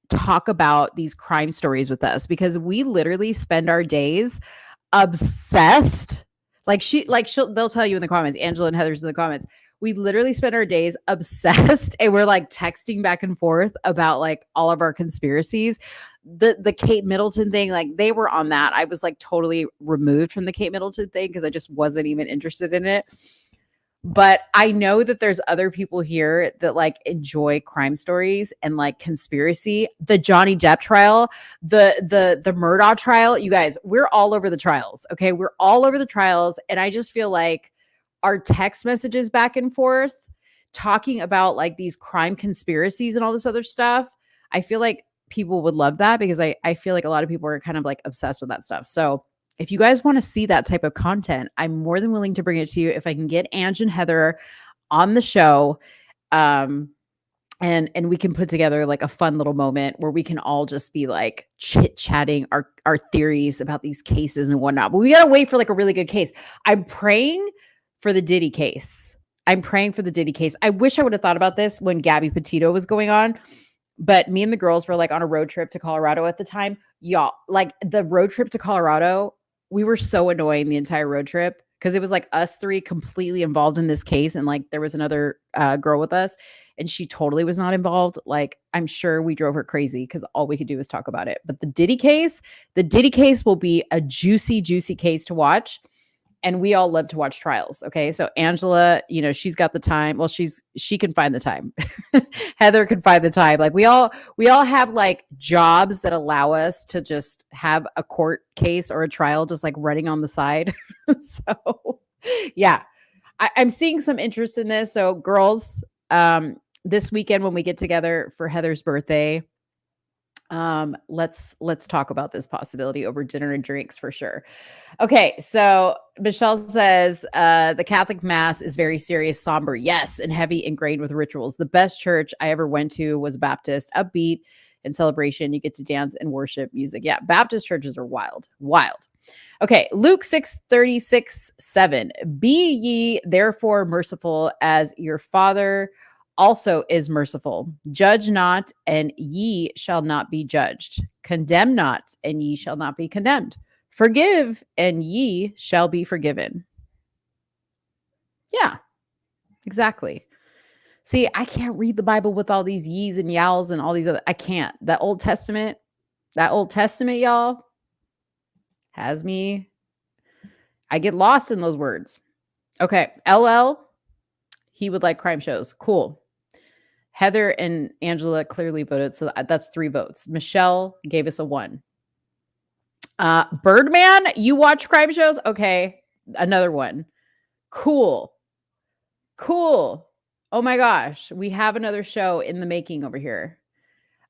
talk about these crime stories with us, because we literally spend our days obsessed. They'll tell you in the comments, Angela and Heather's in the comments, we literally spend our days obsessed and we're like texting back and forth about like all of our conspiracies. The Kate Middleton thing, like they were on that. I was like totally removed from the Kate Middleton thing because I just wasn't even interested in it. But I know that there's other people here that like enjoy crime stories and like conspiracy. The Johnny Depp trial, the Murdaugh trial, you guys, we're all over the trials. Okay, we're all over the trials, and I just feel like our text messages back and forth talking about like these crime conspiracies and all this other stuff, I feel like people would love that, because I feel like a lot of people are kind of like obsessed with that stuff. So if you guys want to see that type of content, I'm more than willing to bring it to you if I can get Ange and Heather on the show. And we can put together like a fun little moment where we can all just be like chit-chatting our theories about these cases and whatnot. But we got to wait for like a really good case. I'm praying for the Diddy case. I wish I would have thought about this when Gabby Petito was going on. But me and the girls were like on a road trip to Colorado at the time. Y'all, like the road trip to Colorado, we were so annoying the entire road trip because it was like us three completely involved in this case. And like there was another girl with us and she totally was not involved. Like I'm sure we drove her crazy because all we could do was talk about it. But the Diddy case will be a juicy, juicy case to watch. And we all love to watch trials. Okay. So Angela, you know, she's got the time. Well, she can find the time. Heather can find the time. Like we all have like jobs that allow us to just have a court case or a trial just like running on the side. So yeah, I'm seeing some interest in this. So girls, this weekend when we get together for Heather's birthday, let's talk about this possibility over dinner and drinks for sure. Okay, so Michelle says the Catholic Mass is very serious, somber, yes, and heavy, ingrained with rituals. The best church I ever went to was Baptist, upbeat and celebration. You get to dance and worship music. Yeah, Baptist churches are wild. Okay, Luke 6:36-7. Be ye therefore merciful as your Father also is merciful. Judge not, and ye shall not be judged. Condemn not, and ye shall not be condemned. Forgive, and ye shall be forgiven. Yeah, exactly. See, I can't read the Bible with all these ye's and y'alls and all these other. I can't. That Old Testament, y'all, has me. I get lost in those words. Okay, LL, he would like crime shows. Cool. Heather and Angela clearly voted, so that's 3 votes. Michelle gave us a 1. Birdman, you watch crime shows? Okay, another 1. Cool. Oh my gosh, we have another show in the making over here.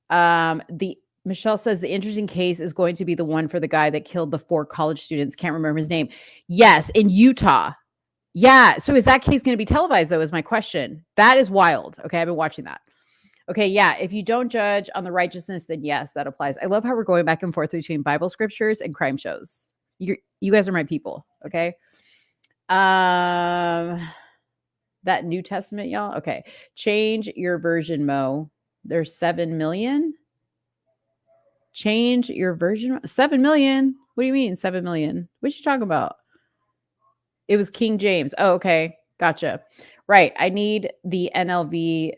Michelle says the interesting case is going to be the one for the guy that killed the 4 college students. Can't remember his name. Yes, in Utah. Yeah. So is that case going to be televised, though, is my question. That is wild. Okay. I've been watching that. Okay. Yeah. If you don't judge on the righteousness, then yes, that applies. I love how we're going back and forth between Bible scriptures and crime shows. You guys are my people. Okay. That New Testament, y'all. Okay. Change your version, Mo. There's 7 million. Change your version. 7 million. What do you mean 7 million? What you talking about? It was King James. Oh, okay. Gotcha. Right. I need the NLV.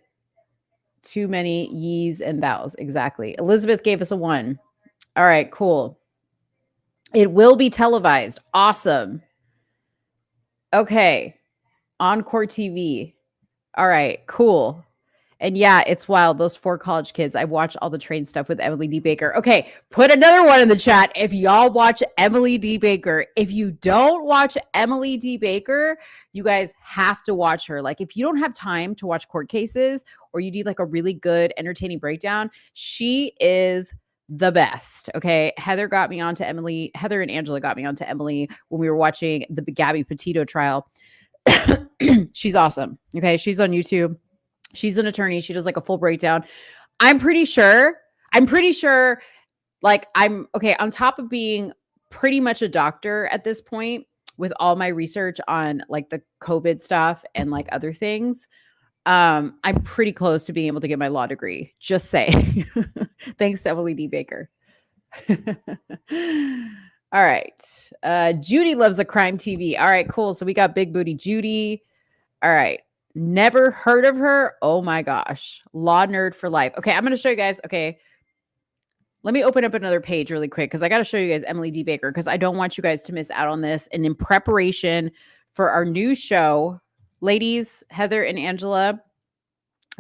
Too many ye's and thous. Exactly. Elizabeth gave us a 1. All right, cool. It will be televised. Awesome. Okay. Encore TV. All right, cool. And yeah, it's wild. Those 4 college kids. I watched all the train stuff with Emily D. Baker. Okay, put another one in the chat if y'all watch Emily D. Baker. If you don't watch Emily D. Baker, you guys have to watch her. Like, if you don't have time to watch court cases or you need like a really good, entertaining breakdown, she is the best. Okay. Heather and Angela got me onto Emily when we were watching the Gabby Petito trial. She's awesome. Okay. She's on YouTube. She's an attorney. She does like a full breakdown. I'm pretty sure, like I'm okay, on top of being pretty much a doctor at this point with all my research on like the COVID stuff and like other things. I'm pretty close to being able to get my law degree. Just say. Thanks to Emily D. Baker. All right. Judy loves a crime TV. All right, cool. So we got Big Booty Judy. All right. Never heard of her. Oh my gosh. Law nerd for life. Okay, I'm going to show you guys. Okay. Let me open up another page really quick because I got to show you guys Emily D. Baker because I don't want you guys to miss out on this. And in preparation for our new show, ladies, Heather and Angela,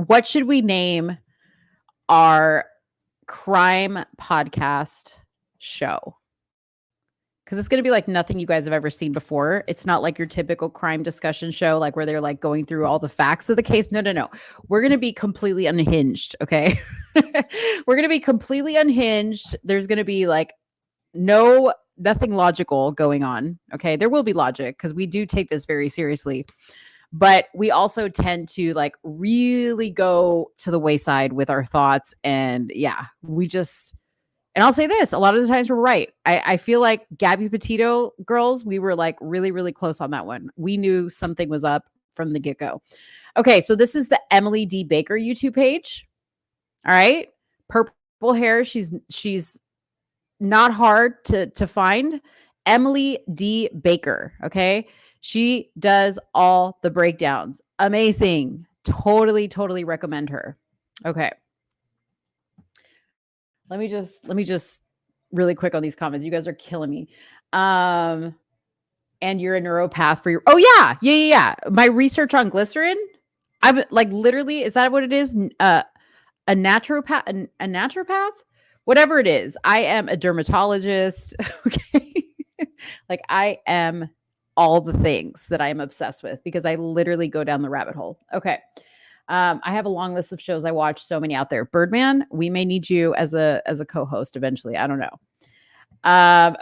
what should we name our crime podcast show? Because it's going to be like nothing you guys have ever seen before. It's not like your typical crime discussion show, like where they're like going through all the facts of the case. No. We're going to be completely unhinged. Okay. We're going to be completely unhinged. There's going to be like nothing logical going on. Okay. There will be logic because we do take this very seriously, but we also tend to like really go to the wayside with our thoughts. And yeah, and I'll say this, a lot of the times we're right. I feel like Gabby Petito girls, we were like really, really close on that one. We knew something was up from the get-go. Okay, so this is the Emily D. Baker YouTube page. All right. Purple hair. She's not hard to find. Emily D. Baker. Okay. She does all the breakdowns. Amazing. Totally recommend her. Okay. Let me just really quick on these comments. You guys are killing me. And you're a neuropath for your. Oh yeah. My research on glycerin. I'm like literally. Is that what it is? A naturopath. A naturopath. Whatever it is. I am a dermatologist. Okay. Like I am all the things that I am obsessed with because I literally go down the rabbit hole. Okay. I have a long list of shows I watch. So many out there. Birdman, we may need you as a co-host eventually. I don't know.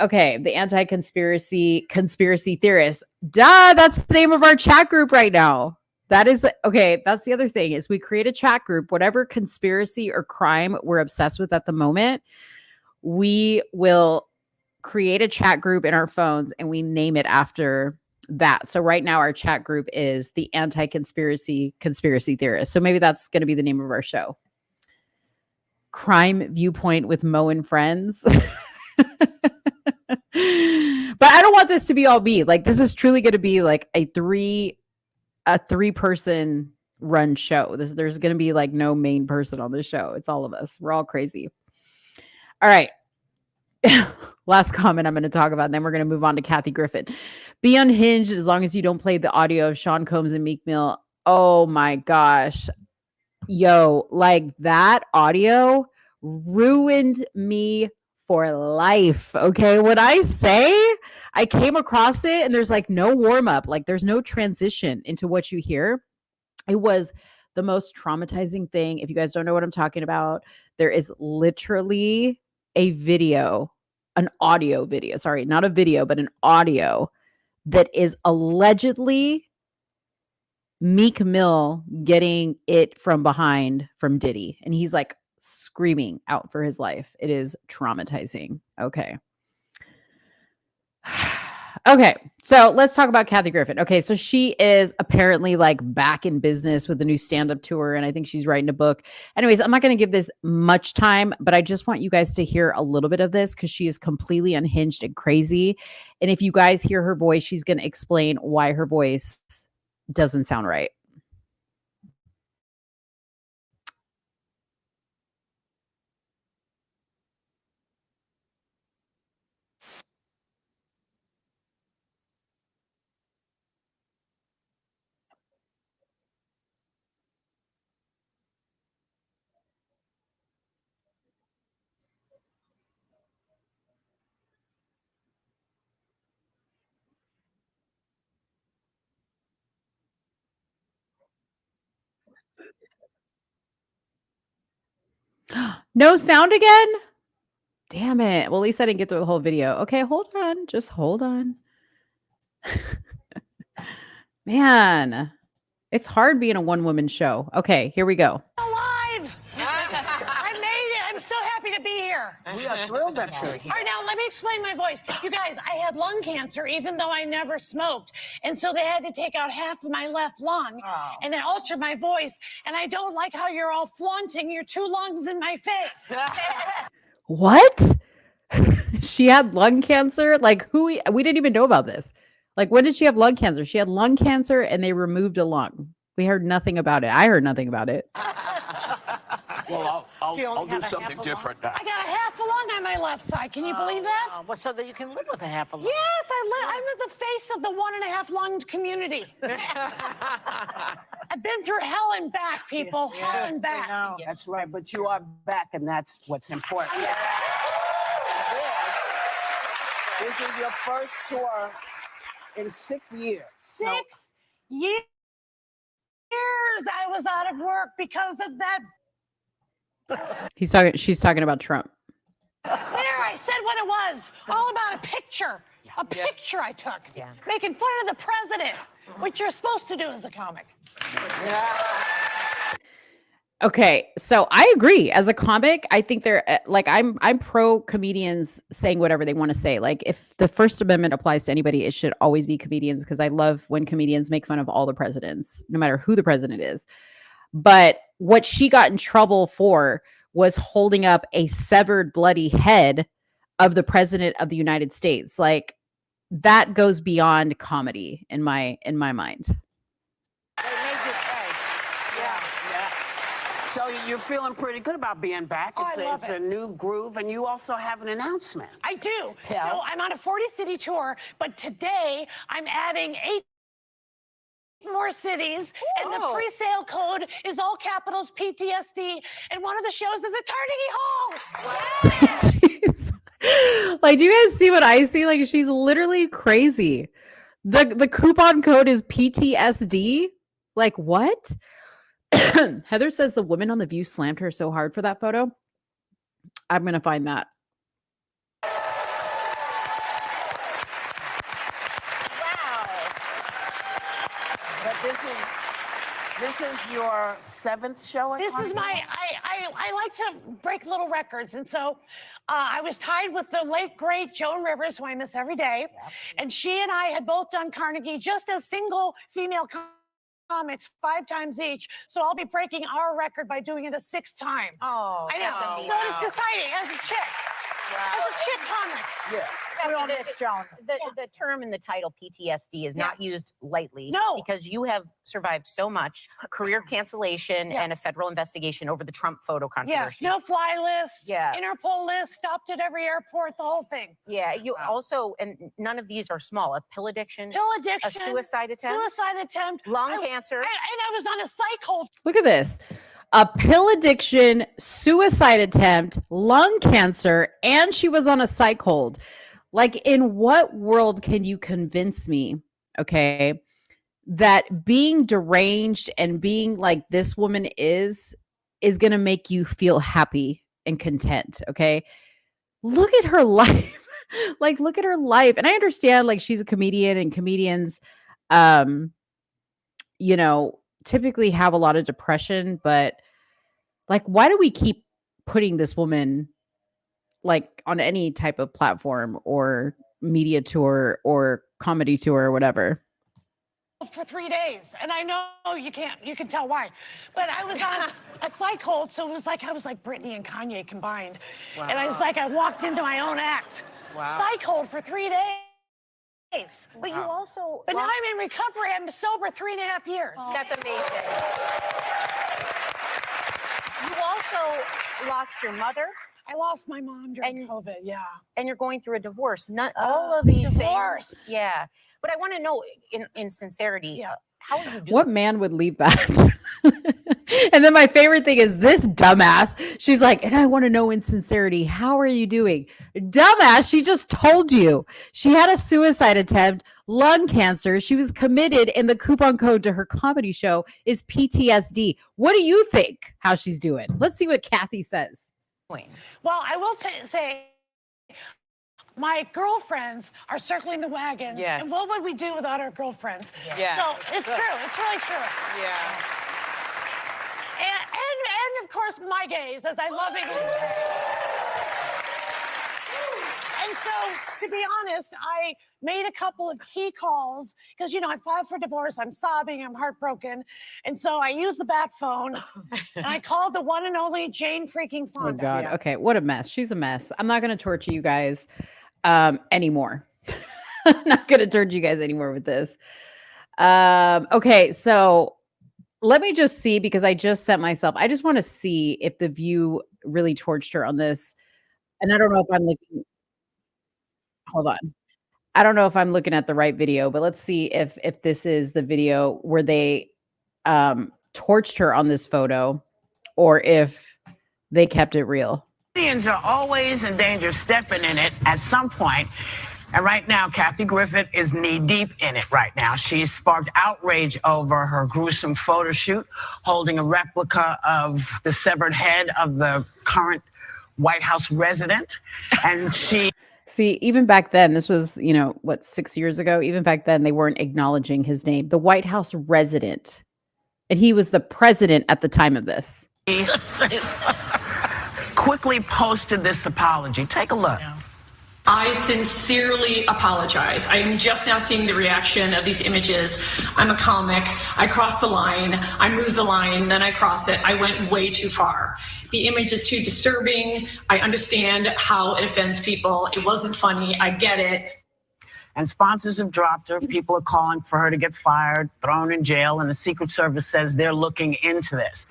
Okay, the anti-conspiracy theorist. Duh, that's the name of our chat group right now. That is okay. That's the other thing is we create a chat group. Whatever conspiracy or crime we're obsessed with at the moment, we will create a chat group in our phones and we name it after that. So right now our chat group is the anti-conspiracy theorist. So maybe that's going to be the name of our show. Crime Viewpoint with Mo and Friends. But I don't want this to be all me. Like this is truly going to be like a three person run show. There's going to be like no main person on this show. It's all of us. We're all crazy. All right. Last comment I'm going to talk about, and then we're going to move on to Kathy Griffin. Be unhinged as long as you don't play the audio of Sean Combs and Meek Mill. Oh my gosh. Yo, like that audio ruined me for life. Okay. When I say I came across it and there's like no warm up, like there's no transition into what you hear. It was the most traumatizing thing. If you guys don't know what I'm talking about, there is literally a video, an audio video, sorry, not a video, but an audio that is allegedly Meek Mill getting it from behind from Diddy. And he's like screaming out for his life. It is traumatizing. Okay. Okay, so let's talk about Kathy Griffin. Okay, so she is apparently like back in business with a new stand-up tour, and I think she's writing a book. Anyways, I'm not going to give this much time, but I just want you guys to hear a little bit of this because she is completely unhinged and crazy. And if you guys hear her voice, she's going to explain why her voice doesn't sound right. No sound again? Damn it. Well, at least I didn't get through the whole video. Okay, hold on. Just hold on. Man, it's hard being a one-woman show. Okay, here we go. Alive! I made it. I'm so happy to be here. We are thrilled that you're here. All right, now let me explain my voice. You guys, I had lung cancer even though I never smoked. And so they had to take out half of my left lung and then alter my voice. And I don't like how you're all flaunting your 2 lungs in my face. What? She had lung cancer? Like we didn't even know about this. Like when did she have lung cancer? She had lung cancer and they removed a lung. We heard nothing about it. I heard nothing about it. Well, I'll do something different now. I got a half a lung on my left side. Can you believe that? Well, so that you can live with a half a lung. Yes, I'm at the face of the 1.5 lunged community. I've been through hell and back, people. Hell and back. No, that's right. But you are back, and that's what's important. This is your first tour in 6 years. 6 years I was out of work because of that. She's talking about Trump. There, I said what it was. All about a picture. A picture I took. Making fun of the president, which you're supposed to do as a comic. Okay, so I agree. As a comic, I think they're like I'm pro comedians saying whatever they want to say. Like if the First Amendment applies to anybody, it should always be comedians because I love when comedians make fun of all the presidents, no matter who the president is. But what she got in trouble for was holding up a severed bloody head of the president of the United States. Like that goes beyond comedy in my mind. So you're feeling pretty good about being back. It's a new groove, and you also have an announcement. I do. Tell. So I'm on a 40-city tour, but today I'm adding 8 more cities, and the pre-sale code is all capitals PTSD, and one of the shows is at Carnegie Hall. Like, do you guys see what I see? Like, she's literally crazy. The coupon code is PTSD. Like, what? Heather says the woman on The View slammed her so hard for that photo. I'm going to find that. Wow. But this is your 7th show at This is Carnegie? I like to break little records, and so I was tied with the late great Joan Rivers, who I miss every day, and she and I had both done Carnegie just as single female comics 5 times each, so I'll be breaking our record by doing it a 6th time. Oh, I know. that's amazing. So it's exciting as a chick. As a chick comic. Yeah. We all miss Joan. The term in the title PTSD is not used lightly. No. Because you have survived so much career cancellation and a federal investigation over the Trump photo controversy. Yeah, no-fly list, Yeah. Interpol list, stopped at every airport, the whole thing. Yeah, you also, and none of these are small, a pill addiction, a suicide attempt, lung cancer. And I was on a psych hold. Look at this. A pill addiction, suicide attempt, lung cancer, and she was on a psych hold. Like, in what world can you convince me, okay, that being deranged and being like this woman is going to make you feel happy and content, okay? Look at her life. Like, look at her life. And I understand, like, she's a comedian and comedians, you know, typically have a lot of depression, but like, why do we keep putting this woman like on any type of platform or media tour or comedy tour or whatever? For 3 days, and I know you can tell why, but I was on a psych hold, so it was like I was like Britney and Kanye combined. And I was like, I walked into my own act. Psych hold for 3 days. But you also, but now I'm in recovery. I'm sober 3.5 years. That's amazing. You also lost your mother. I lost my mom during COVID, and you're going through a divorce. Not all of these divorce. things. But I want to know, in sincerity, how would you do What man would leave that? And then my favorite thing is this dumbass. She's like, and I want to know in sincerity, how are you doing? Dumbass, she just told you. She had a suicide attempt, lung cancer. She was committed, and the coupon code to her comedy show is PTSD. What do you think how she's doing? Let's see what Kathy says. Well, I will say, my girlfriends are circling the wagons. Yes. And what would we do without our girlfriends? Yeah. So it's true. It's really true. Yeah. And of course, my gays, as I lovingly say. And so, to be honest, I made a couple of key calls because, you know, I filed for divorce. I'm sobbing. I'm heartbroken. And so I used the bat phone and I called the one and only Jane freaking Fonda. Oh, God. Okay. What a mess. She's a mess. I'm not going to torture you guys anymore. I'm not going to torture you guys anymore with this. Okay. So let me just see, because I just sent myself, I just want to see if The View really torched her on this. And I don't know if I'm looking. Hold on. I don't know if I'm looking at the right video, but let's see if this is the video where they torched her on this photo, or if they kept it real. Indians are always in danger of stepping in it at some point. And right now, Kathy Griffin is knee-deep in it right now. She's sparked outrage over her gruesome photo shoot, holding a replica of the severed head of the current White House resident. And she... See, even back then, this was, you know, what, 6 years ago? Even back then, they weren't acknowledging his name. The White House resident. And he was the president at the time of this. quickly posted this apology. Take a look. I sincerely apologize. I am just now seeing the reaction of these images. I'm a comic. I crossed the line. I moved the line, then I crossed it. I went way too far. The image is too disturbing. I understand how it offends people. It wasn't funny. I get it. And sponsors have dropped her. People are calling for her to get fired, thrown in jail, and the Secret Service says they're looking into this.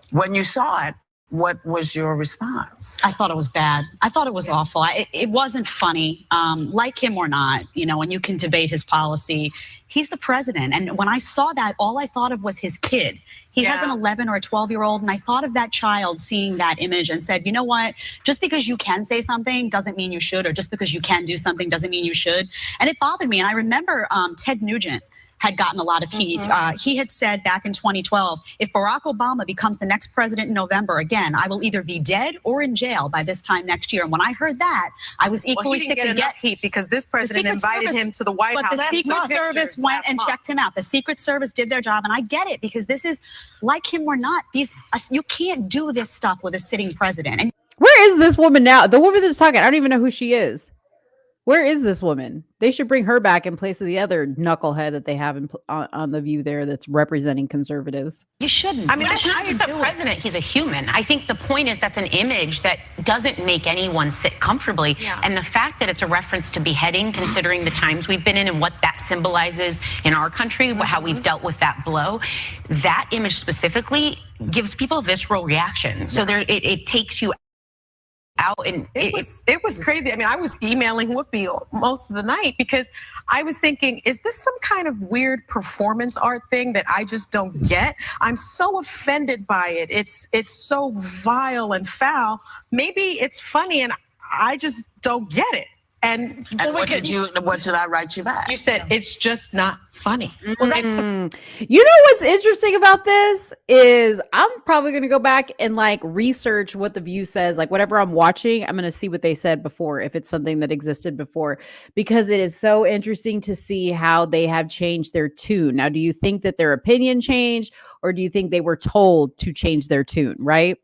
When you saw it, what was your response? I thought it was bad. I thought it was awful. It wasn't funny. Like him or not, you know, and you can debate his policy. He's the president. And when I saw that, all I thought of was his kid. He has an 11 or a 12-year-old. And I thought of that child seeing that image and said, you know what? Just because you can say something doesn't mean you should, or just because you can do something doesn't mean you should. And it bothered me. And I remember Ted Nugent had gotten a lot of heat. He had said back in 2012, if Barack Obama becomes the next president in November, again, I will either be dead or in jail by this time next year. And when I heard that, I was equally sick to get heat because this president invited him to the White House. But the Secret Service went and checked him out. The Secret Service did their job, and I get it, because this is, like him or not, you can't do this stuff with a sitting president. And where is this woman now? The woman that's talking, I don't even know who she is. Where is this woman? They should bring her back in place of the other knucklehead that they have on The View there that's representing conservatives. You shouldn't. I mean, he's the president. He's a human. I think the point is that's an image that doesn't make anyone sit comfortably. And the fact that it's a reference to beheading, considering the times we've been in and what that symbolizes in our country, how we've dealt with that blow, that image specifically gives people a visceral reaction. So it takes you out, and it was crazy. I mean, I was emailing Whoopi most of the night because I was thinking, is this some kind of weird performance art thing that I just don't get? I'm so offended by it. It's so vile and foul. Maybe it's funny and I just don't get it. And what did I write you back? You said it's just not funny. Well, that's you know what's interesting about this is I'm probably going to go back and like research what The View says. Like whatever I'm watching, I'm going to see what they said before, if it's something that existed before, because it is so interesting to see how they have changed their tune. Now, do you think that their opinion changed, or do you think they were told to change their tune? Right?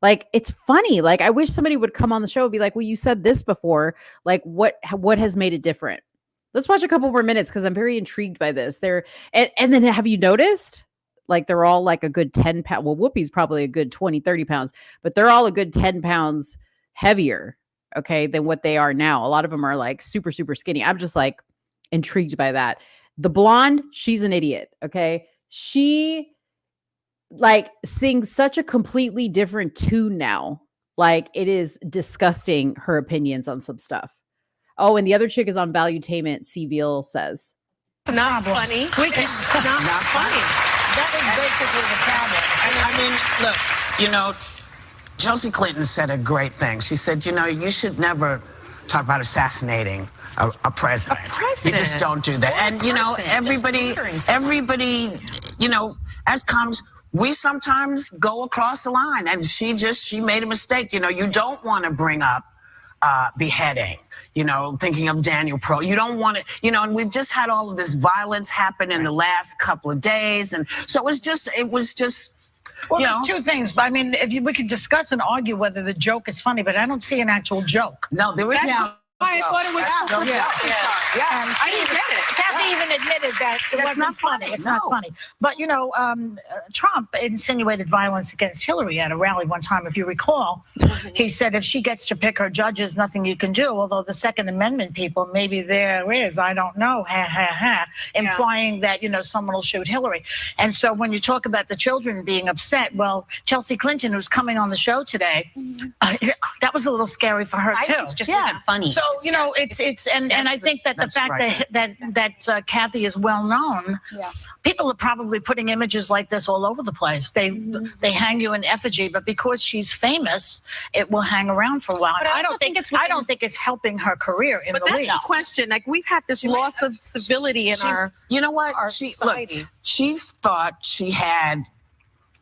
Like, it's funny. Like, I wish somebody would come on the show and be like, well, you said this before. Like, what has made it different? Let's watch a couple more minutes because I'm very intrigued by this. And then have you noticed? Like, they're all like a good 10 pounds. Well, Whoopi's probably a good 20, 30 pounds, but they're all a good 10 pounds heavier, okay, than what they are now. A lot of them are like super, super skinny. I'm just like intrigued by that. The blonde, she's an idiot, okay? She like sings such a completely different tune now. Like, it is disgusting, her opinions on some stuff. Oh, and the other chick is on Valuetainment, C. Veal says. Not funny. It's not funny. I mean, look, you know, Chelsea Clinton said a great thing. She said, you know, you should never talk about assassinating a president. You just don't do that. And, you know, everybody, you know, as comes, we sometimes go across the line. And she made a mistake. You know, you don't want to bring up beheading, you know, thinking of Daniel Pro. You don't want to, you know, and we've just had all of this violence happen in the last couple of days. And so it was just, Well, you there's know. two things. I mean, we could discuss and argue whether the joke is funny, but I don't see an actual joke. No, there is no. I thought it was I didn't get it. Kathy even admitted that it That's wasn't not funny. funny. It's not funny. But, you know, Trump insinuated violence against Hillary at a rally one time, if you recall. He said if she gets to pick her judges, nothing you can do. Although the Second Amendment people, maybe there is, I don't know, implying that, you know, someone will shoot Hillary. And so when you talk about the children being upset, well, Chelsea Clinton, who's coming on the show today, that was a little scary for her, too. Just isn't funny. So, you know, and I think that the fact that Kathy is well known, people are probably putting images like this all over the place. They hang you in effigy, but because she's famous, it will hang around for a while. But I don't think it's helping her career in the least. That's the question. Like, we've had this loss of civility in our You know what? our She society. she thought she had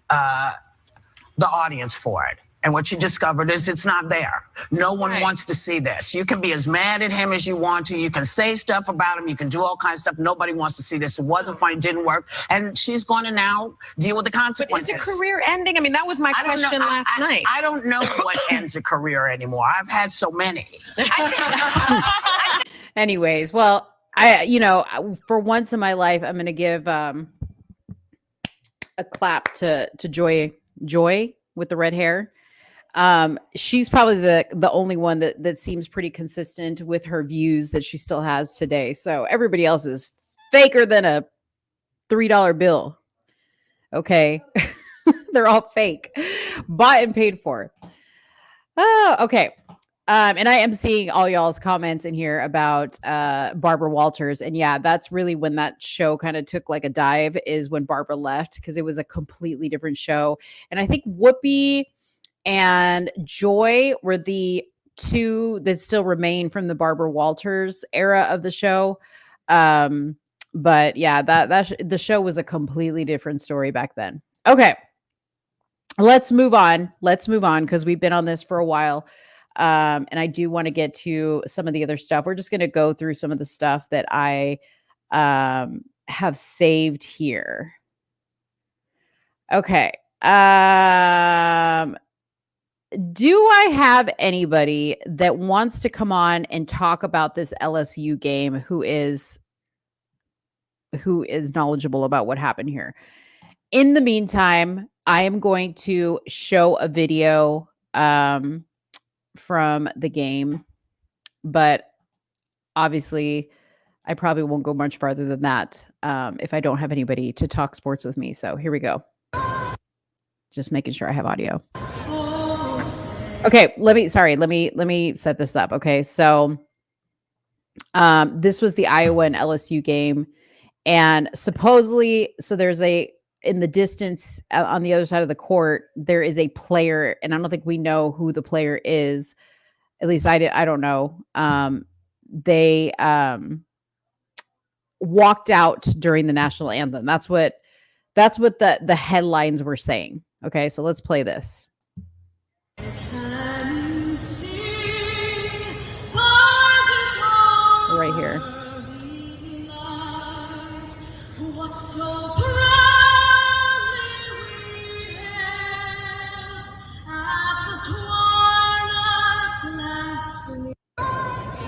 the audience for it. And what she discovered is it's not there. No one wants to see this. You can be as mad at him as you want to. You can say stuff about him. You can do all kinds of stuff. Nobody wants to see this. It wasn't funny. It didn't work. And she's going to now deal with the consequences. But is it career ending? I mean, that was my question last night. I don't know what ends a career anymore. I've had so many. Anyways, well, you know, for once in my life, I'm going to give a clap to Joy with the red hair. She's probably the only one that seems pretty consistent with her views that she still has today. So everybody else is faker than a $3 bill. Okay. They're all fake, bought and paid for. Oh, okay. And I am seeing all y'all's comments in here about Barbara Walters. And yeah, that's really when that show kind of took like a dive, is when Barbara left, because it was a completely different show. And I think Whoopi and Joy were the two that still remain from the Barbara Walters era of the show. But yeah, the show was a completely different story back then. Okay. Let's move on because we've been on this for a while. And I do want to get to some of the other stuff. We're just going to go through some of the stuff that I have saved here. Okay. Do I have anybody that wants to come on and talk about this LSU game who is knowledgeable about what happened here? In the meantime, I am going to show a video from the game, but obviously I probably won't go much farther than that if I don't have anybody to talk sports with me. So here we go. Just making sure I have audio. Okay, let me set this up. Okay, so this was the Iowa and LSU game, and supposedly, so there's in the distance on the other side of the court, there is a player, and I don't think we know who the player is. At least I don't know. They walked out during the national anthem. That's what the headlines were saying. Okay, so let's play this. Right here.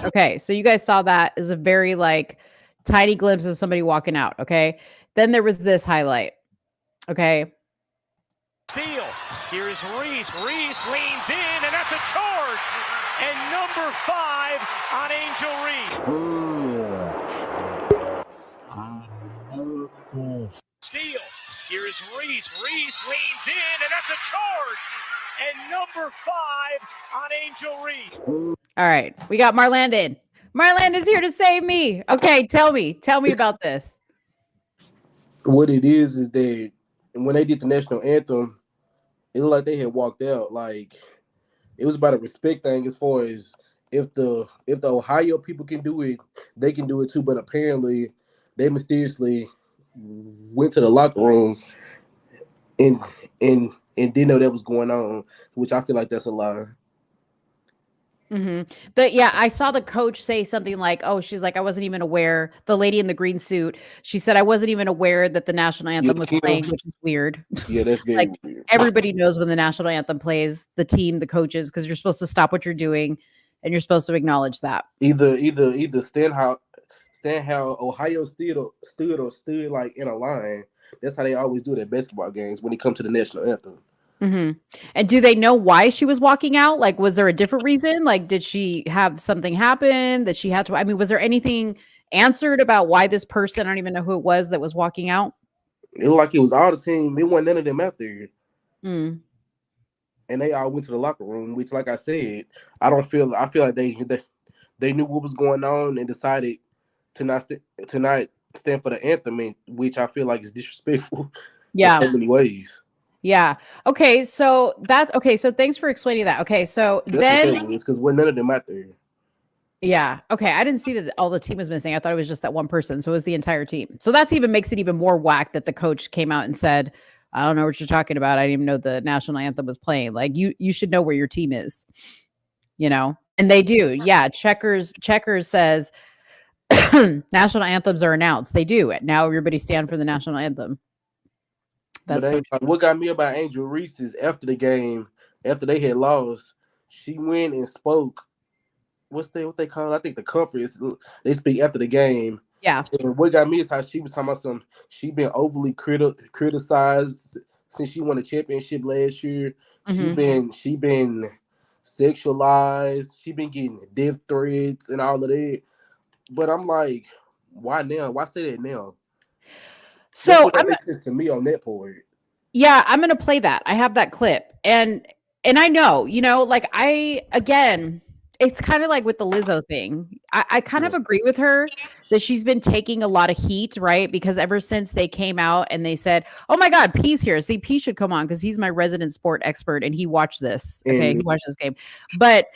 Okay, so you guys saw that as a very like tiny glimpse of somebody walking out. Okay, then there was this highlight. Okay. Steal. Here is Reese. Reese leans in, and that's a charge. And number 5 on Angel Reese. Steal. Here is Reese. Reese leans in, and that's a charge. And number 5 on Angel Reese. All right, we got Marland is here to save me. Okay, tell me about this. What it is that when they did the national anthem, it looked like they had walked out. Like it was about a respect thing as far as if the Ohio people can do it, they can do it too. But apparently, they mysteriously went to the locker room and and didn't know that was going on, which I feel like that's a lie. But yeah, I saw the coach say something like, "Oh, she's like, I wasn't even aware." The lady in the green suit, she said, "I wasn't even aware that the national anthem was playing," which is weird. Yeah, that's very Like weird. everybody knows when the national anthem plays, the team, the coaches, because you're supposed to stop what you're doing and you're supposed to acknowledge that. Either stand how Ohio stood like in a line. That's how they always do it at basketball games when it comes to the national anthem. And do they know why she was walking out? Like, was there a different reason? Like, did she have something happen that she had to? I mean, was there anything answered about why this person, I don't even know who it was that was walking out? It looked like it was all the team. It wasn't none of them out there. Mm. And they all went to the locker room, which, like I said, I feel like they knew what was going on and decided to not stand for the anthem, which I feel like is disrespectful. Yeah. In so many ways. Yeah. Okay. So that's okay. So thanks for explaining that. Okay. So then, because we're none of them out there. Yeah. Okay. I didn't see that all the team was missing. I thought it was just that one person. So it was the entire team. So that's even makes it even more whack that the coach came out and said, "I don't know what you're talking about. I didn't even know the national anthem was playing." Like you should know where your team is, you know? And they do. Yeah. Checkers says national anthems are announced. They do it. Now everybody stand for the national anthem. That's so what got me about Angel Reese's after the game, after they had lost, she went and spoke. What they call? I think the conference. They speak after the game. Yeah. And what got me is how she was talking about she been overly criticized since she won the championship last year. Mm-hmm. She been sexualized. She been getting death threats and all of that. But I'm like, why now? Why say that now? So that makes sense to me on that point. Yeah, I'm gonna play that. I have that clip, and I know, like it's kind of like with the Lizzo thing. I kind of agree with her that she's been taking a lot of heat, right? Because ever since they came out and they said, "Oh my God, P's here." See, P should come on because he's my resident sport expert and he watched this. Okay, he watched this game, but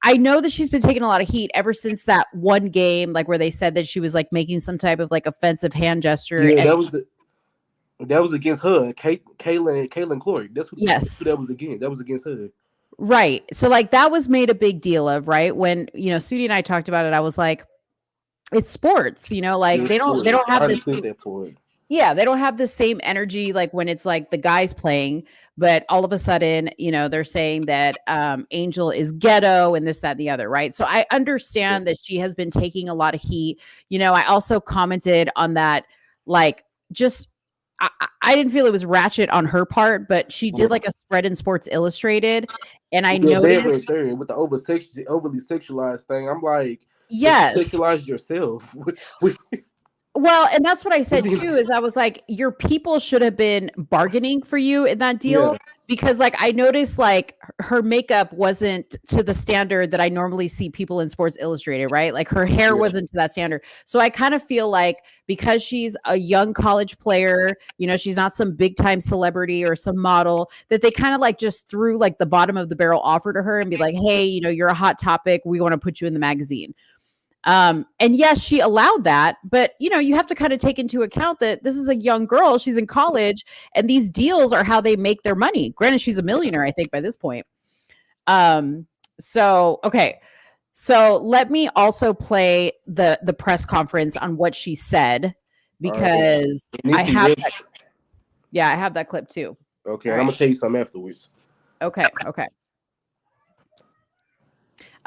I know that she's been taking a lot of heat ever since that one game, like where they said that she was like making some type of like offensive hand gesture. Yeah, and that was against her, Caitlin Clark. That's who that was against. That was against her. Right. So like that was made a big deal of, right? When, Soonie and I talked about it, I was like, it's sports, like they don't have this. Yeah, they don't have the same energy like when it's like the guys playing, but all of a sudden, they're saying that Angel is ghetto and this, that, and the other, right? So I understand that she has been taking a lot of heat. I also commented on that, like just I didn't feel it was ratchet on her part, but she did like a spread in Sports Illustrated, and I noticed right there with the overly sexualized thing. I'm like, yes, sexualize yourself. Well, and that's what I said too, is I was like, your people should have been bargaining for you in that deal because like I noticed like her makeup wasn't to the standard that I normally see people in Sports Illustrated, right? Like her hair wasn't to that standard. So I kind of feel like because she's a young college player, she's not some big time celebrity or some model, that they kind of like just threw like the bottom of the barrel offer to her and be like, hey, you're a hot topic. We want to put you in the magazine. And yes, she allowed that, but you have to kind of take into account that this is a young girl, she's in college, and these deals are how they make their money. Granted, she's a millionaire, I think, by this point. So okay. So let me also play the press conference on what she said because I have I have that clip too. Okay, and I'm gonna tell you something afterwards. Okay.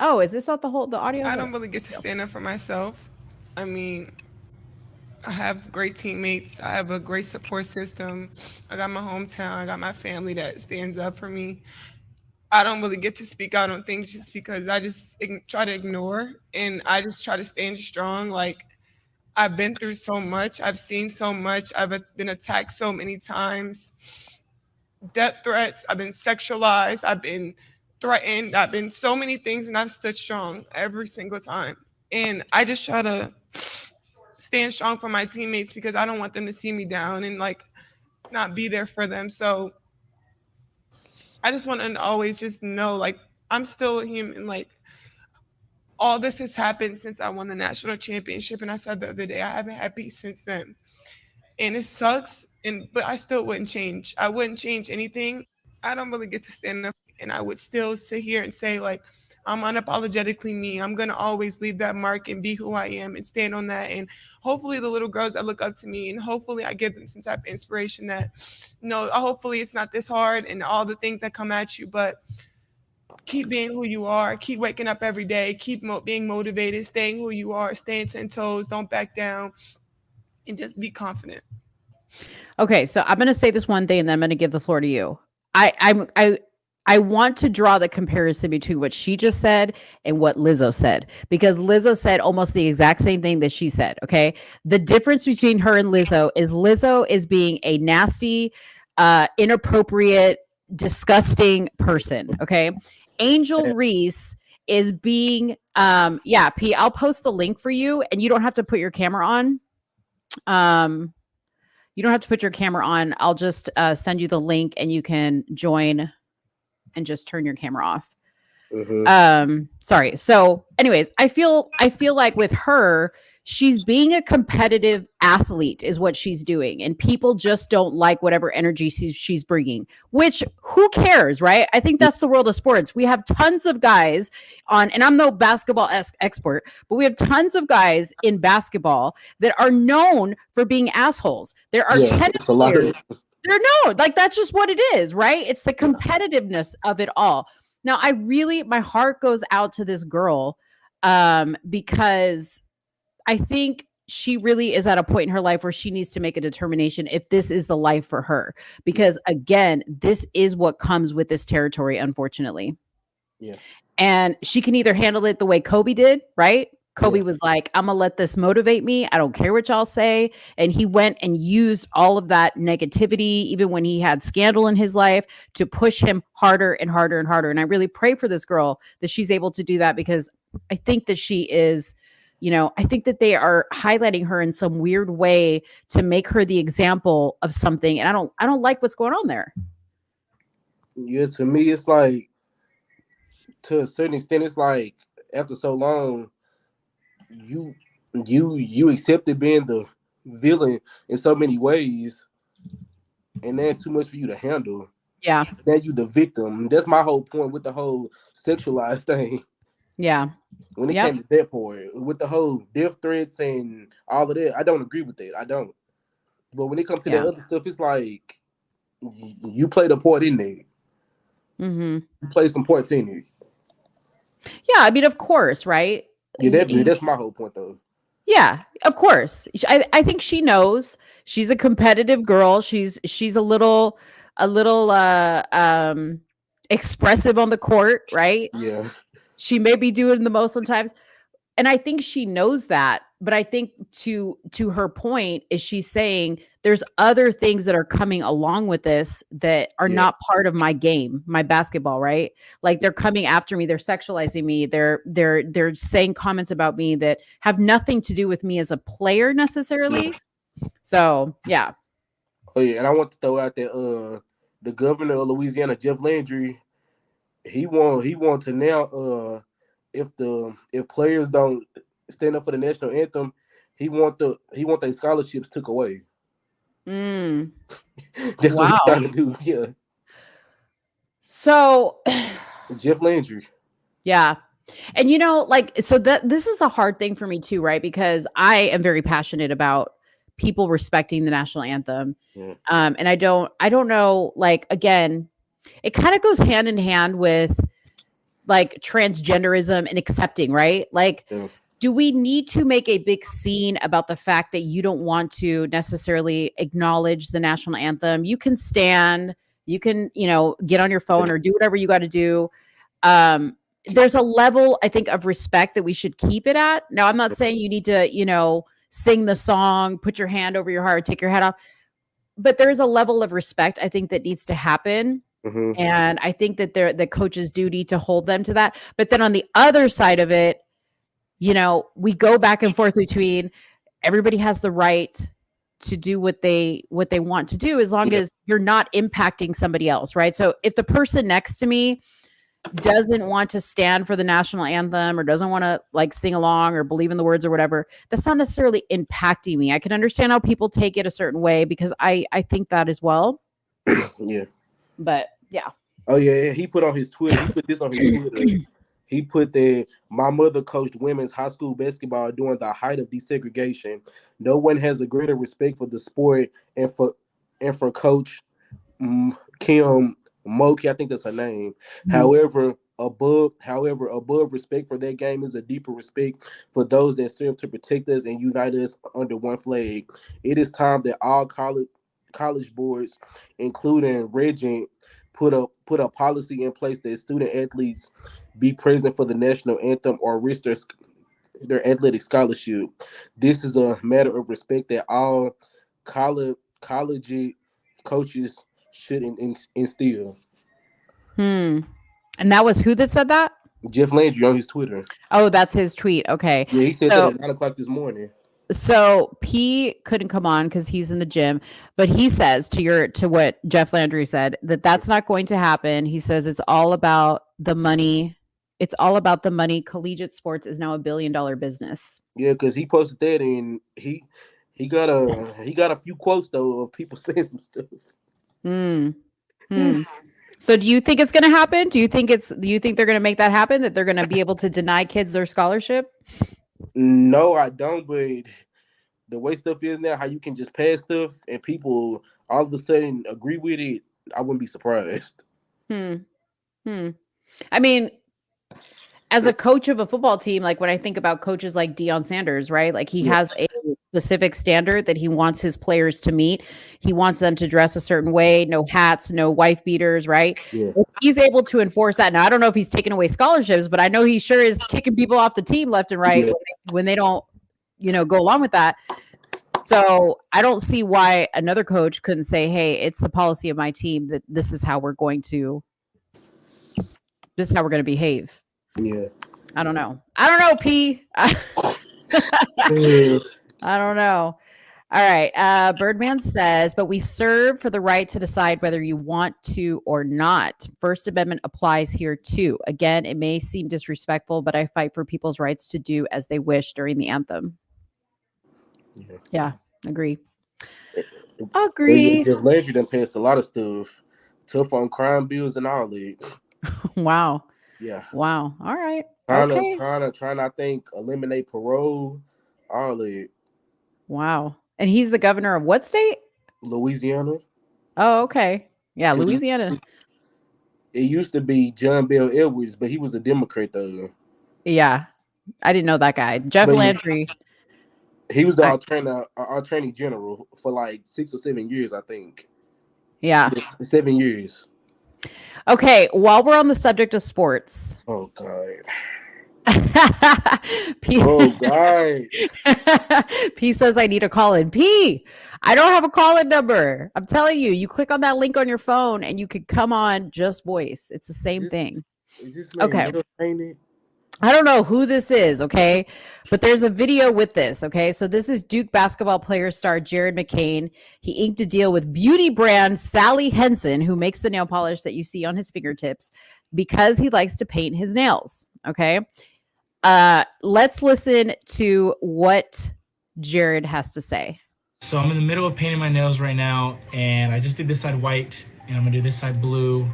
Oh, is this not the audio? I don't really get to stand up for myself. I mean, I have great teammates. I have a great support system. I got my hometown. I got my family that stands up for me. I don't really get to speak out on things just because I just try to ignore, and I just try to stand strong. Like, I've been through so much. I've seen so much. I've been attacked so many times. Death threats. I've been sexualized. I've been threatened. I've been so many things, and I've stood strong every single time. And I just try to stand strong for my teammates because I don't want them to see me down and like not be there for them. So I just want to always just know, like, I'm still a human. Like, all this has happened since I won the national championship. And I said the other day, I haven't had peace since then. And it sucks. But I still wouldn't change. I wouldn't change anything. I don't really get to stand up, and I would still sit here and say, like, I'm unapologetically me. I'm going to always leave that mark and be who I am and stand on that. And hopefully the little girls that look up to me, and hopefully I give them some type of inspiration that, hopefully it's not this hard and all the things that come at you, but keep being who you are. Keep waking up every day. Keep being motivated, staying who you are, staying 10 toes, don't back down, and just be confident. Okay, so I'm going to say this one thing, and then I'm going to give the floor to you. I want to draw the comparison between what she just said and what Lizzo said, because Lizzo said almost the exact same thing that she said. Okay. The difference between her and Lizzo is being a nasty, inappropriate, disgusting person. Okay. Angel Reese is being, P, I'll post the link for you, and you don't have to put your camera on. You don't have to put your camera on. I'll just send you the link, and you can join and just turn your camera off. Sorry. So anyways, I feel like with her, she's being a competitive athlete is what she's doing. And people just don't like whatever energy she's bringing, which who cares, right? I think that's the world of sports. We have tons of guys on, and I'm no basketball expert, but we have tons of guys in basketball that are known for being assholes. There are tennis players. That's just what it is, right? It's the competitiveness of it all. Now, my heart goes out to this girl because I think she really is at a point in her life where she needs to make a determination if this is the life for her. Because again, this is what comes with this territory, unfortunately. Yeah. And she can either handle it the way Kobe did, right? Kobe was like, I'm going to let this motivate me. I don't care what y'all say. And he went and used all of that negativity, even when he had scandal in his life, to push him harder and harder and harder. And I really pray for this girl that she's able to do that, because I think that she is, I think that they are highlighting her in some weird way to make her the example of something. And I don't like what's going on there. Yeah, to me, it's like, to a certain extent, it's like after so long, you accepted being the villain in so many ways, and that's too much for you to handle. Yeah. Now you the victim. That's my whole point with the whole sexualized thing. Yeah. When it came to that part, with the whole death threats and all of that, I don't agree with that. I don't. But when it comes to that other stuff, it's like you played a part in there. You played some parts in it. Yeah, I mean, of course, right? Yeah, that's my whole point, though. Yeah, of course. I think she knows. She's a competitive girl. She's a little expressive on the court, right? Yeah. She may be doing the most sometimes. And I think she knows that. But I think to her point is she's saying there's other things that are coming along with this that are not part of my game, my basketball, right? Like they're coming after me, they're sexualizing me, they're saying comments about me that have nothing to do with me as a player necessarily. So yeah. Oh yeah, and I want to throw out that the governor of Louisiana, Jeff Landry, he want to now if players don't stand up for the national anthem, he want their scholarships took away. That's what he's trying to do. Yeah. So Jeff Landry. Yeah. And this is a hard thing for me too, right? Because I am very passionate about people respecting the national anthem. Yeah. And I don't know, like, again, it kind of goes hand in hand with like transgenderism and accepting, right? Like, do we need to make a big scene about the fact that you don't want to necessarily acknowledge the national anthem? You can stand, you can, get on your phone or do whatever you got to do. There's a level, I think, of respect that we should keep it at. Now, I'm not saying you need to, sing the song, put your hand over your heart, take your head off. But there is a level of respect, I think, that needs to happen. And I think that the coach's duty to hold them to that. But then on the other side of it, we go back and forth between everybody has the right to do what they want to do, as long as you're not impacting somebody else, right? So if the person next to me doesn't want to stand for the national anthem or doesn't want to like sing along or believe in the words or whatever, that's not necessarily impacting me. I can understand how people take it a certain way, because I think that as well. Yeah. But yeah. Oh yeah, he put on his Twitter. He put this on his Twitter. He put that my mother coached women's high school basketball during the height of desegregation. No one has a greater respect for the sport and for Coach Kim Moki, I think that's her name. However, above respect for that game is a deeper respect for those that serve to protect us and unite us under one flag. It is time that all college boards, including Regent, put a policy in place that student athletes be present for the national anthem or risk their athletic scholarship. This is a matter of respect that all college coaches should instill. And that was who that said that? Jeff Landry on his Twitter. Oh, that's his tweet. Okay. Yeah, he said that at 9:00 this morning. So P couldn't come on because he's in the gym, but he says to what Jeff Landry said, that's not going to happen. He says it's all about the money. It's all about the money. Collegiate sports is now $1 billion business. Yeah, because he posted that and he got a few quotes though of people saying some stuff. So do you think it's going to happen? Do you think they're going to make that happen? That they're going to be able to deny kids their scholarship? No, I don't. But the way stuff is now, how you can just pass stuff and people all of a sudden agree with it, I wouldn't be surprised. I mean, as a coach of a football team, like when I think about coaches like Deion Sanders, right? Like he has a specific standard that he wants his players to meet. He wants them to dress a certain way, no hats, no wife beaters, right? Yeah. If he's able to enforce that. Now, I don't know if he's taking away scholarships, but I know he sure is kicking people off the team left and right when they don't, go along with that. So I don't see why another coach couldn't say, hey, it's the policy of my team that this is how we're going to behave. Yeah. I don't know, P. I don't know. All right. Birdman says, but we serve for the right to decide whether you want to or not. First Amendment applies here too. Again, it may seem disrespectful, but I fight for people's rights to do as they wish during the anthem. Yeah, agree. Jeff Landry done passed a lot of stuff. Tough on crime bills and all that. Wow. Yeah. Wow. All right. Trying to, I think, eliminate parole, all that. Wow. And he's the governor of what state? Louisiana. Oh, okay. Yeah, Louisiana. It used to be John Bell Edwards, but he was a Democrat though. Yeah. I didn't know that guy. Jeff Landry. He was the attorney general for like 6 or 7 years, I think. Yeah. 7 years. Okay, while we're on the subject of sports. Oh God. P- Oh God. P says I need a call-in. P, I don't have a call-in number. I'm telling you, you click on that link on your phone and you could come on just voice. It's the same thing. Is this okay? I don't know who this is, okay? But there's a video with this, okay? So this is Duke basketball player star Jared McCain. He inked a deal with beauty brand Sally Henson, who makes the nail polish that you see on his fingertips, because he likes to paint his nails, okay? Let's listen to what Jared has to say. So I'm in the middle of painting my nails right now, and I just did this side white, and I'm gonna do this side blue.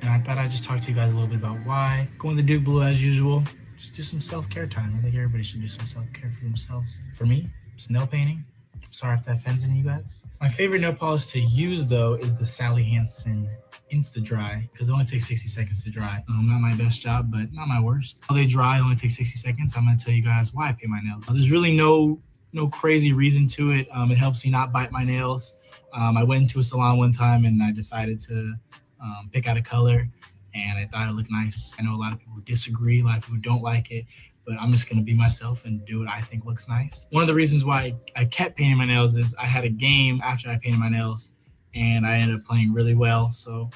And I thought I'd just talk to you guys a little bit about why. Going the Duke blue as usual. Just do some self-care time. I think everybody should do some self-care for themselves. For me, it's nail painting. I'm sorry if that offends any of you guys. My favorite nail polish to use though is the Sally Hansen Insta Dry, because it only takes 60 seconds to dry. Not my best job, but not my worst. While they dry, it only takes 60 seconds. I'm gonna tell you guys why I paint my nails. There's really no crazy reason to it. It helps me not bite my nails. I went into a salon one time and I decided to pick out a color, and I thought it looked nice. I know a lot of people disagree, a lot of people don't like it, but I'm just gonna be myself and do what I think looks nice. One of the reasons why I kept painting my nails is I had a game after I painted my nails, and I ended up playing really well. So,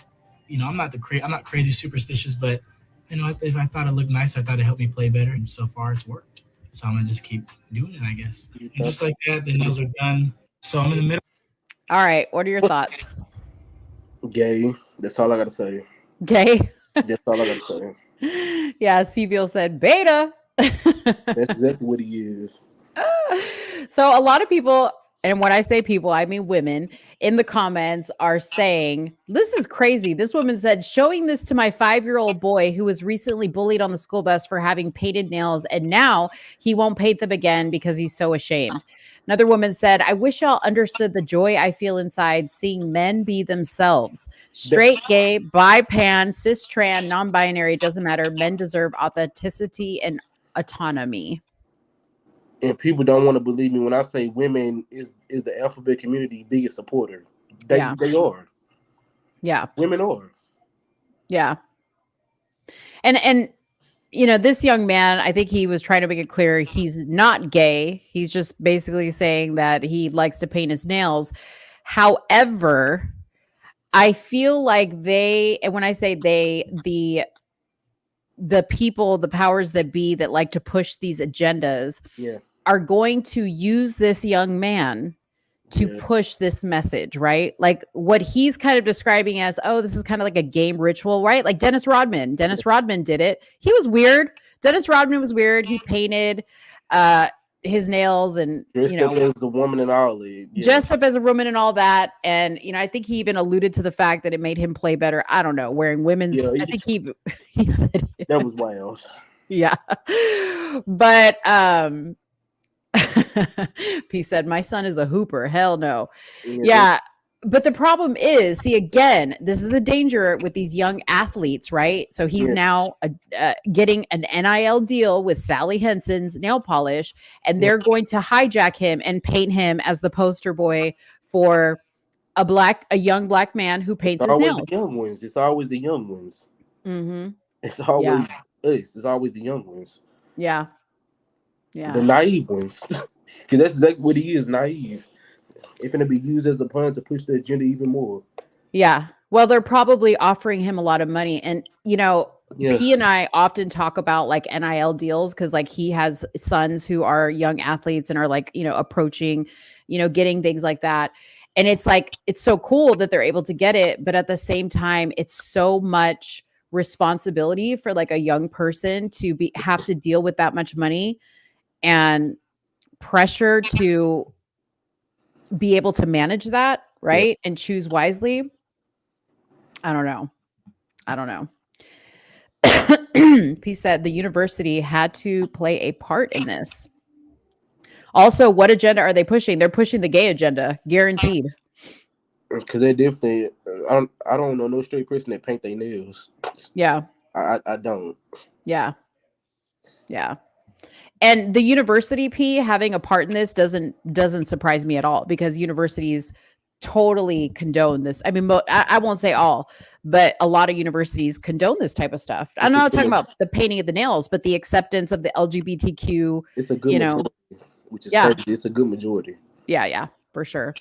I'm not crazy superstitious, but if I thought it looked nice, I thought it helped me play better, and so far it's worked. So I'm gonna just keep doing it, I guess. And just like that, the nails are done. So I'm in the middle. All right. What are your thoughts? Gay. That's all I gotta say. Gay? That's all I gotta say. Yeah, CBL said beta. That's exactly what he is. So a lot of people, and when I say people, I mean women, in the comments are saying, this is crazy. This woman said, showing this to my 5-year-old boy who was recently bullied on the school bus for having painted nails, and now he won't paint them again because he's so ashamed. Another woman said, I wish y'all understood the joy I feel inside seeing men be themselves. Straight, gay, bi, pan, cis, trans, non-binary, doesn't matter. Men deserve authenticity and autonomy. And people don't want to believe me when I say women is the alphabet community biggest supporter. They are. Yeah. Women are. Yeah. And you know, this young man, I think he was trying to make it clear he's not gay. He's just basically saying that he likes to paint his nails. However, I feel like and when I say they, the people, the powers that be that like to push these agendas are going to use this young man to push this message, right? Like what he's kind of describing as, oh, this is kind of like a game ritual, right? Like Dennis Rodman did it. He was weird. Dennis Rodman was weird. He painted his nails and dressed up as a woman and all that. Dressed up as a woman and all that. And, you know, I think he even alluded to the fact that it made him play better. I don't know, wearing women's, I think he said that was wild. Yeah. But, P said, my son is a hooper. Hell no. Yeah. But the problem is, see, again, this is the danger with these young athletes, right? So he's now getting an NIL deal with Sally Henson's nail polish, and they're going to hijack him and paint him as the poster boy for a young black man who paints his nails. The young ones. It's always the young ones. Mm-hmm. It's always us. It's always the young ones. Yeah. Yeah. The naive ones. Because that's exactly what he is, naive. It's going to be used as a pawn to push the agenda even more. Yeah. Well, they're probably offering him a lot of money. And, you know, P and I often talk about like NIL deals because like he has sons who are young athletes and are like, you know, approaching, you know, getting things like that. And it's like, it's so cool that they're able to get it. But at the same time, it's so much responsibility for like a young person to have to deal with that much money and pressure to be able to manage that, right? And choose wisely. I don't know. P said the university had to play a part in this. Also, what agenda are they pushing? They're pushing the gay agenda, guaranteed. Because they definitely, I don't know no straight person that paint their nails. Yeah. I don't. Yeah. Yeah. And the university P having a part in this doesn't surprise me at all because universities totally condone this. I mean, I won't say all, but a lot of universities condone this type of stuff. I'm not talking about the painting of the nails, but the acceptance of the LGBTQ. It's a good majority, which is crazy. It's a good majority. Yeah, for sure.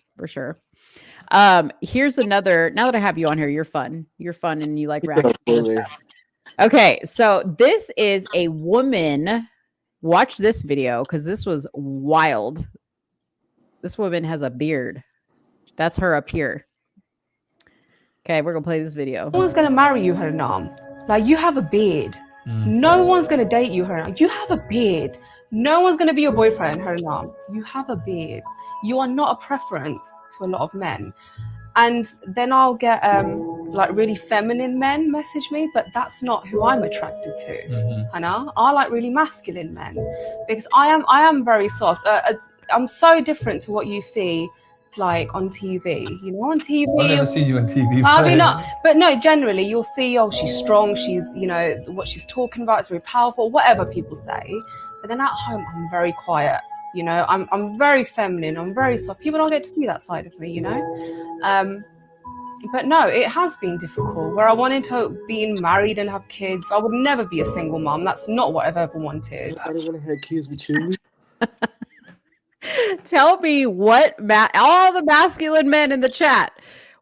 Here's another. Now that I have you on here, you're fun, and you like racket stuff. Okay, so this is a woman. Watch this video because this was wild. This woman has a beard. That's her up here. Okay, we're gonna play this video. No one's gonna marry you, Haranam. Like, you have a beard. No one's gonna date you, Haranam. You have a beard. No one's gonna be your boyfriend, Haranam. You have a beard. You are not a preference to a lot of men. And then I'll get like really feminine men message me, but that's not who I'm attracted to. Hannah, I like really masculine men because I am very soft. I'm so different to what you see like on TV. You know, on TV. I've never seen you on TV. I mean, but no, generally you'll see, oh, she's strong. She's, you know, what she's talking about is very powerful. Whatever people say, but then at home I'm very quiet. You know, I'm very feminine. I'm very soft. People don't get to see that side of me, you know. But no, it has been difficult. Where I wanted to be married and have kids, I would never be a single mom. That's not what I've ever wanted. I don't want to have kids with you. Tell me what all the masculine men in the chat,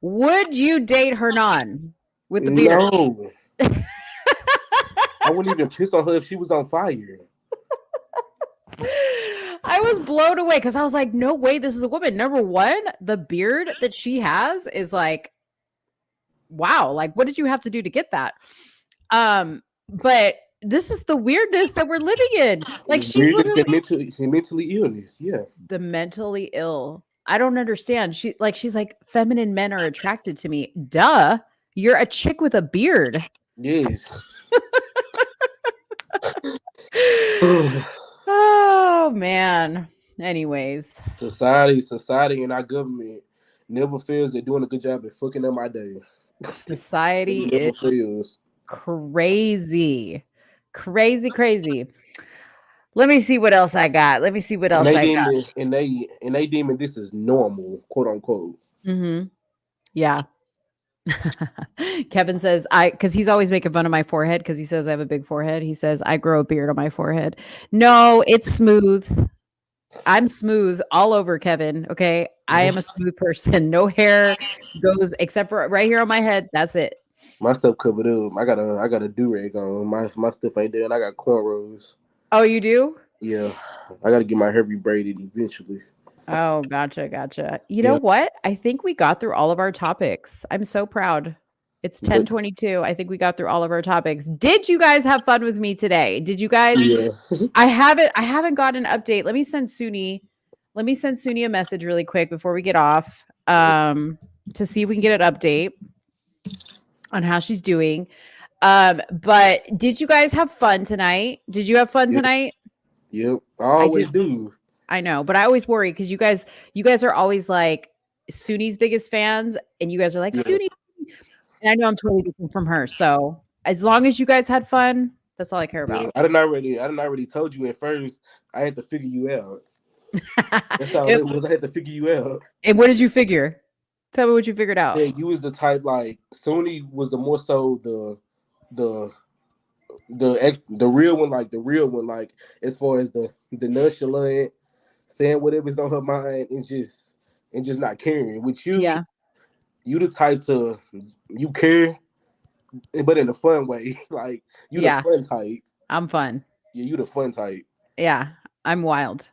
would you date Hernan with the beard? No. I wouldn't even piss on her if she was on fire. I was blown away because I was like, no way, this is a woman. Number one, the beard that she has is like, wow, like what did you have to do to get that? But this is the weirdness that we're living in. Like she's Weirdness literally and mentally illness. Yeah. the mentally ill. I don't understand. She's like feminine men are attracted to me. Duh. You're a chick with a beard. Yes. Oh man. Anyways. Society and our government never fails at doing a good job at fucking up my day. Society It never is fails. crazy. Crazy. Let me see what else I got. And they deeming this is normal, quote unquote. Mm-hmm. Yeah. Kevin says because he's always making fun of my forehead because he says I have a big forehead. He says I grow a beard on my forehead. No, it's smooth. I'm smooth all over, Kevin. Okay. I am a smooth person. No hair goes except for right here on my head. That's it. My stuff covered up. I got a do-rag on. My stuff ain't there, and I got cornrows. Oh, you do? Yeah. I gotta get my hair rebraided eventually. Oh, gotcha. You know what? I think we got through all of our topics. I'm so proud. It's 10:22. I think we got through all of our topics. Did you guys have fun with me today? Did you guys? Yeah. I haven't got an update. Let me send Soonie a message really quick before we get off to see if we can get an update on how she's doing. But did you guys have fun tonight? Did you have fun tonight? Yep. I always do. I know, but I always worry because you guys are always like Soonie's biggest fans, and you guys are like Soonie, and I know I'm totally different from her. So as long as you guys had fun, that's all I care about. Yeah, I didn't already told you at first. I had to figure you out. That's all it was. I had to figure you out. And what did you figure? Tell me what you figured out. Yeah, you was the type like Soonie was the more so the real one, like as far as the nonchalant, saying whatever's on her mind and just not caring. With you, you the type you care, but in a fun way. Like you the fun type. I'm fun. Yeah, you the fun type. Yeah, I'm wild.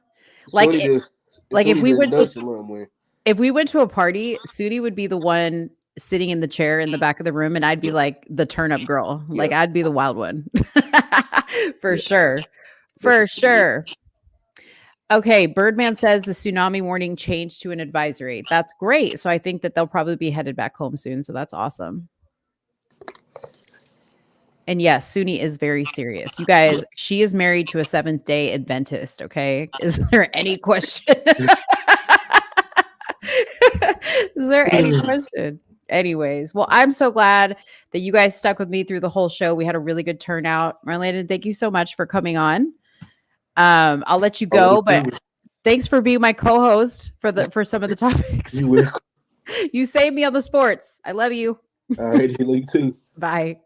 Soonie If we went nonchalant one. if we went to a party, Soonie would be the one sitting in the chair in the back of the room, and I'd be like the turn up girl. Like I'd be the wild one. For sure. Okay, Birdman says the tsunami warning changed to an advisory. That's great. So I think that they'll probably be headed back home soon. So that's awesome. And yes, Soonie is very serious. You guys, she is married to a Seventh-day Adventist. Okay. Is there any question? Is there any question? Anyways, well, I'm so glad that you guys stuck with me through the whole show. We had a really good turnout. Marlena, thank you so much for coming on. I'll let you go, but thanks for being my co-host for some of the topics. You will. You saved me on the sports. I love you. All right, you too. Bye.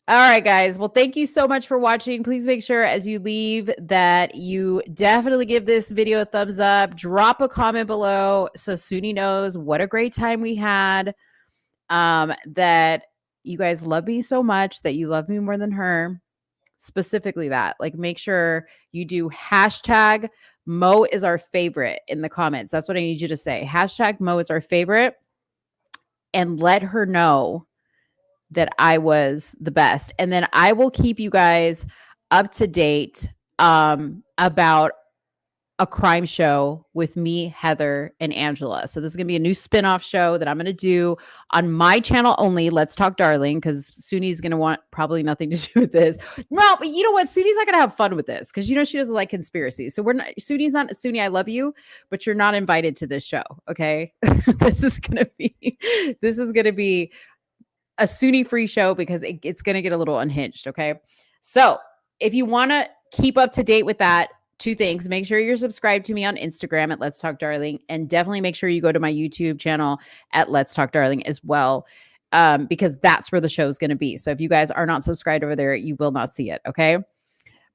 All right, guys. Well, thank you so much for watching. Please make sure as you leave that you definitely give this video a thumbs up. Drop a comment below so Soonie knows what a great time we had. That you guys love me so much, that you love me more than her. Specifically that. Like, make sure you do hashtag Mo is our favorite in the comments. That's what I need you to say. Hashtag Mo is our favorite. And let her know that I was the best. And then I will keep you guys up to date about a crime show with me, Heather, and Angela. So this is going to be a new spinoff show that I'm going to do on my channel only. Let's Talk Darling, because Soonie's going to want probably nothing to do with this. No, but you know what? Soonie's not going to have fun with this because, you know, she doesn't like conspiracies. So Soonie, I love you, but you're not invited to this show. Okay. This is going to be a Soonie free show because it's going to get a little unhinged. Okay. So if you want to keep up to date with that, two things: make sure you're subscribed to me on Instagram at Let's Talk Darling, and definitely make sure you go to my YouTube channel at Let's Talk Darling as well, because that's where the show is going to be. So if you guys are not subscribed over there, you will not see it. Okay.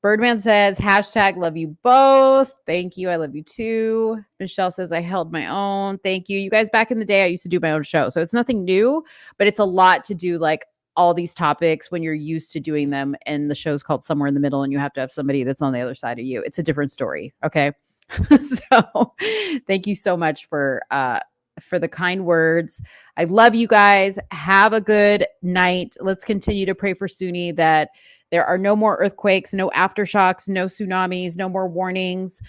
Birdman says, hashtag love you both. Thank you. I love you too. Michelle says, I held my own. Thank you. You guys, back in the day, I used to do my own show. So it's nothing new, but it's a lot to do like all these topics when you're used to doing them, and the show's called Somewhere in the Middle, and you have to have somebody that's on the other side of you. It's a different story. Okay. So thank you so much for the kind words. I love you guys. Have a good night. Let's continue to pray for Soonie that there are no more earthquakes, no aftershocks, no tsunamis, no more warnings.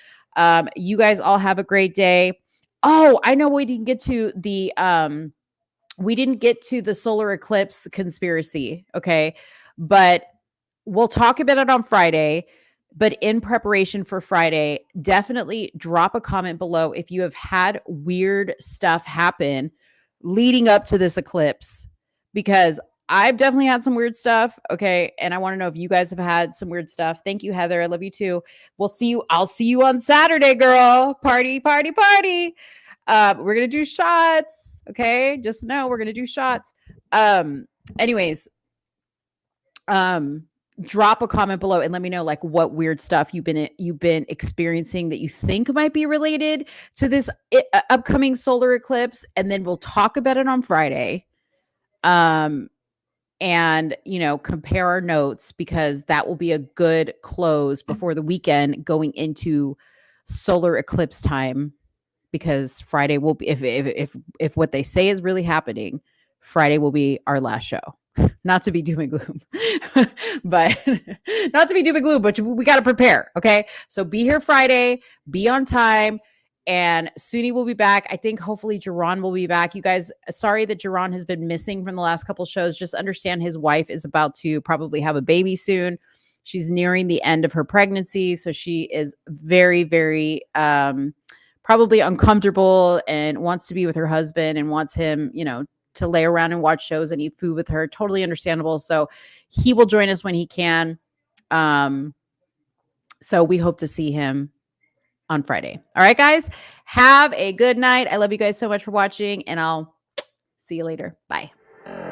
You guys all have a great day. Oh, I know we didn't get to the solar eclipse conspiracy. Okay. But we'll talk about it on Friday. But in preparation for Friday, definitely drop a comment below if you have had weird stuff happen leading up to this eclipse, because I've definitely had some weird stuff. Okay. And I want to know if you guys have had some weird stuff. Thank you, Heather. I love you too. We'll see you. I'll see you on Saturday, girl. Party, party, party. We're going to do shots. Okay. Just know we're going to do shots. Anyways, drop a comment below and let me know like what weird stuff you've been experiencing that you think might be related to this upcoming solar eclipse, and then we'll talk about it on Friday. And compare our notes, because that will be a good close before the weekend going into solar eclipse time, because Friday will be, if what they say is really happening, Friday will be our last show. Not to be doom and gloom, but we got to prepare. Okay. So be here Friday, be on time, and Soonie will be back. I think hopefully Jerron will be back. You guys, sorry that Jerron has been missing from the last couple shows. Just understand his wife is about to probably have a baby soon. She's nearing the end of her pregnancy. So she is very, very, probably uncomfortable and wants to be with her husband and wants him, to lay around and watch shows and eat food with her. Totally understandable. So he will join us when he can. So we hope to see him on Friday. All right, guys, have a good night. I love you guys so much for watching, and I'll see you later. Bye.